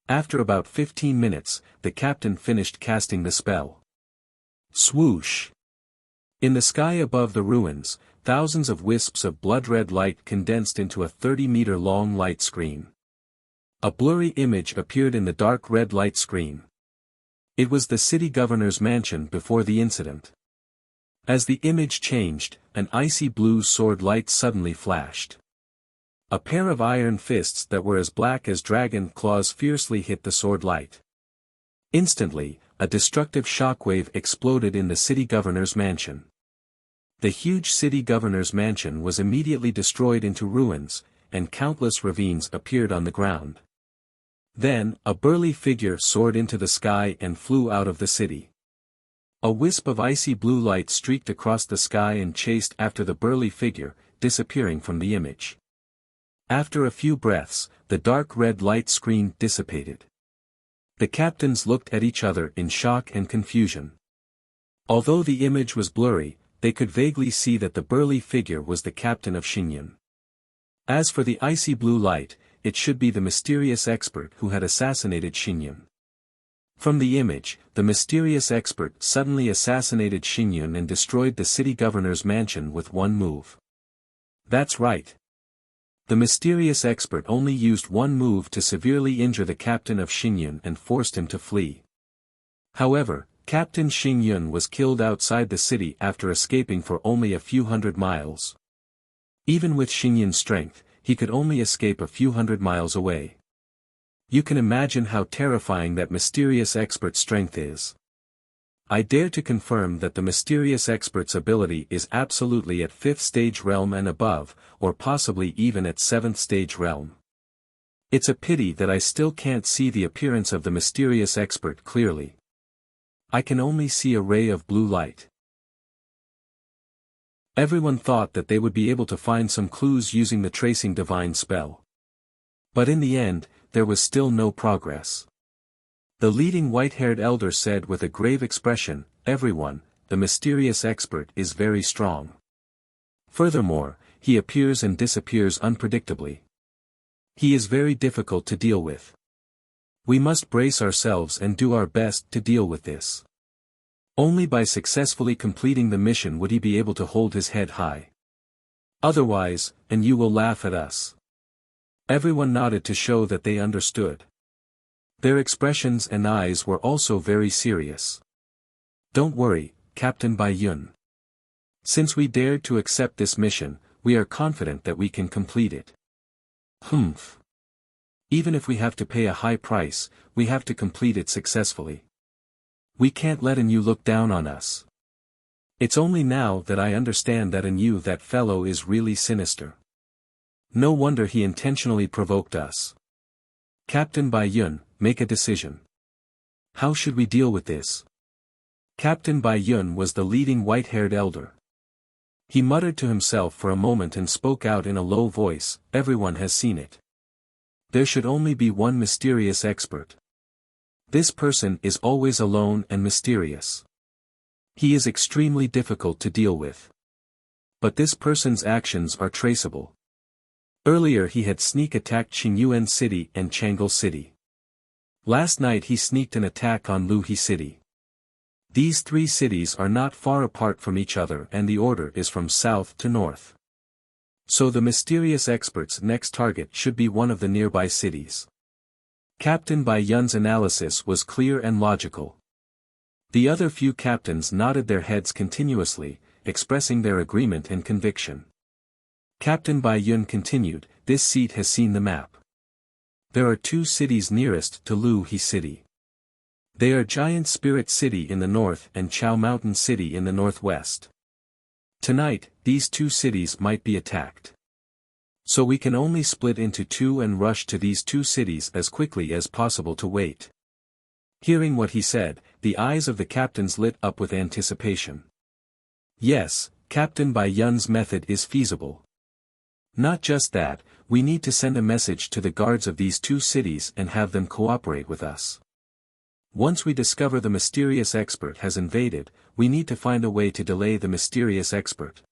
After about 15 minutes, the captain finished casting the spell. Swoosh! In the sky above the ruins, thousands of wisps of blood-red light condensed into a 30-meter-long light screen. A blurry image appeared in the dark red light screen. It was the city governor's mansion before the incident. As the image changed, an icy blue sword light suddenly flashed. A pair of iron fists that were as black as dragon claws fiercely hit the sword light. Instantly, a destructive shockwave exploded in the city governor's mansion. The huge city governor's mansion was immediately destroyed into ruins, and countless ravines appeared on the ground. Then, a burly figure soared into the sky and flew out of the city. A wisp of icy blue light streaked across the sky and chased after the burly figure, disappearing from the image. After a few breaths, the dark red light screen dissipated. The captains looked at each other in shock and confusion. Although the image was blurry, they could vaguely see that the burly figure was the captain of Xinyan. As for the icy blue light, it should be the mysterious expert who had assassinated Xinyan. From the image, the mysterious expert suddenly assassinated Xinyan and destroyed the city governor's mansion with one move. That's right. The mysterious expert only used one move to severely injure the captain of Xinyan and forced him to flee. However, Captain Xinyan was killed outside the city after escaping for only a few hundred miles. Even with Xinyan's strength, he could only escape a few hundred miles away. You can imagine how terrifying that mysterious expert's strength is. I dare to confirm that the mysterious expert's ability is absolutely at 5th stage realm and above, or possibly even at 7th stage realm. It's a pity that I still can't see the appearance of the mysterious expert clearly. I can only see a ray of blue light. Everyone thought that they would be able to find some clues using the tracing divine spell. But in the end, there was still no progress. The leading white-haired elder said with a grave expression, "Everyone, the mysterious expert is very strong. Furthermore, he appears and disappears unpredictably. He is very difficult to deal with. We must brace ourselves and do our best to deal with this. Only by successfully completing the mission would he be able to hold his head high. Otherwise, and you will laugh at us." Everyone nodded to show that they understood. Their expressions and eyes were also very serious. "Don't worry, Captain Bai Yun. Since we dared to accept this mission, we are confident that we can complete it." "Humph. Even if we have to pay a high price, we have to complete it successfully. We can't let you look down on us. It's only now that I understand that that fellow is really sinister. No wonder he intentionally provoked us. Captain Bai Yun, make a decision. How should we deal with this?" Captain Bai Yun was the leading white-haired elder. He muttered to himself for a moment and spoke out in a low voice, "Everyone has seen it. There should only be one mysterious expert. This person is always alone and mysterious. He is extremely difficult to deal with. But this person's actions are traceable. Earlier he had sneak attacked Qingyuan City and Chang'an City. Last night he sneaked an attack on Luhe City. These three cities are not far apart from each other and the order is from south to north. So the mysterious expert's next target should be one of the nearby cities." Captain Bai Yun's analysis was clear and logical. The other few captains nodded their heads continuously, expressing their agreement and conviction. Captain Bai Yun continued, "This seat has seen the map. There are two cities nearest to Luhe City. They are Giant Spirit City in the north and Chao Mountain City in the northwest. Tonight, these two cities might be attacked. So we can only split into two and rush to these two cities as quickly as possible to wait." Hearing what he said, the eyes of the captains lit up with anticipation. Yes, Captain Bai Yun's method is feasible. Not just that, we need to send a message to the guards of these two cities and have them cooperate with us. Once we discover the mysterious expert has invaded, we need to find a way to delay the mysterious expert.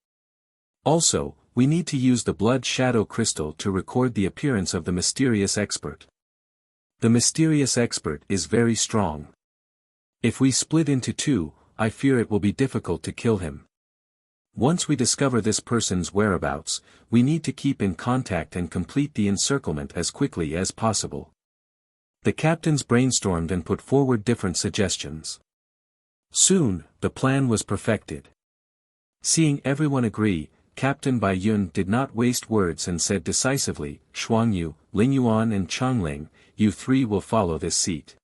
Also, we need to use the blood shadow crystal to record the appearance of the mysterious expert. The mysterious expert is very strong. If we split into two, I fear it will be difficult to kill him. Once we discover this person's whereabouts, we need to keep in contact and complete the encirclement as quickly as possible. The captains brainstormed and put forward different suggestions. Soon, the plan was perfected. Seeing everyone agree, Captain Bai Yun did not waste words and said decisively, Shuangyu, Lingyuan and Changling, you three will follow this seat.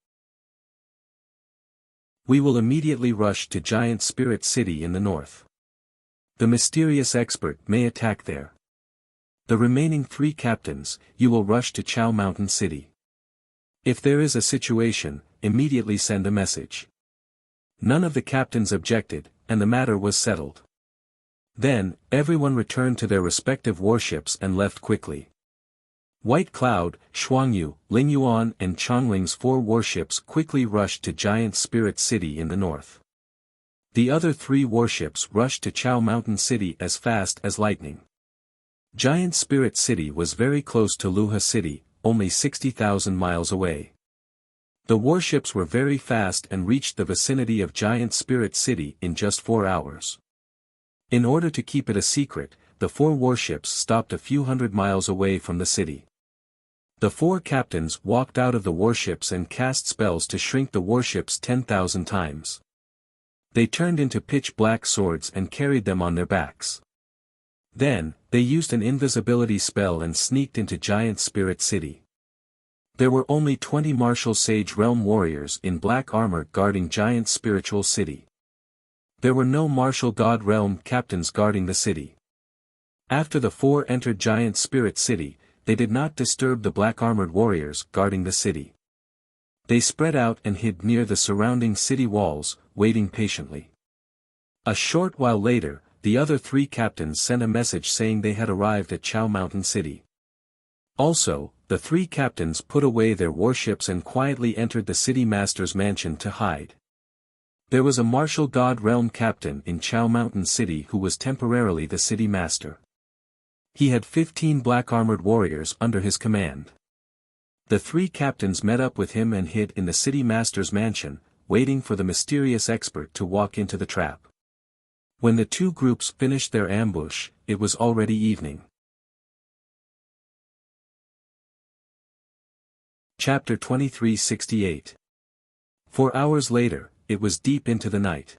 We will immediately rush to Giant Spirit City in the north. The mysterious expert may attack there. The remaining 3 captains, you will rush to Chao Mountain City. If there is a situation, immediately send a message. None of the captains objected, and the matter was settled. Then, everyone returned to their respective warships and left quickly. White Cloud, Shuangyu, Lingyuan and Changling's 4 warships quickly rushed to Giant Spirit City in the north. The other 3 warships rushed to Chao Mountain City as fast as lightning. Giant Spirit City was very close to Luha City, only 60,000 miles away. The warships were very fast and reached the vicinity of Giant Spirit City in just 4 hours. In order to keep it a secret, the 4 warships stopped a few hundred miles away from the city. The 4 captains walked out of the warships and cast spells to shrink the warships 10,000 times. They turned into pitch-black swords and carried them on their backs. Then, they used an invisibility spell and sneaked into Giant Spirit City. There were only 20 martial Sage Realm warriors in black armor guarding Giant Spiritual City. There were no martial God Realm captains guarding the city. After the 4 entered Giant Spirit City, they did not disturb the black-armored warriors guarding the city. They spread out and hid near the surrounding city walls, waiting patiently. A short while later, the other 3 captains sent a message saying they had arrived at Chao Mountain City. Also, the 3 captains put away their warships and quietly entered the city master's mansion to hide. There was a martial God Realm captain in Chao Mountain City who was temporarily the city master. He had 15 black-armored warriors under his command. The 3 captains met up with him and hid in the city master's mansion, waiting for the mysterious expert to walk into the trap. When the 2 groups finished their ambush, it was already evening. Chapter 2368. 4 hours later, it was deep into the night.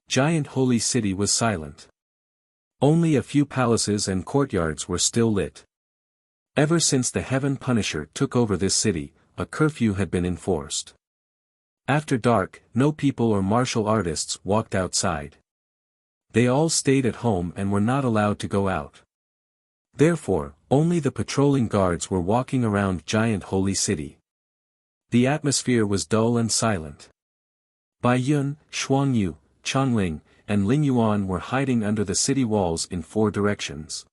Giant Holy City was silent. Only a few palaces and courtyards were still lit. Ever since the Heaven Punisher took over this city, a curfew had been enforced. After dark, no people or martial artists walked outside. They all stayed at home and were not allowed to go out. Therefore, only the patrolling guards were walking around Giant Holy City. The atmosphere was dull and silent. Bai Yun, Shuangyu, Changling, and Lingyuan were hiding under the city walls in 4 directions.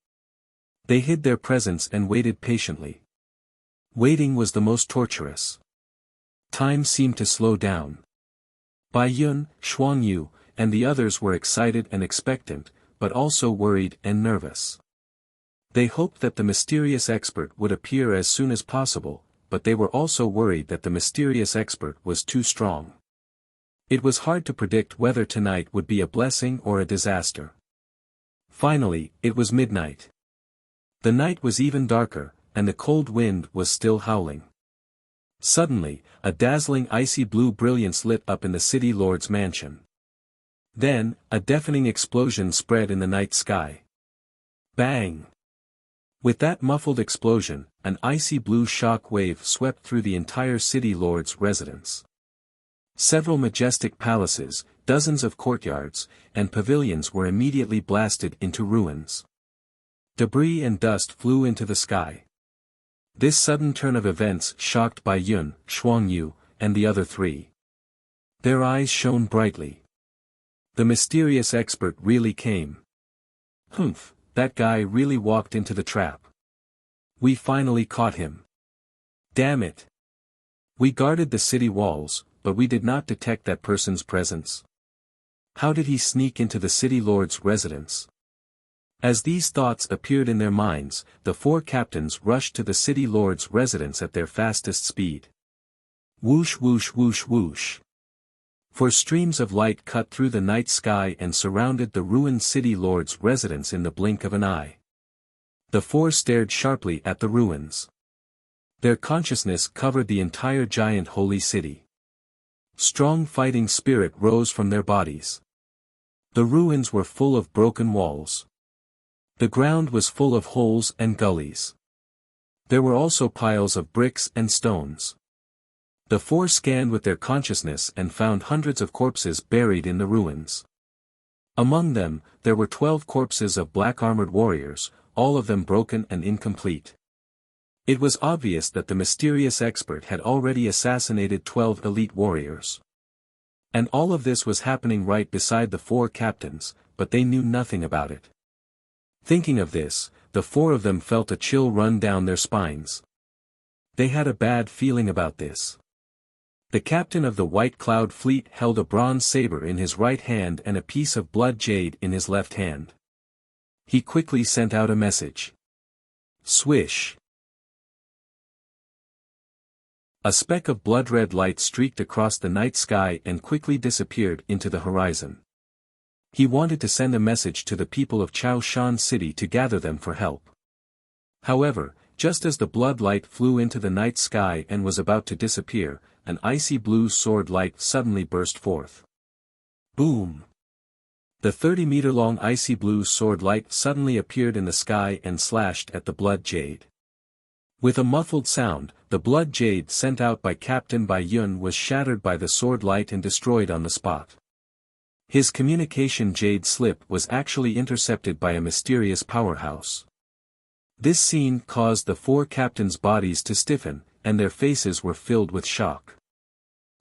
They hid their presence and waited patiently. Waiting was the most torturous. Time seemed to slow down. Bai Yun, Shuangyu, and the others were excited and expectant, but also worried and nervous. They hoped that the mysterious expert would appear as soon as possible, but they were also worried that the mysterious expert was too strong. It was hard to predict whether tonight would be a blessing or a disaster. Finally, it was midnight. The night was even darker, and the cold wind was still howling. Suddenly, a dazzling icy blue brilliance lit up in the city lord's mansion. Then, a deafening explosion spread in the night sky. Bang! With that muffled explosion, an icy blue shock wave swept through the entire city lord's residence. Several majestic palaces, dozens of courtyards, and pavilions were immediately blasted into ruins. Debris and dust flew into the sky. This sudden turn of events shocked Bai Yun, Shuangyu, and the other 3. Their eyes shone brightly. The mysterious expert really came. Humph, that guy really walked into the trap. We finally caught him. Damn it. We guarded the city walls, but we did not detect that person's presence. How did he sneak into the city lord's residence? As these thoughts appeared in their minds, the 4 captains rushed to the city lord's residence at their fastest speed. Whoosh whoosh whoosh whoosh. For streams of light cut through the night sky and surrounded the ruined city lord's residence in the blink of an eye. The four stared sharply at the ruins. Their consciousness covered the entire giant holy city. Strong fighting spirit rose from their bodies. The ruins were full of broken walls. The ground was full of holes and gullies. There were also piles of bricks and stones. The four scanned with their consciousness and found hundreds of corpses buried in the ruins. Among them, there were 12 corpses of black-armored warriors, all of them broken and incomplete. It was obvious that the mysterious expert had already assassinated 12 elite warriors. And all of this was happening right beside the four captains, but they knew nothing about it. Thinking of this, the four of them felt a chill run down their spines. They had a bad feeling about this. The captain of the White Cloud Fleet held a bronze saber in his right hand and a piece of blood jade in his left hand. He quickly sent out a message. Swish. A speck of blood-red light streaked across the night sky and quickly disappeared into the horizon. He wanted to send a message to the people of Chaoshan City to gather them for help. However, just as the blood light flew into the night sky and was about to disappear, an icy blue sword light suddenly burst forth. Boom! The 30-meter-long icy blue sword light suddenly appeared in the sky and slashed at the blood jade. With a muffled sound, the blood jade sent out by Captain Bai Yun was shattered by the sword light and destroyed on the spot. His communication jade slip was actually intercepted by a mysterious powerhouse. This scene caused the four captains' bodies to stiffen, and their faces were filled with shock.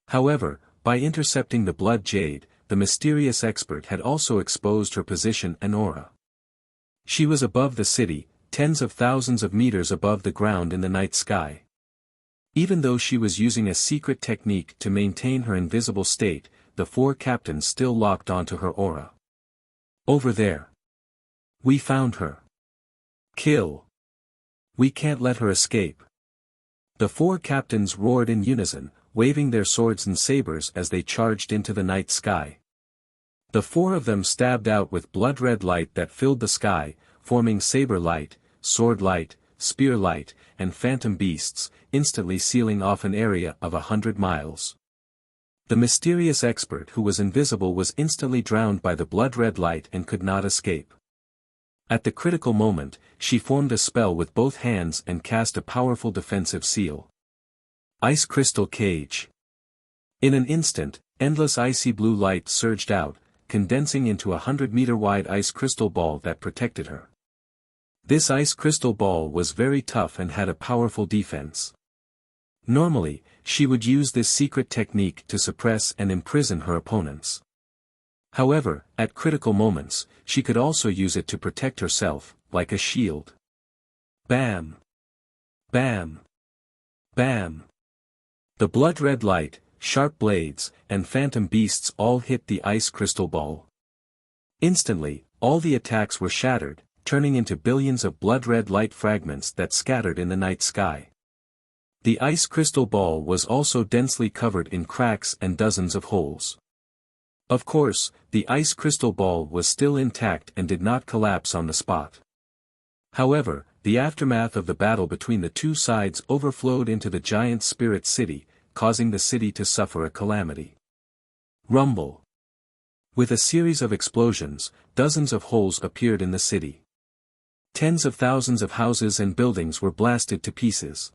However, by intercepting the blood jade, the mysterious expert had also exposed her position and aura. She was above the city, tens of thousands of meters above the ground in the night sky. Even though she was using a secret technique to maintain her invisible state, the four captains still locked onto her aura. Over there. We found her. Kill. We can't let her escape. The four captains roared in unison, waving their swords and sabers as they charged into the night sky. The four of them stabbed out with blood-red light that filled the sky, forming saber light, sword light, spear light, and phantom beasts, instantly sealing off an area of 100 miles. The mysterious expert who was invisible was instantly drowned by the blood-red light and could not escape. At the critical moment, she formed a spell with both hands and cast a powerful defensive seal. Ice Crystal Cage. In an instant, endless icy blue light surged out, condensing into a 100-meter-wide ice crystal ball that protected her. This ice crystal ball was very tough and had a powerful defense. Normally, she would use this secret technique to suppress and imprison her opponents. However, at critical moments, she could also use it to protect herself, like a shield. Bam! Bam! Bam! The blood-red light, sharp blades, and phantom beasts all hit the ice crystal ball. Instantly, all the attacks were shattered, turning into billions of blood-red light fragments that scattered in the night sky. The ice crystal ball was also densely covered in cracks and dozens of holes. Of course, the ice crystal ball was still intact and did not collapse on the spot. However, the aftermath of the battle between the two sides overflowed into the giant spirit city, causing the city to suffer a calamity. Rumble. With a series of explosions, dozens of holes appeared in the city. Tens of thousands of houses and buildings were blasted to pieces.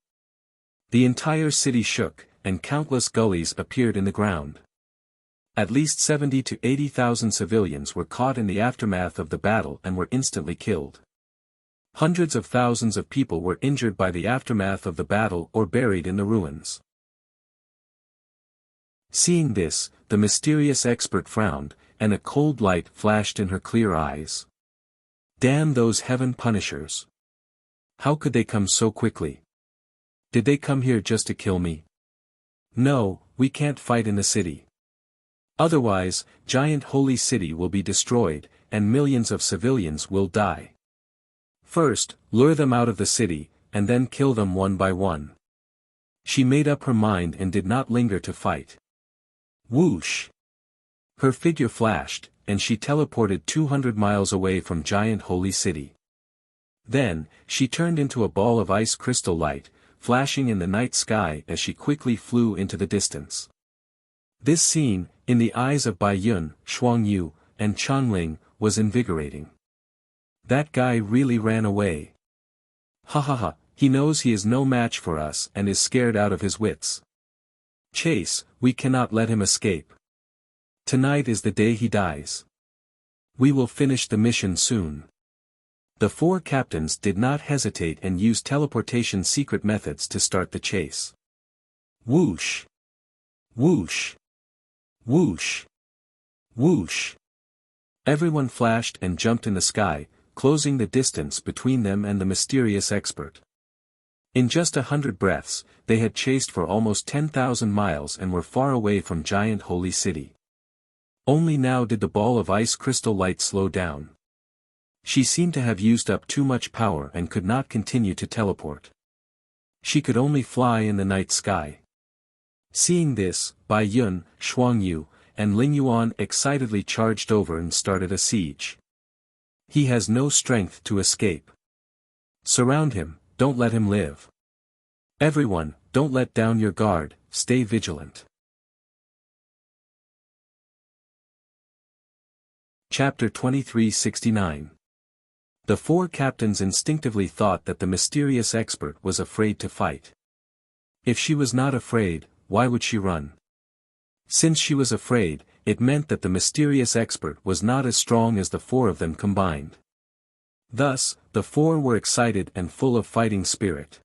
The entire city shook, and countless gullies appeared in the ground. At least 70 to 80,000 civilians were caught in the aftermath of the battle and were instantly killed. Hundreds of thousands of people were injured by the aftermath of the battle or buried in the ruins. Seeing this, the mysterious expert frowned, and a cold light flashed in her clear eyes. Damn those heaven punishers! How could they come so quickly? Did they come here just to kill me? No, we can't fight in the city. Otherwise, giant holy city will be destroyed, and millions of civilians will die. First, lure them out of the city, and then kill them one by one. She made up her mind and did not linger to fight. Whoosh! Her figure flashed, and she teleported 200 miles away from giant holy city. Then, she turned into a ball of ice crystal light, flashing in the night sky as she quickly flew into the distance. This scene, in the eyes of Bai Yun, Shuangyu, and Changling, was invigorating. That guy really ran away. Ha ha ha, he knows he is no match for us and is scared out of his wits. Chase, we cannot let him escape. Tonight is the day he dies. We will finish the mission soon. The four captains did not hesitate and used teleportation secret methods to start the chase. Whoosh! Whoosh! Whoosh! Whoosh! Everyone flashed and jumped in the sky, closing the distance between them and the mysterious expert. In just 100 breaths, they had chased for almost 10,000 miles and were far away from giant holy city. Only now did the ball of ice crystal light slow down. She seemed to have used up too much power and could not continue to teleport. She could only fly in the night sky. Seeing this, Bai Yun, Shuangyu, and Ling Yuan excitedly charged over and started a siege. He has no strength to escape. Surround him, don't let him live. Everyone, don't let down your guard, stay vigilant. Chapter 2369. The four captains instinctively thought that the mysterious expert was afraid to fight. If she was not afraid, why would she run? Since she was afraid, it meant that the mysterious expert was not as strong as the four of them combined. Thus, the four were excited and full of fighting spirit.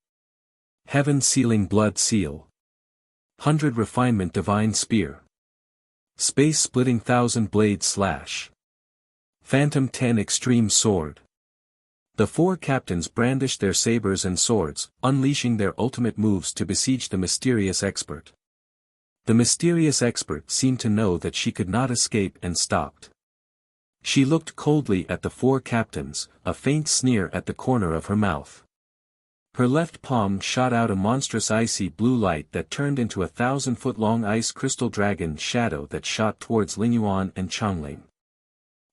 Heaven sealing blood seal. 100 refinement divine spear. Space splitting 1000 blade slash. Phantom 10 extreme sword. The four captains brandished their sabers and swords, unleashing their ultimate moves to besiege the mysterious expert. The mysterious expert seemed to know that she could not escape and stopped. She looked coldly at the four captains, a faint sneer at the corner of her mouth. Her left palm shot out a monstrous icy blue light that turned into a 1,000-foot-long ice crystal dragon shadow that shot towards Lingyuan and Changling.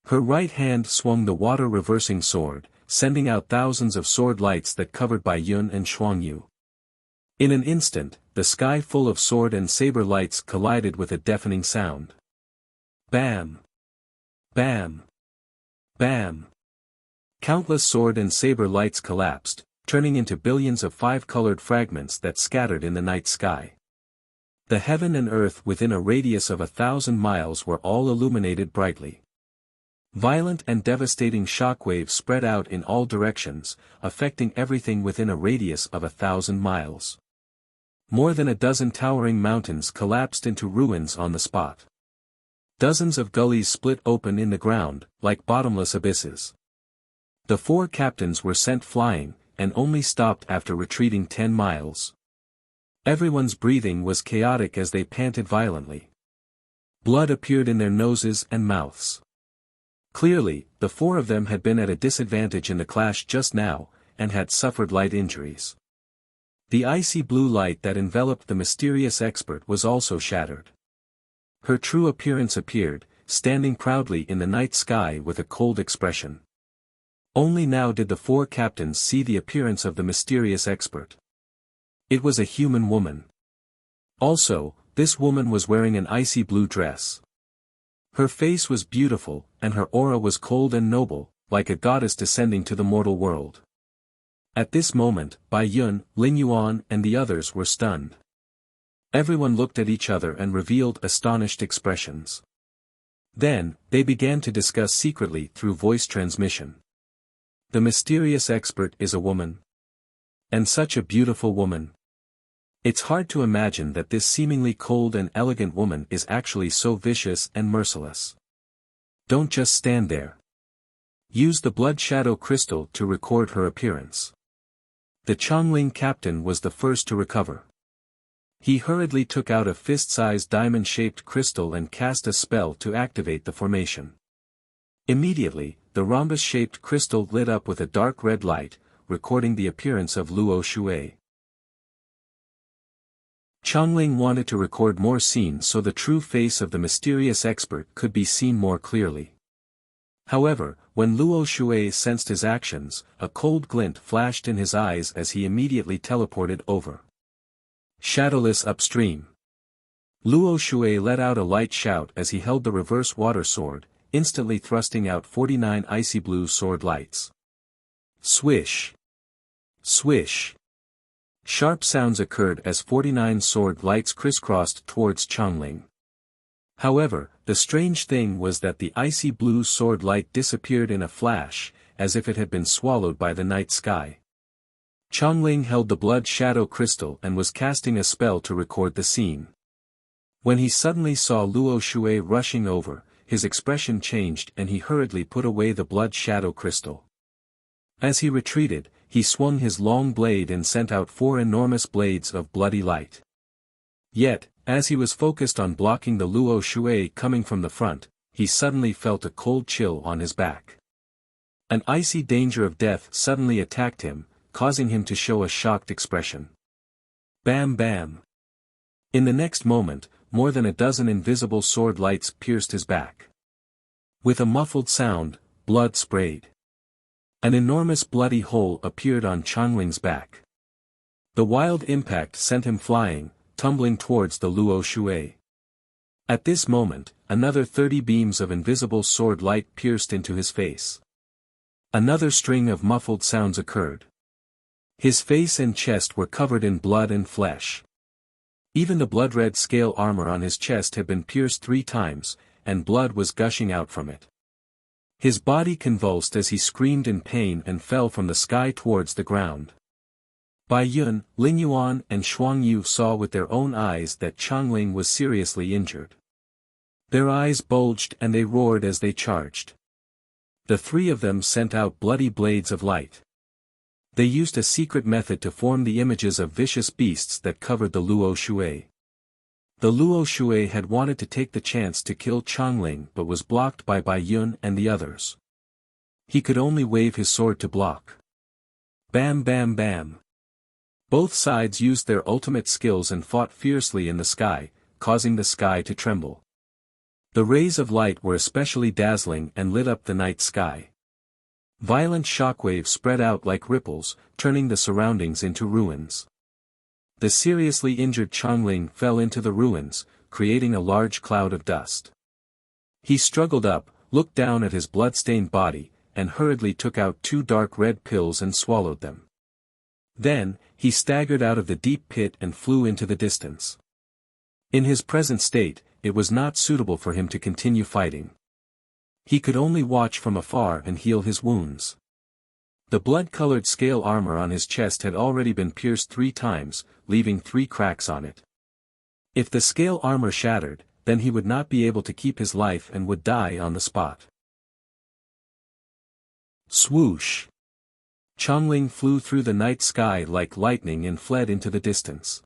Her right hand swung the water-reversing sword, sending out thousands of sword lights that covered Bai Yun and Shuangyu. In an instant, the sky full of sword and saber lights collided with a deafening sound. Bam! Bam! Bam! Countless sword and saber lights collapsed, turning into billions of five-colored fragments that scattered in the night sky. The heaven and earth within a radius of 1,000 miles were all illuminated brightly. Violent and devastating shockwaves spread out in all directions, affecting everything within a radius of 1,000 miles. More than a dozen towering mountains collapsed into ruins on the spot. Dozens of gullies split open in the ground, like bottomless abysses. The four captains were sent flying, and only stopped after retreating 10 miles. Everyone's breathing was chaotic as they panted violently. Blood appeared in their noses and mouths. Clearly, the four of them had been at a disadvantage in the clash just now, and had suffered light injuries. The icy blue light that enveloped the mysterious expert was also shattered. Her true appearance appeared, standing proudly in the night sky with a cold expression. Only now did the four captains see the appearance of the mysterious expert. It was a human woman. Also, this woman was wearing an icy blue dress. Her face was beautiful, and her aura was cold and noble, like a goddess descending to the mortal world. At this moment, Bai Yun, Ling Yuan and the others were stunned. Everyone looked at each other and revealed astonished expressions. Then, they began to discuss secretly through voice transmission. The mysterious expert is a woman. And such a beautiful woman. It's hard to imagine that this seemingly cold and elegant woman is actually so vicious and merciless. Don't just stand there. Use the blood shadow crystal to record her appearance. The Changling captain was the first to recover. He hurriedly took out a fist-sized diamond-shaped crystal and cast a spell to activate the formation. Immediately, the rhombus-shaped crystal lit up with a dark red light, recording the appearance of Luo Shui. Chongling wanted to record more scenes so the true face of the mysterious expert could be seen more clearly. However, when Luo Shui sensed his actions, a cold glint flashed in his eyes as he immediately teleported over. Shadowless upstream. Luo Shui let out a light shout as he held the reverse water sword, instantly thrusting out 49 icy blue sword lights. Swish! Swish! Sharp sounds occurred as 49 sword lights crisscrossed towards Chongling. However, the strange thing was that the icy blue sword light disappeared in a flash, as if it had been swallowed by the night sky. Chongling held the blood shadow crystal and was casting a spell to record the scene. When he suddenly saw Luo Shui rushing over, his expression changed and he hurriedly put away the blood shadow crystal. As he retreated, he swung his long blade and sent out 4 enormous blades of bloody light. Yet, as he was focused on blocking the Luo Shui coming from the front, he suddenly felt a cold chill on his back. An icy danger of death suddenly attacked him, causing him to show a shocked expression. Bam bam! In the next moment, more than a dozen invisible sword lights pierced his back. With a muffled sound, blood sprayed. An enormous bloody hole appeared on Chongling's back. The wild impact sent him flying, tumbling towards the Luo Shui. At this moment, another 30 beams of invisible sword light pierced into his face. Another string of muffled sounds occurred. His face and chest were covered in blood and flesh. Even the blood-red scale armor on his chest had been pierced 3 times, and blood was gushing out from it. His body convulsed as he screamed in pain and fell from the sky towards the ground. Bai Yun, Ling Yuan and Shuang Yu saw with their own eyes that Chongling was seriously injured. Their eyes bulged and they roared as they charged. The 3 of them sent out bloody blades of light. They used a secret method to form the images of vicious beasts that covered the Luo Shui. The Luo Shui had wanted to take the chance to kill Chongling but was blocked by Bai Yun and the others. He could only wave his sword to block. Bam bam bam. Both sides used their ultimate skills and fought fiercely in the sky, causing the sky to tremble. The rays of light were especially dazzling and lit up the night sky. Violent shockwaves spread out like ripples, turning the surroundings into ruins. The seriously injured Chongling fell into the ruins, creating a large cloud of dust. He struggled up, looked down at his blood-stained body, and hurriedly took out 2 dark red pills and swallowed them. Then, he staggered out of the deep pit and flew into the distance. In his present state, it was not suitable for him to continue fighting. He could only watch from afar and heal his wounds. The blood-colored scale armor on his chest had already been pierced 3 times, leaving 3 cracks on it. If the scale armor shattered, then he would not be able to keep his life and would die on the spot. Swoosh! Chongling flew through the night sky like lightning and fled into the distance.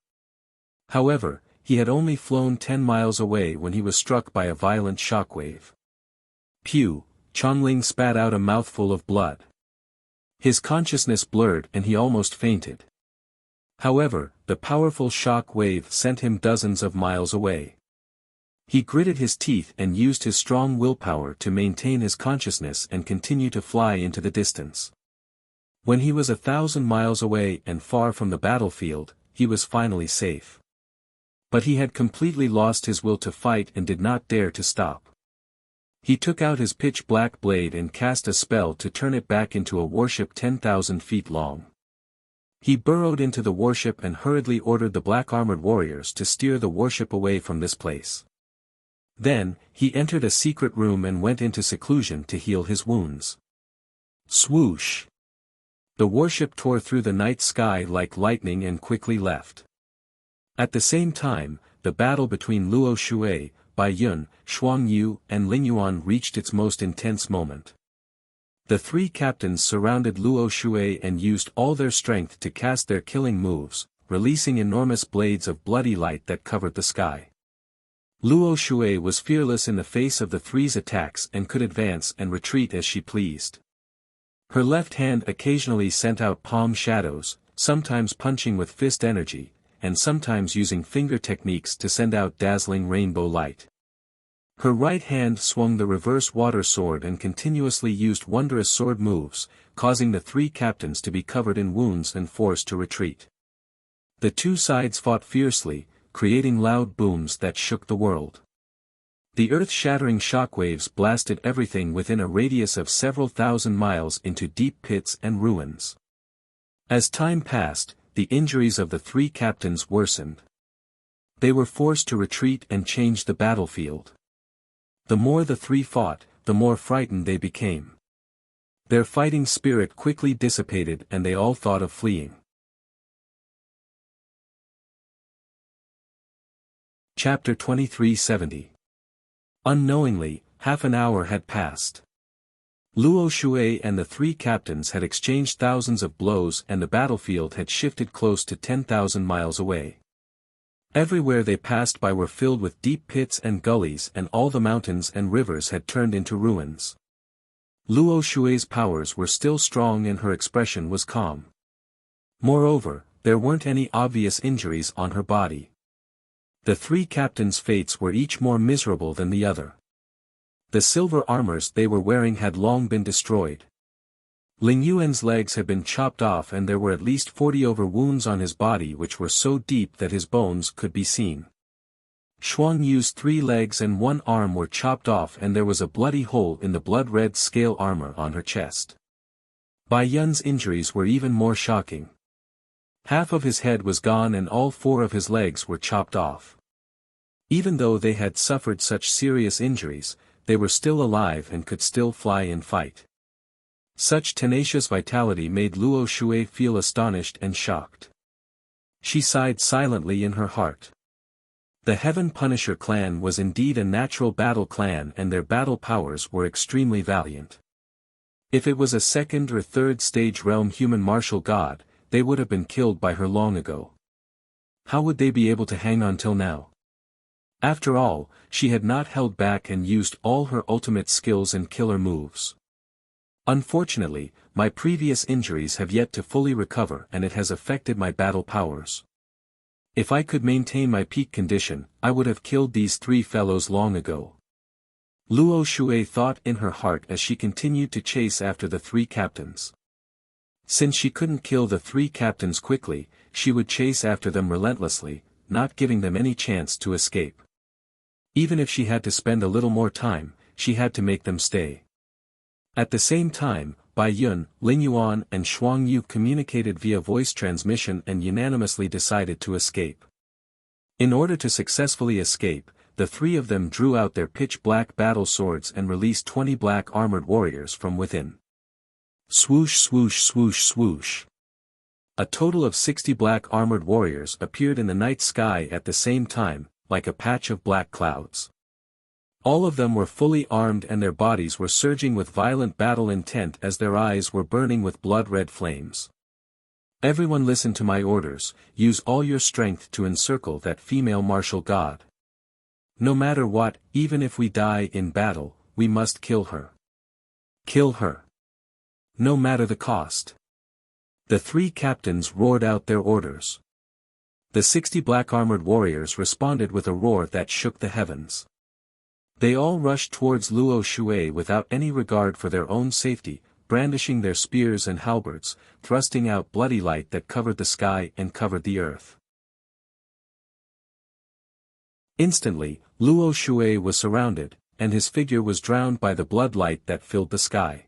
However, he had only flown 10 miles away when he was struck by a violent shockwave. Pew! Chongling spat out a mouthful of blood. His consciousness blurred and he almost fainted. However, the powerful shock wave sent him dozens of miles away. He gritted his teeth and used his strong willpower to maintain his consciousness and continue to fly into the distance. When he was 1,000 miles away and far from the battlefield, he was finally safe. But he had completely lost his will to fight and did not dare to stop. He took out his pitch-black blade and cast a spell to turn it back into a warship 10,000 feet long. He burrowed into the warship and hurriedly ordered the black-armored warriors to steer the warship away from this place. Then, he entered a secret room and went into seclusion to heal his wounds. Swoosh! The warship tore through the night sky like lightning and quickly left. At the same time, the battle between Luo Shui, Bai Yun, Shuang Yu and Ling Yuan reached its most intense moment. The 3 captains surrounded Luo Shui and used all their strength to cast their killing moves, releasing enormous blades of bloody light that covered the sky. Luo Shui was fearless in the face of the 3's attacks and could advance and retreat as she pleased. Her left hand occasionally sent out palm shadows, sometimes punching with fist energy, and sometimes using finger techniques to send out dazzling rainbow light. Her right hand swung the reverse water sword and continuously used wondrous sword moves, causing the three captains to be covered in wounds and forced to retreat. The two sides fought fiercely, creating loud booms that shook the world. The earth-shattering shockwaves blasted everything within a radius of several thousand miles into deep pits and ruins. As time passed, the injuries of the three captains worsened. They were forced to retreat and change the battlefield. The more the three fought, the more frightened they became. Their fighting spirit quickly dissipated and they all thought of fleeing. Chapter 2370. Unknowingly, half an hour had passed. Luo Shui and the three captains had exchanged thousands of blows and the battlefield had shifted close to 10,000 miles away. Everywhere they passed by were filled with deep pits and gullies and all the mountains and rivers had turned into ruins. Luo Shui's powers were still strong and her expression was calm. Moreover, there weren't any obvious injuries on her body. The three captains' fates were each more miserable than the other. The silver armors they were wearing had long been destroyed. Ling Yuan's legs had been chopped off and there were at least 40 wounds on his body which were so deep that his bones could be seen. Shuang Yu's 3 legs and 1 arm were chopped off and there was a bloody hole in the blood-red scale armor on her chest. Bai Yun's injuries were even more shocking. Half of his head was gone and all 4 of his legs were chopped off. Even though they had suffered such serious injuries, they were still alive and could still fly and fight. Such tenacious vitality made Luo Shui feel astonished and shocked. She sighed silently in her heart. The Heaven Punisher clan was indeed a natural battle clan and their battle powers were extremely valiant. If it was a 2nd or 3rd stage realm human martial god, they would have been killed by her long ago. How would they be able to hang on till now? After all, she had not held back and used all her ultimate skills and killer moves. Unfortunately, my previous injuries have yet to fully recover and it has affected my battle powers. If I could maintain my peak condition, I would have killed these 3 fellows long ago. Luo Shui thought in her heart as she continued to chase after the 3 captains. Since she couldn't kill the 3 captains quickly, she would chase after them relentlessly, not giving them any chance to escape. Even if she had to spend a little more time, she had to make them stay. At the same time, Bai Yun, Ling Yuan and Shuang Yu communicated via voice transmission and unanimously decided to escape. In order to successfully escape, the 3 of them drew out their pitch-black battle swords and released 20 black armored warriors from within. Swoosh swoosh swoosh swoosh. A total of 60 black armored warriors appeared in the night sky at the same time, like a patch of black clouds. All of them were fully armed and their bodies were surging with violent battle intent as their eyes were burning with blood-red flames. Everyone listen to my orders, use all your strength to encircle that female martial god. No matter what, even if we die in battle, we must kill her. Kill her. No matter the cost. The 3 captains roared out their orders. The 60 black armored warriors responded with a roar that shook the heavens. They all rushed towards Luo Shui without any regard for their own safety, brandishing their spears and halberds, thrusting out bloody light that covered the sky and covered the earth. Instantly, Luo Shui was surrounded, and his figure was drowned by the blood light that filled the sky.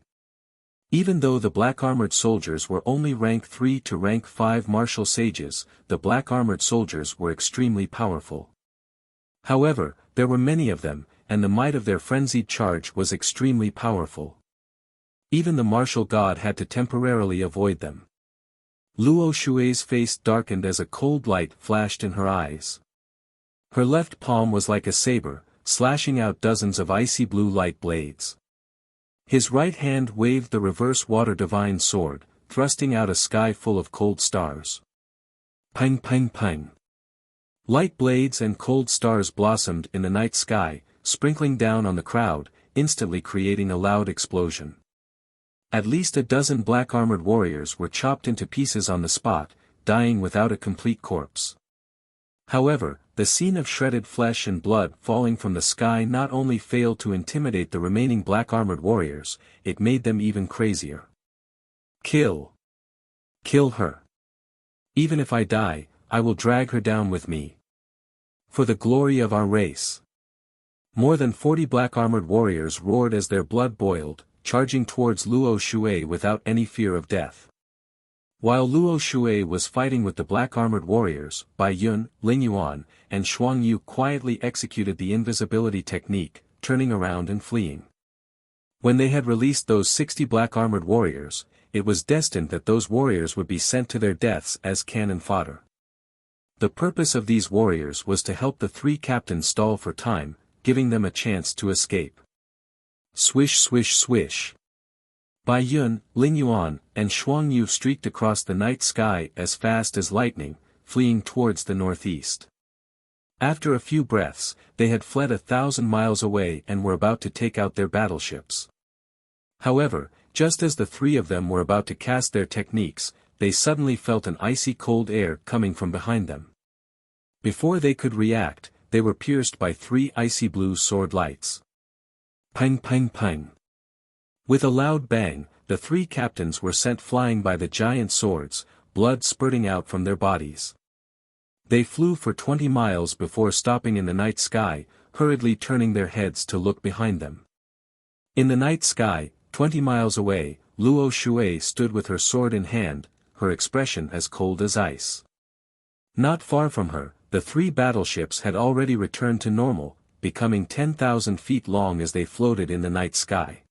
Even though the black-armored soldiers were only rank 3 to rank 5 martial sages, the black-armored soldiers were extremely powerful. However, there were many of them, and the might of their frenzied charge was extremely powerful. Even the martial god had to temporarily avoid them. Luo Shui's face darkened as a cold light flashed in her eyes. Her left palm was like a saber, slashing out dozens of icy blue light blades. His right hand waved the reverse water divine sword, thrusting out a sky full of cold stars. Pang pang pang. Light blades and cold stars blossomed in the night sky, sprinkling down on the crowd, instantly creating a loud explosion. At least a dozen black-armored warriors were chopped into pieces on the spot, dying without a complete corpse. However, the scene of shredded flesh and blood falling from the sky not only failed to intimidate the remaining black-armored warriors, it made them even crazier. Kill! Kill her! Even if I die, I will drag her down with me. For the glory of our race. More than 40 black-armored warriors roared as their blood boiled, charging towards Luo Shui without any fear of death. While Luo Shui was fighting with the black-armored warriors, Bai Yun, Ling Yuan, and Shuang Yu quietly executed the invisibility technique, turning around and fleeing. When they had released those 60 black-armored warriors, it was destined that those warriors would be sent to their deaths as cannon fodder. The purpose of these warriors was to help the three captains stall for time, giving them a chance to escape. Swish swish swish. Bai Yun, Ling Yuan, and Shuang Yu streaked across the night sky as fast as lightning, fleeing towards the northeast. After a few breaths, they had fled 1,000 miles away and were about to take out their battleships. However, just as the three of them were about to cast their techniques, they suddenly felt an icy cold air coming from behind them. Before they could react, they were pierced by 3 icy blue sword lights. Pang pang pang. With a loud bang, the 3 captains were sent flying by the giant swords, blood spurting out from their bodies. They flew for 20 miles before stopping in the night sky, hurriedly turning their heads to look behind them. In the night sky, 20 miles away, Luo Shui stood with her sword in hand, her expression as cold as ice. Not far from her, the 3 battleships had already returned to normal, becoming 10,000 feet long as they floated in the night sky.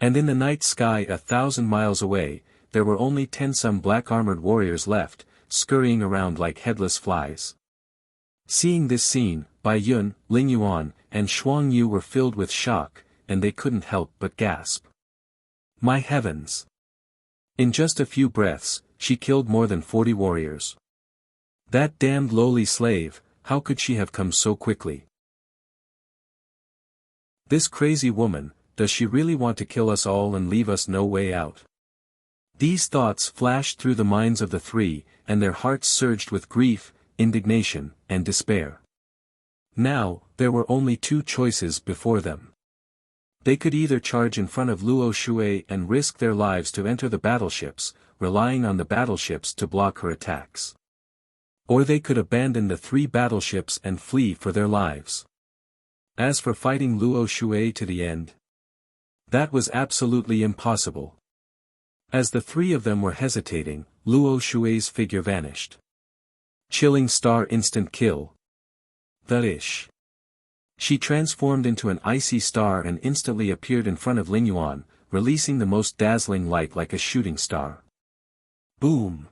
And in the night sky 1,000 miles away, there were only 10 some black-armored warriors left, scurrying around like headless flies. Seeing this scene, Bai Yun, Ling Yuan, and Shuang Yu were filled with shock, and they couldn't help but gasp. My heavens! In just a few breaths, she killed more than 40 warriors. That damned lowly slave, how could she have come so quickly? This crazy woman, does she really want to kill us all and leave us no way out? These thoughts flashed through the minds of the 3, and their hearts surged with grief, indignation, and despair. Now, there were only 2 choices before them. They could either charge in front of Luo Shui and risk their lives to enter the battleships, relying on the battleships to block her attacks. Or they could abandon the 3 battleships and flee for their lives. As for fighting Luo Shui to the end, that was absolutely impossible. As the 3 of them were hesitating, Luo Shui's figure vanished. Chilling star instant kill. The-ish. She transformed into an icy star and instantly appeared in front of Ling Yuan, releasing the most dazzling light like a shooting star. Boom!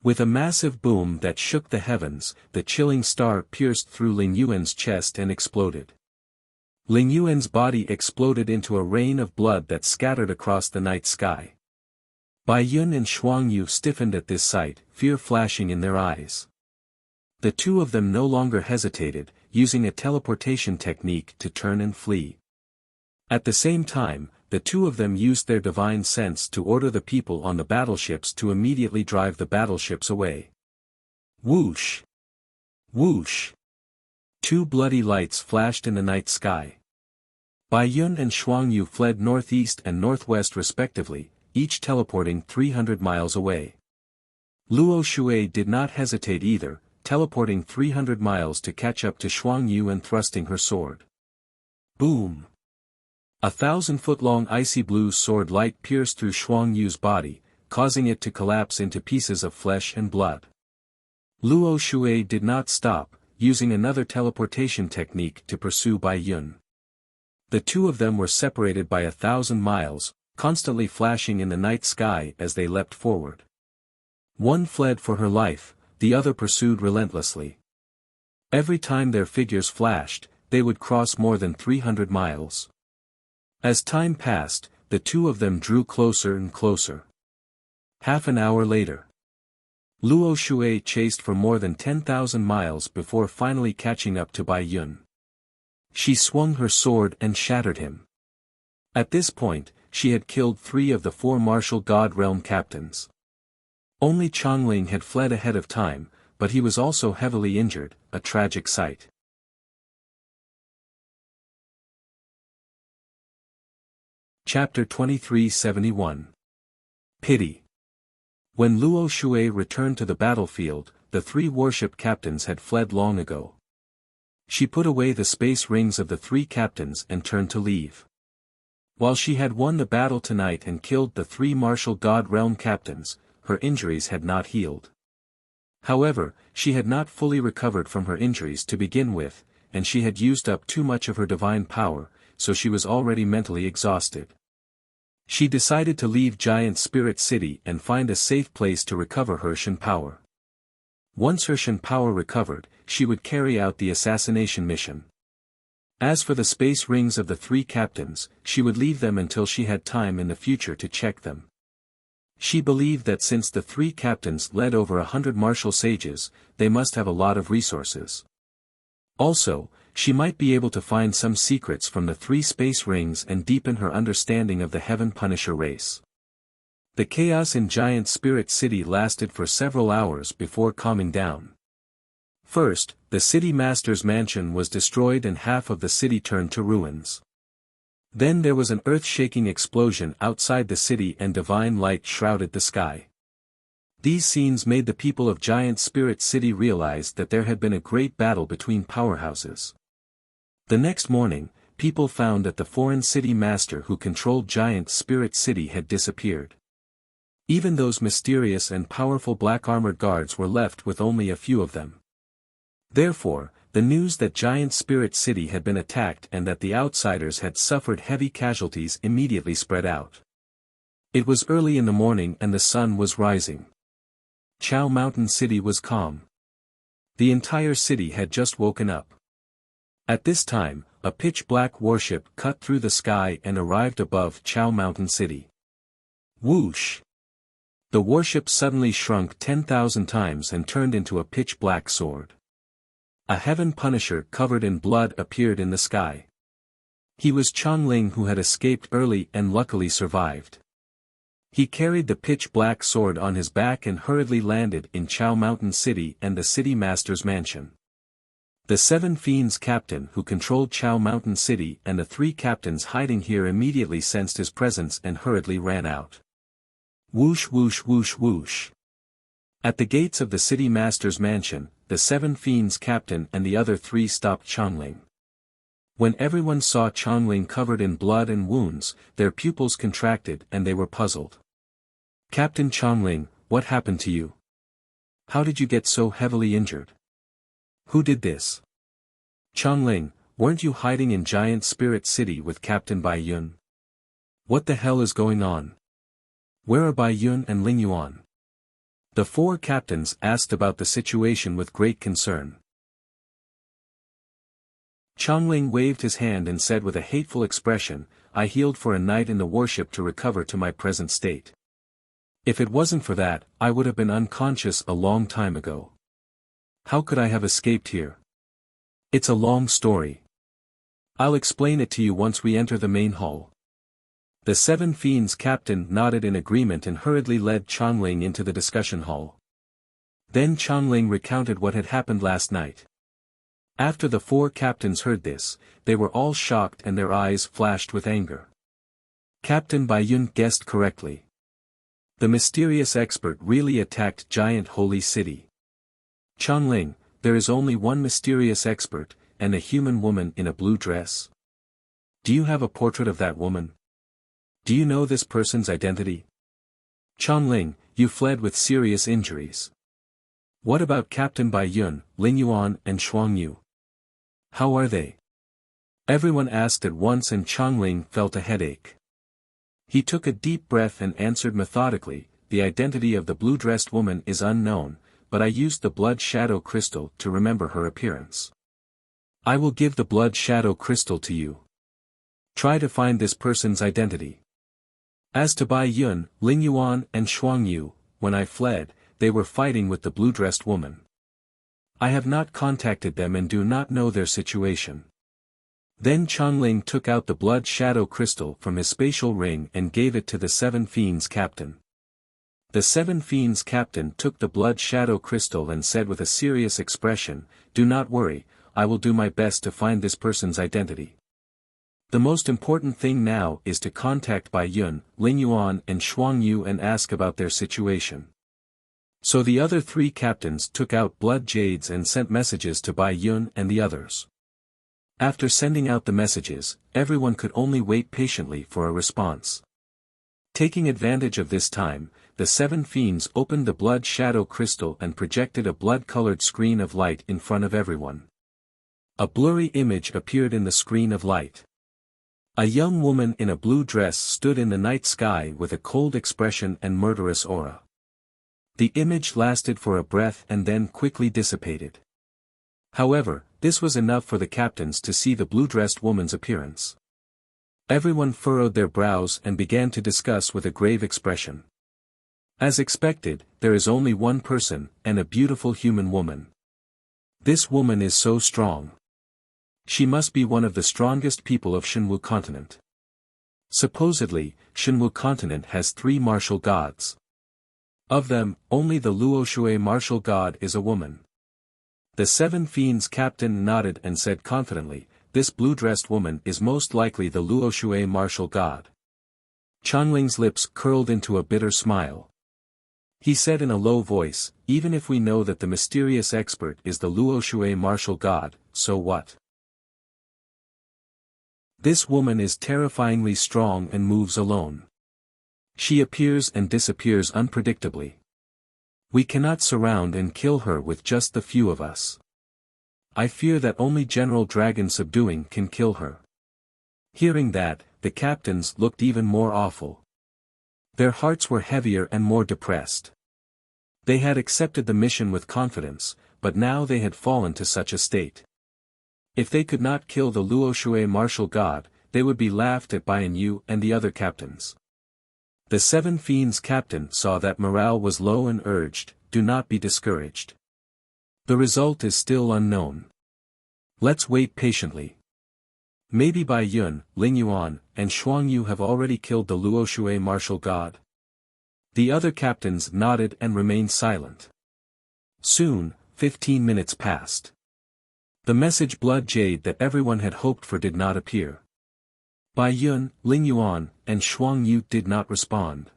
With a massive boom that shook the heavens, the chilling star pierced through Ling Yuan's chest and exploded. Ling Yuan's body exploded into a rain of blood that scattered across the night sky. Bai Yun and Shuang Yu stiffened at this sight, fear flashing in their eyes. The 2 of them no longer hesitated, using a teleportation technique to turn and flee. At the same time, the 2 of them used their divine sense to order the people on the battleships to immediately drive the battleships away. Whoosh! Whoosh! 2 bloody lights flashed in the night sky. Bai Yun and Shuang Yu fled northeast and northwest respectively, each teleporting 300 miles away. Luo Shui did not hesitate either, teleporting 300 miles to catch up to Shuang Yu and thrusting her sword. Boom! 1,000-foot-long icy blue sword light pierced through Shuang Yu's body, causing it to collapse into pieces of flesh and blood. Luo Shui did not stop, using another teleportation technique to pursue Bai Yun. The 2 of them were separated by 1,000 miles, constantly flashing in the night sky as they leapt forward. One fled for her life, the other pursued relentlessly. Every time their figures flashed, they would cross more than 300 miles. As time passed, the 2 of them drew closer and closer. Half an hour later, Luo Shui chased for more than 10,000 miles before finally catching up to Bai Yun. She swung her sword and shattered him. At this point, she had killed 3 of the 4 martial god realm captains. Only Changling had fled ahead of time, but he was also heavily injured, a tragic sight. Chapter 2371. Pity. When Luo Shui returned to the battlefield, the 3 warship captains had fled long ago. She put away the space rings of the 3 captains and turned to leave. While she had won the battle tonight and killed the 3 martial god realm captains, her injuries had not healed. However, she had not fully recovered from her injuries to begin with, and she had used up too much of her divine power, so she was already mentally exhausted. She decided to leave Giant Spirit City and find a safe place to recover her Shen power. Once her Shen power recovered, she would carry out the assassination mission. As for the space rings of the 3 captains, she would leave them until she had time in the future to check them. She believed that since the 3 captains led over 100 martial sages, they must have a lot of resources. Also, she might be able to find some secrets from the 3 space rings and deepen her understanding of the Heaven Punisher race. The chaos in Giant Spirit City lasted for several hours before calming down. First, the city master's mansion was destroyed and half of the city turned to ruins. Then there was an earth-shaking explosion outside the city and divine light shrouded the sky. These scenes made the people of Giant Spirit City realize that there had been a great battle between powerhouses. The next morning, people found that the foreign city master who controlled Giant Spirit City had disappeared. Even those mysterious and powerful black armored guards were left with only a few of them. Therefore, the news that Giant Spirit City had been attacked and that the outsiders had suffered heavy casualties immediately spread out. It was early in the morning and the sun was rising. Chao Mountain City was calm. The entire city had just woken up. At this time, a pitch-black warship cut through the sky and arrived above Chao Mountain City. Whoosh! The warship suddenly shrunk 10,000 times and turned into a pitch-black sword. A Heaven Punisher covered in blood appeared in the sky. He was Chongling, who had escaped early and luckily survived. He carried the pitch-black sword on his back and hurriedly landed in Chao Mountain City and the city master's mansion. The 7 fiends captain who controlled Chao Mountain City and the 3 captains hiding here immediately sensed his presence and hurriedly ran out. Whoosh whoosh whoosh whoosh. At the gates of the city master's mansion, the 7 fiends captain and the other 3 stopped Chongling. When everyone saw Chongling covered in blood and wounds, their pupils contracted and they were puzzled. Captain Chongling, what happened to you? How did you get so heavily injured? Who did this? Chongling, weren't you hiding in Giant Spirit City with Captain Bai Yun? What the hell is going on? Where are Bai Yun and Ling Yuan? The 4 captains asked about the situation with great concern. Chongling waved his hand and said with a hateful expression, I healed for a night in the warship to recover to my present state. If it wasn't for that, I would have been unconscious a long time ago. How could I have escaped here? It's a long story. I'll explain it to you once we enter the main hall. The 7 fiends captain nodded in agreement and hurriedly led Chongling into the discussion hall. Then Chongling recounted what had happened last night. After the 4 captains heard this, they were all shocked and their eyes flashed with anger. Captain Bai Yun guessed correctly. The mysterious expert really attacked Giant Holy City. Chongling, there is only one mysterious expert, and a human woman in a blue dress. Do you have a portrait of that woman? Do you know this person's identity? Chongling, you fled with serious injuries. What about Captain Bai Yun, Ling Yuan and Shuang Yu? How are they? Everyone asked at once and Chongling felt a headache. He took a deep breath and answered methodically, the identity of the blue-dressed woman is unknown, but I used the blood shadow crystal to remember her appearance. I will give the blood shadow crystal to you. Try to find this person's identity. As to Bai Yun, Ling Yuan and Shuang Yu, when I fled, they were fighting with the blue-dressed woman. I have not contacted them and do not know their situation. Then Chongling took out the blood shadow crystal from his spatial ring and gave it to the 7 fiends captain. The Seven Fiends captain took the blood shadow crystal and said with a serious expression, "Do not worry, I will do my best to find this person's identity. The most important thing now is to contact Bai Yun, Ling Yuan and Shuang Yu and ask about their situation." So the other three captains took out blood jades and sent messages to Bai Yun and the others. After sending out the messages, everyone could only wait patiently for a response. Taking advantage of this time, the Seven Fiends opened the blood shadow crystal and projected a blood-colored screen of light in front of everyone. A blurry image appeared in the screen of light. A young woman in a blue dress stood in the night sky with a cold expression and murderous aura. The image lasted for a breath and then quickly dissipated. However, this was enough for the captains to see the blue-dressed woman's appearance. Everyone furrowed their brows and began to discuss with a grave expression. As expected, there is only one person, and a beautiful human woman. This woman is so strong. She must be one of the strongest people of Shenwu continent. Supposedly, Shenwu continent has 3 martial gods. Of them, only the Luoshui martial god is a woman. The Seven Fiends captain nodded and said confidently, "This blue-dressed woman is most likely the Luoshui martial god." Changling's lips curled into a bitter smile. He said in a low voice, "Even if we know that the mysterious expert is the Luoshui martial god, so what? This woman is terrifyingly strong and moves alone. She appears and disappears unpredictably. We cannot surround and kill her with just the few of us. I fear that only General Dragon subduing can kill her." Hearing that, the captains looked even more awful. Their hearts were heavier and more depressed. They had accepted the mission with confidence, but now they had fallen to such a state. If they could not kill the Luoshui martial god, they would be laughed at by Yu and the other captains. The Seven Fiends captain saw that morale was low and urged, "Do not be discouraged. The result is still unknown. Let's wait patiently. Maybe Bai Yun, Ling Yuan, and Shuang Yu have already killed the Luoshui martial god." The other captains nodded and remained silent. Soon, 15 minutes passed. The message blood jade that everyone had hoped for did not appear. Bai Yun, Ling Yuan, and Shuang Yu did not respond.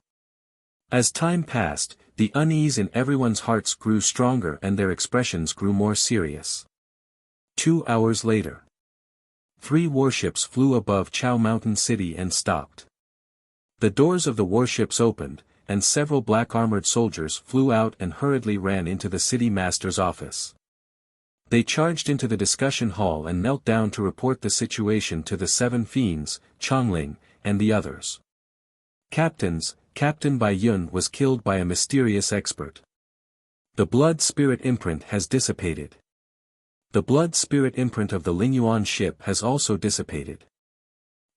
As time passed, the unease in everyone's hearts grew stronger and their expressions grew more serious. 2 hours later. 3 warships flew above Chao Mountain City and stopped. The doors of the warships opened, and several black-armored soldiers flew out and hurriedly ran into the city master's office. They charged into the discussion hall and knelt down to report the situation to the Seven Fiends, Chongling, and the others. "Captains, Captain Bai Yun was killed by a mysterious expert. The blood spirit imprint has dissipated. The blood spirit imprint of the Lingyuan ship has also dissipated.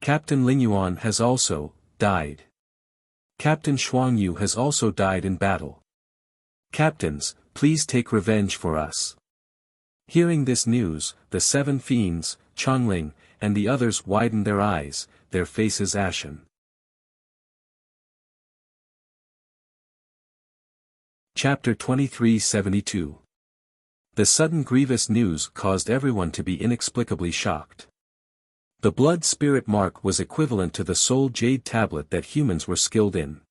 Captain Lingyuan has also died. Captain Shuang Yu has also died in battle. Captains, please take revenge for us." Hearing this news, the Seven Fiends, Chongling, and the others widened their eyes, their faces ashen. Chapter 2372. The sudden grievous news caused everyone to be inexplicably shocked. The blood spirit mark was equivalent to the soul jade tablet that humans were skilled in.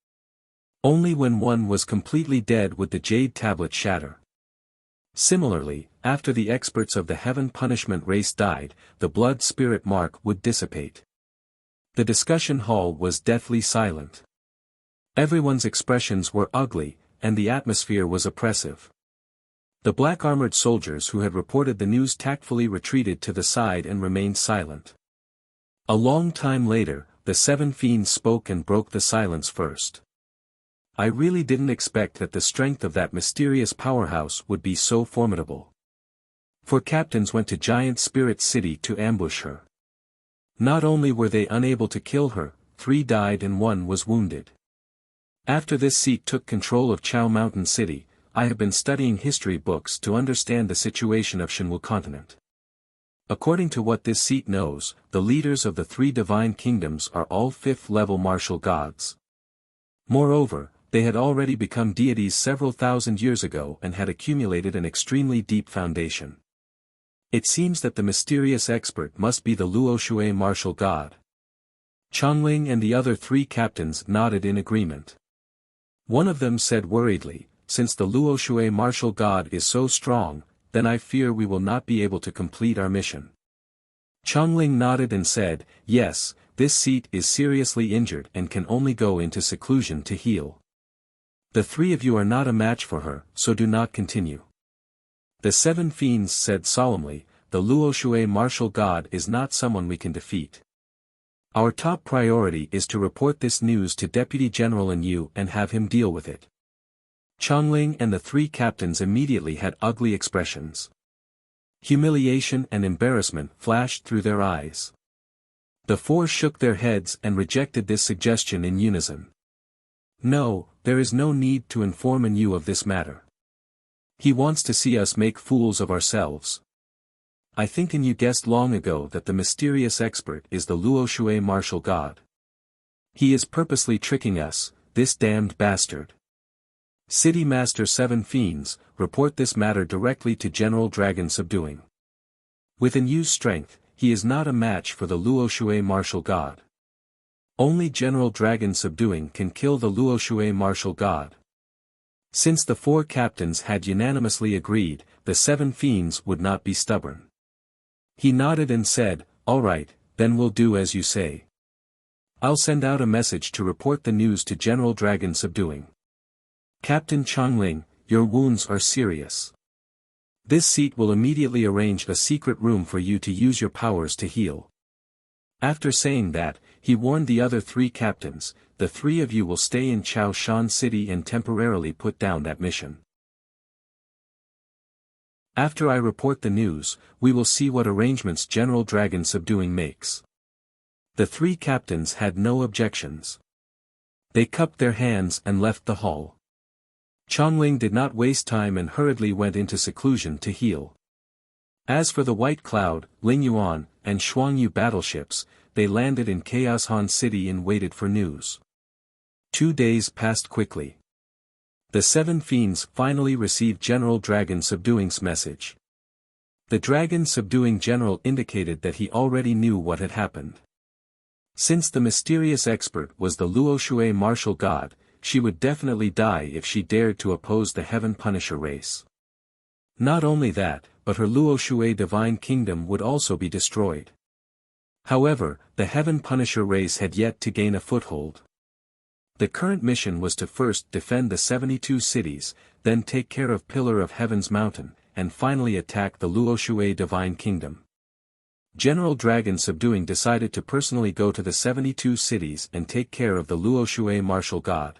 Only when one was completely dead would the jade tablet shatter. Similarly, after the experts of the heaven punishment race died, the blood spirit mark would dissipate. The discussion hall was deathly silent. Everyone's expressions were ugly, and the atmosphere was oppressive. The black-armored soldiers who had reported the news tactfully retreated to the side and remained silent. A long time later, the Seven Fiends spoke and broke the silence first. "I really didn't expect that the strength of that mysterious powerhouse would be so formidable. 4 captains went to Giant Spirit City to ambush her. Not only were they unable to kill her, 3 died and 1 was wounded. After this seat took control of Chao Mountain City, I have been studying history books to understand the situation of Shenwu continent. According to what this seat knows, the leaders of the 3 divine kingdoms are all 5th-level martial gods. Moreover, They had already become deities several thousand years ago and had accumulated an extremely deep foundation. It seems that the mysterious expert must be the Luoshui martial god. Chongling and the other 3 captains nodded in agreement. One of them said worriedly, "Since the Luoshui martial god is so strong, then I fear we will not be able to complete our mission." Chongling nodded and said, "Yes, this seat is seriously injured and can only go into seclusion to heal. The 3 of you are not a match for her, so do not continue." The 7 fiends said solemnly, "The Luoshui martial god is not someone we can defeat. Our top priority is to report this news to Deputy General Yu and have him deal with it." Chongling and the 3 captains immediately had ugly expressions. Humiliation and embarrassment flashed through their eyes. The 4 shook their heads and rejected this suggestion in unison. "No, there is no need to inform Yu of this matter. He wants to see us make fools of ourselves. I think Yu guessed long ago that the mysterious expert is the Luoshui martial god. He is purposely tricking us, this damned bastard. City Master 7 Fiends, report this matter directly to General Dragon Subduing. With Yu's strength, he is not a match for the Luoshui martial god. Only General Dragon Subduing can kill the Luoshui martial god." Since the 4 captains had unanimously agreed, the 7 fiends would not be stubborn. He nodded and said, "All right, then we'll do as you say. I'll send out a message to report the news to General Dragon Subduing. Captain Chongling, your wounds are serious. This seat will immediately arrange a secret room for you to use your powers to heal." After saying that, he warned the other 3 captains, "The 3 of you will stay in Chaoshan City and temporarily put down that mission. After I report the news, we will see what arrangements General Dragon Subduing makes." The 3 captains had no objections. They cupped their hands and left the hall. Chongling did not waste time and hurriedly went into seclusion to heal. As for the White Cloud, Lingyuan, and Shuangyu battleships, they landed in Chaoshan City and waited for news. 2 days passed quickly. The 7 fiends finally received General Dragon Subduing's message. The Dragon Subduing General indicated that he already knew what had happened. Since the mysterious expert was the Luoshui martial god, she would definitely die if she dared to oppose the Heaven Punisher race. Not only that, but her Luoshui divine kingdom would also be destroyed. However, the Heaven Punisher race had yet to gain a foothold. The current mission was to first defend the 72 cities, then take care of Pillar of Heaven's mountain, and finally attack the Luoshui divine kingdom. General Dragon Subduing decided to personally go to the 72 cities and take care of the Luoshui martial god.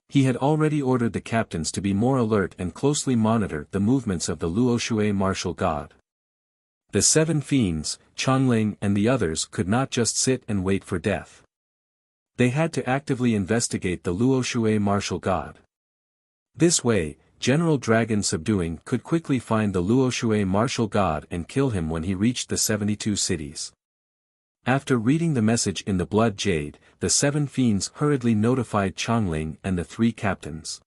He had already ordered the captains to be more alert and closely monitor the movements of the Luoshui martial god. The 7 fiends, Chongling and the others could not just sit and wait for death. They had to actively investigate the Luoshui martial god. This way, General Dragon Subduing could quickly find the Luoshui martial god and kill him when he reached the 72 cities. After reading the message in the Blood Jade, the 7 fiends hurriedly notified Chongling and the 3 captains.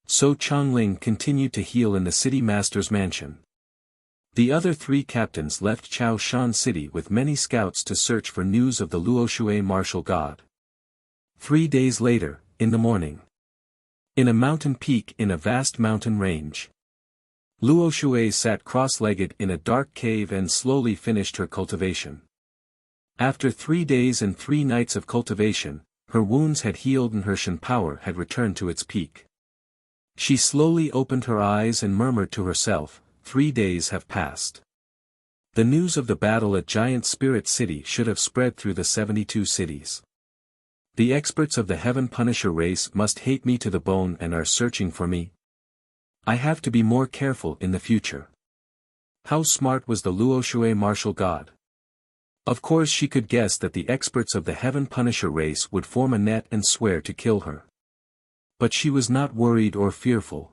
So Chongling continued to heal in the city master's mansion. The other 3 captains left Chaoshan City with many scouts to search for news of the Luoshui martial god. 3 days later, in the morning. In a mountain peak in a vast mountain range. Luoshui sat cross-legged in a dark cave and slowly finished her cultivation. After 3 days and 3 nights of cultivation, her wounds had healed and her Shen power had returned to its peak. She slowly opened her eyes and murmured to herself, 3 days have passed. The news of the battle at Giant Spirit City should have spread through the 72 cities. The experts of the Heaven Punisher race must hate me to the bone and are searching for me. I have to be more careful in the future. How smart was the Luoshui martial god? Of course she could guess that the experts of the Heaven Punisher race would form a net and swear to kill her. But she was not worried or fearful.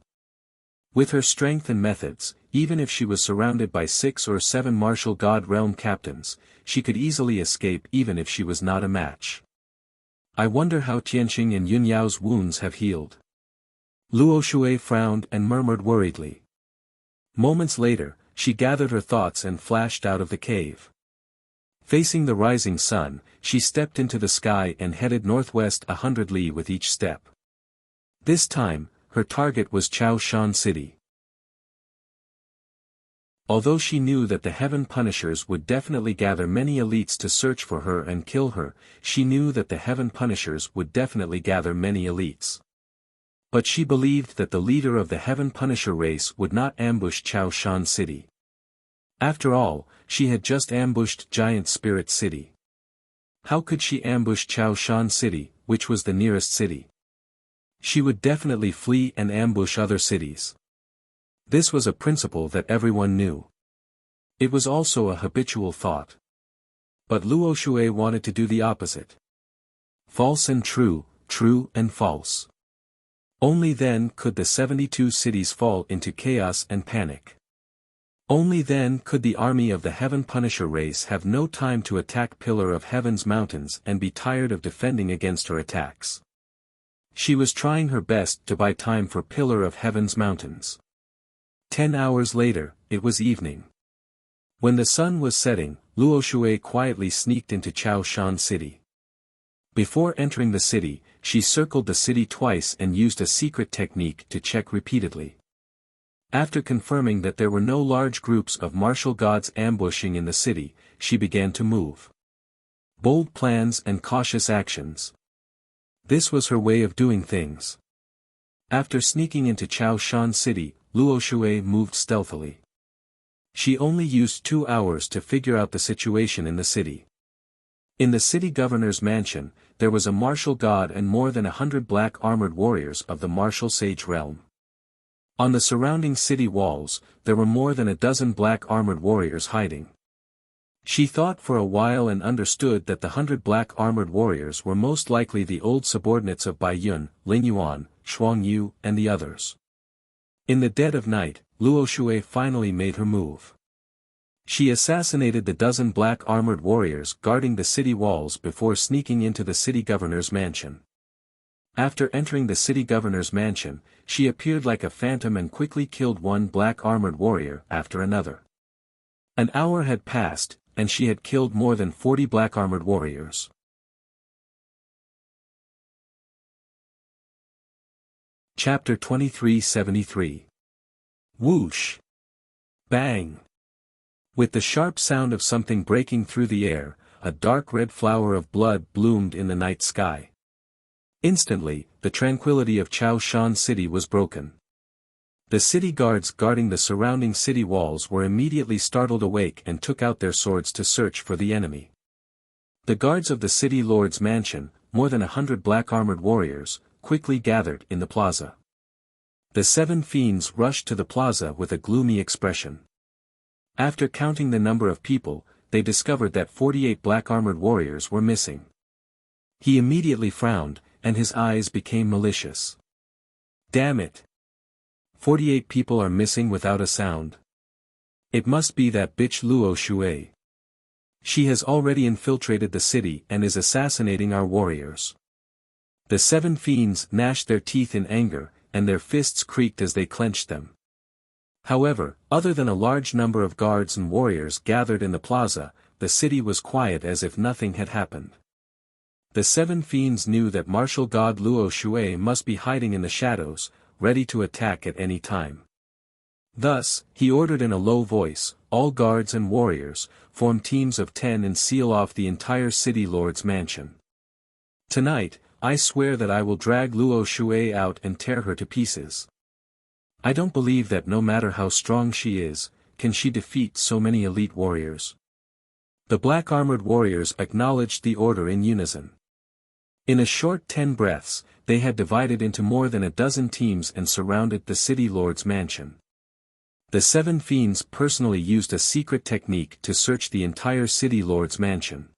With her strength and methods, even if she was surrounded by 6 or 7 martial god realm captains, she could easily escape even if she was not a match. I wonder how Tianxing and Yunyao's wounds have healed. Luo Shui frowned and murmured worriedly. Moments later, she gathered her thoughts and flashed out of the cave. Facing the rising sun, she stepped into the sky and headed northwest 100 li with each step. This time, her target was Chaoshan City. Although she knew that the Heaven Punishers would definitely gather many elites to search for her and kill her, she knew that the Heaven Punishers would definitely gather many elites. But she believed that the leader of the Heaven Punisher race would not ambush Chaoshan City. After all, she had just ambushed Giant Spirit City. How could she ambush Chaoshan City, which was the nearest city? She would definitely flee and ambush other cities. This was a principle that everyone knew. It was also a habitual thought. But Luo Shui wanted to do the opposite. False and true, true and false. Only then could the 72 cities fall into chaos and panic. Only then could the army of the Heaven Punisher race have no time to attack Pillar of Heaven's mountains and be tired of defending against her attacks. She was trying her best to buy time for Pillar of Heaven's mountains. 10 hours later, it was evening. When the sun was setting, Luo Shui quietly sneaked into Chaoshan City. Before entering the city, she circled the city twice and used a secret technique to check repeatedly. After confirming that there were no large groups of martial gods ambushing in the city, she began to move. Bold plans and cautious actions. This was her way of doing things. After sneaking into Chaoshan City, Luo Shui moved stealthily. She only used 2 hours to figure out the situation in the city. In the city governor's mansion, there was a martial god and more than 100 black armored warriors of the martial sage realm. On the surrounding city walls, there were more than a dozen black armored warriors hiding. She thought for a while and understood that the 100 black armored warriors were most likely the old subordinates of Bai Yun, Ling Yuan, Shuang Yu, and the others. In the dead of night, Luo Shui finally made her move. She assassinated the dozen black armored warriors guarding the city walls before sneaking into the city governor's mansion. After entering the city governor's mansion, she appeared like a phantom and quickly killed one black armored warrior after another. An hour had passed, and she had killed more than 40 black armored warriors. Chapter 2373. Whoosh! Bang! With the sharp sound of something breaking through the air, a dark red flower of blood bloomed in the night sky. Instantly, the tranquility of Chaoshan City was broken. The city guards guarding the surrounding city walls were immediately startled awake and took out their swords to search for the enemy. The guards of the city lord's mansion, more than 100 black armored warriors, quickly gathered in the plaza. The 7 fiends rushed to the plaza with a gloomy expression. After counting the number of people, they discovered that 48 black armored warriors were missing. He immediately frowned, and his eyes became malicious. Damn it! 48 people are missing without a sound. It must be that bitch Luo Shui. She has already infiltrated the city and is assassinating our warriors. The 7 fiends gnashed their teeth in anger, and their fists creaked as they clenched them. However, other than a large number of guards and warriors gathered in the plaza, the city was quiet as if nothing had happened. The 7 fiends knew that martial god Luo Shui must be hiding in the shadows, ready to attack at any time. Thus, he ordered in a low voice, all guards and warriors, form teams of 10 and seal off the entire city lord's mansion. Tonight, I swear that I will drag Luo Shui out and tear her to pieces. I don't believe that no matter how strong she is, can she defeat so many elite warriors. The black armored warriors acknowledged the order in unison. In a short 10 breaths, they had divided into more than a dozen teams and surrounded the city lord's mansion. The 7 fiends personally used a secret technique to search the entire city lord's mansion.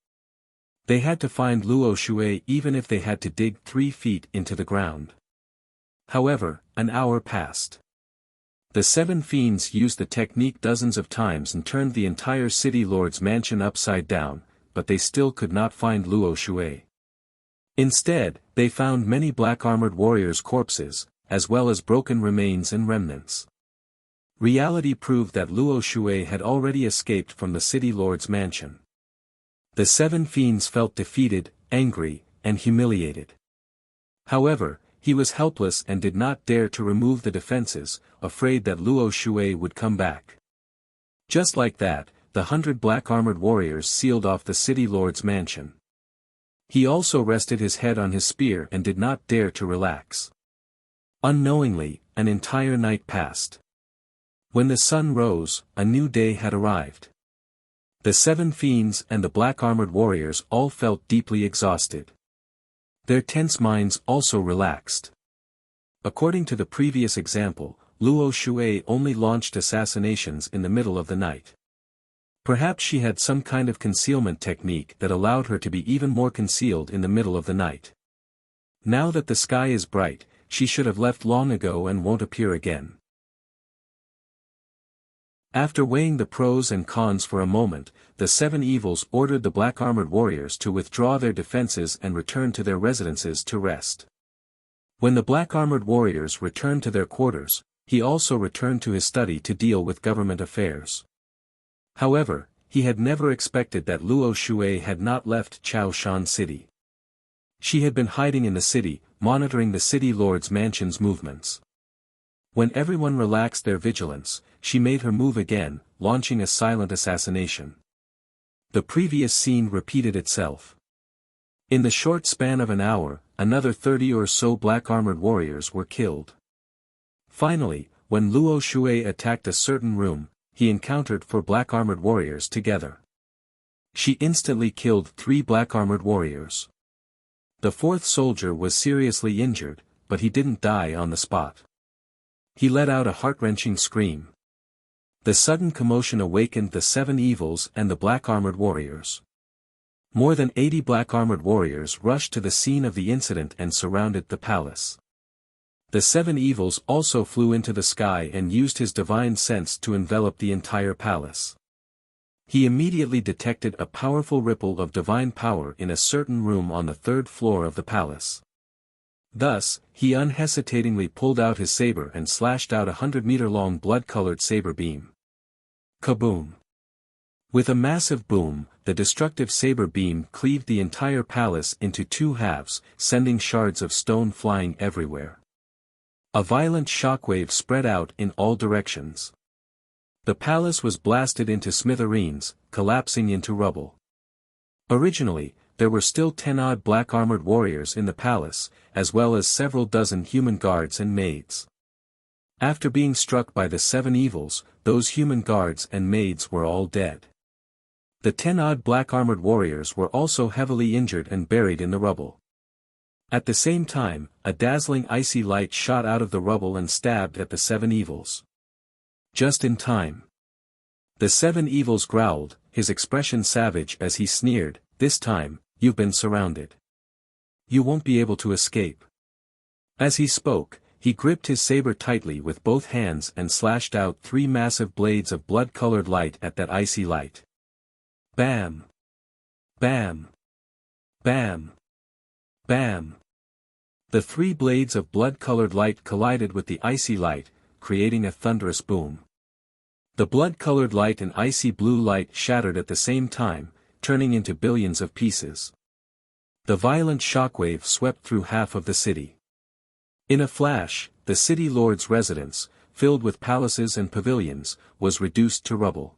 They had to find Luo Shui even if they had to dig 3 feet into the ground. However, an hour passed. The 7 fiends used the technique dozens of times and turned the entire city lord's mansion upside down, but they still could not find Luo Shui. Instead, they found many black-armored warriors' corpses, as well as broken remains and remnants. Reality proved that Luo Shui had already escaped from the city lord's mansion. The 7 fiends felt defeated, angry, and humiliated. However, he was helpless and did not dare to remove the defenses, afraid that Luo Shui would come back. Just like that, the 100 black-armored warriors sealed off the city lord's mansion. He also rested his head on his spear and did not dare to relax. Unknowingly, an entire night passed. When the sun rose, a new day had arrived. The 7 fiends and the black-armored warriors all felt deeply exhausted. Their tense minds also relaxed. According to the previous example, Luo Shui only launched assassinations in the middle of the night. Perhaps she had some kind of concealment technique that allowed her to be even more concealed in the middle of the night. Now that the sky is bright, she should have left long ago and won't appear again. After weighing the pros and cons for a moment, the 7 evils ordered the black-armored warriors to withdraw their defenses and return to their residences to rest. When the black-armored warriors returned to their quarters, he also returned to his study to deal with government affairs. However, he had never expected that Luo Shui had not left Chaoshan City. She had been hiding in the city, monitoring the city lord's mansion's movements. When everyone relaxed their vigilance, she made her move again, launching a silent assassination. The previous scene repeated itself. In the short span of an hour, another 30 or so black-armored warriors were killed. Finally, when Luo Shui attacked a certain room, he encountered 4 black-armored warriors together. She instantly killed 3 black-armored warriors. The 4th soldier was seriously injured, but he didn't die on the spot. He let out a heart-wrenching scream. The sudden commotion awakened the 7 evils and the black-armored warriors. More than 80 black-armored warriors rushed to the scene of the incident and surrounded the palace. The 7 evils also flew into the sky and used his divine sense to envelop the entire palace. He immediately detected a powerful ripple of divine power in a certain room on the 3rd floor of the palace. Thus, he unhesitatingly pulled out his saber and slashed out a 100-meter-long blood-colored saber beam. Kaboom! With a massive boom, the destructive saber beam cleaved the entire palace into 2 halves, sending shards of stone flying everywhere. A violent shockwave spread out in all directions. The palace was blasted into smithereens, collapsing into rubble. Originally, there were still 10-odd black-armored warriors in the palace, as well as several dozen human guards and maids. After being struck by the 7 evils, those human guards and maids were all dead. The 10-odd black-armored warriors were also heavily injured and buried in the rubble. At the same time, a dazzling icy light shot out of the rubble and stabbed at the 7 evils. Just in time. The 7 evils growled, his expression savage as he sneered, "This time, you've been surrounded. You won't be able to escape." As he spoke, he gripped his saber tightly with both hands and slashed out 3 massive blades of blood-colored light at that icy light. Bam! Bam! Bam! Bam! The 3 blades of blood-colored light collided with the icy light, creating a thunderous boom. The blood-colored light and icy blue light shattered at the same time, turning into billions of pieces. The violent shockwave swept through half of the city. In a flash, the city lord's residence, filled with palaces and pavilions, was reduced to rubble.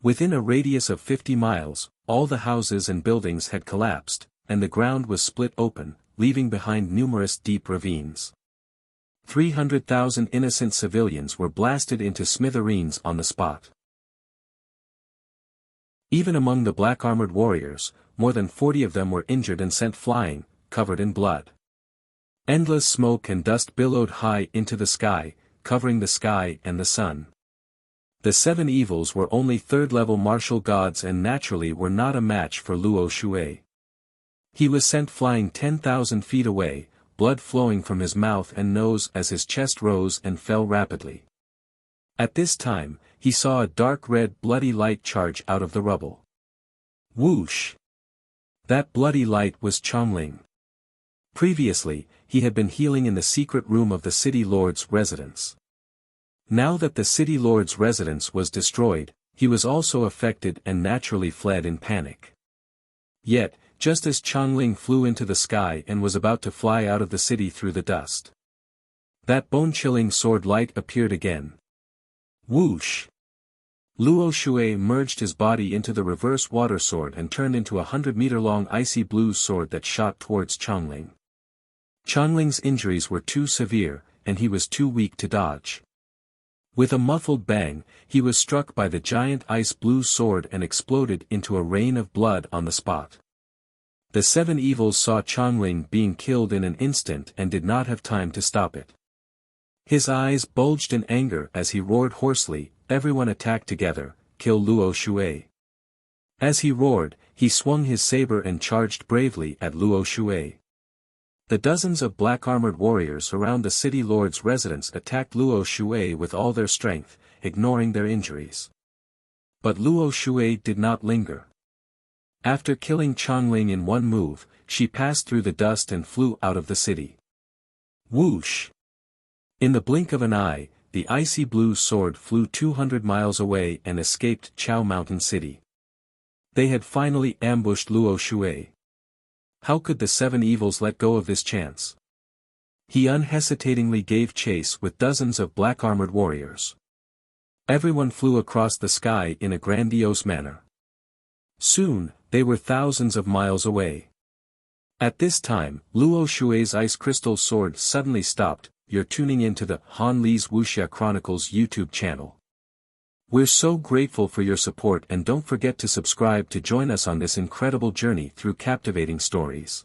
Within a radius of 50 miles, all the houses and buildings had collapsed, and the ground was split open, leaving behind numerous deep ravines. 300,000 innocent civilians were blasted into smithereens on the spot. Even among the black-armored warriors, more than 40 of them were injured and sent flying, covered in blood. Endless smoke and dust billowed high into the sky, covering the sky and the sun. The 7 evils were only 3rd-level martial gods and naturally were not a match for Luo Shui. He was sent flying 10,000 feet away, blood flowing from his mouth and nose as his chest rose and fell rapidly. At this time, he saw a dark red bloody light charge out of the rubble. Whoosh! That bloody light was Chongling. Previously, he had been healing in the secret room of the city lord's residence. Now that the city lord's residence was destroyed, he was also affected and naturally fled in panic. Yet, just as Changling flew into the sky and was about to fly out of the city through the dust, that bone-chilling sword light appeared again. Whoosh! Luo Shui merged his body into the reverse water sword and turned into a 100-meter-long icy blue sword that shot towards Changling. Changling's injuries were too severe, and he was too weak to dodge. With a muffled bang, he was struck by the giant ice blue sword and exploded into a rain of blood on the spot. The seven evils saw Changling being killed in an instant and did not have time to stop it. His eyes bulged in anger as he roared hoarsely, "Everyone attack together, kill Luo Shui." As he roared, he swung his saber and charged bravely at Luo Shui. The dozens of black-armored warriors around the city lord's residence attacked Luo Shui with all their strength, ignoring their injuries. But Luo Shui did not linger. After killing Changling in one move, she passed through the dust and flew out of the city. Whoosh! In the blink of an eye, the icy blue sword flew 200 miles away and escaped Chao Mountain City. They had finally ambushed Luo Shui. How could the seven evils let go of this chance? He unhesitatingly gave chase with dozens of black-armored warriors. Everyone flew across the sky in a grandiose manner. Soon, they were thousands of miles away. At this time, Luo Shui's ice crystal sword suddenly stopped. You're tuning into the Han Li's Wuxia Chronicles YouTube channel. We're so grateful for your support, and don't forget to subscribe to join us on this incredible journey through captivating stories.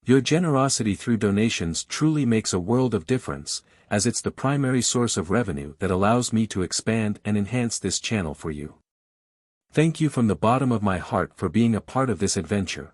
Your generosity through donations truly makes a world of difference, as it's the primary source of revenue that allows me to expand and enhance this channel for you. Thank you from the bottom of my heart for being a part of this adventure.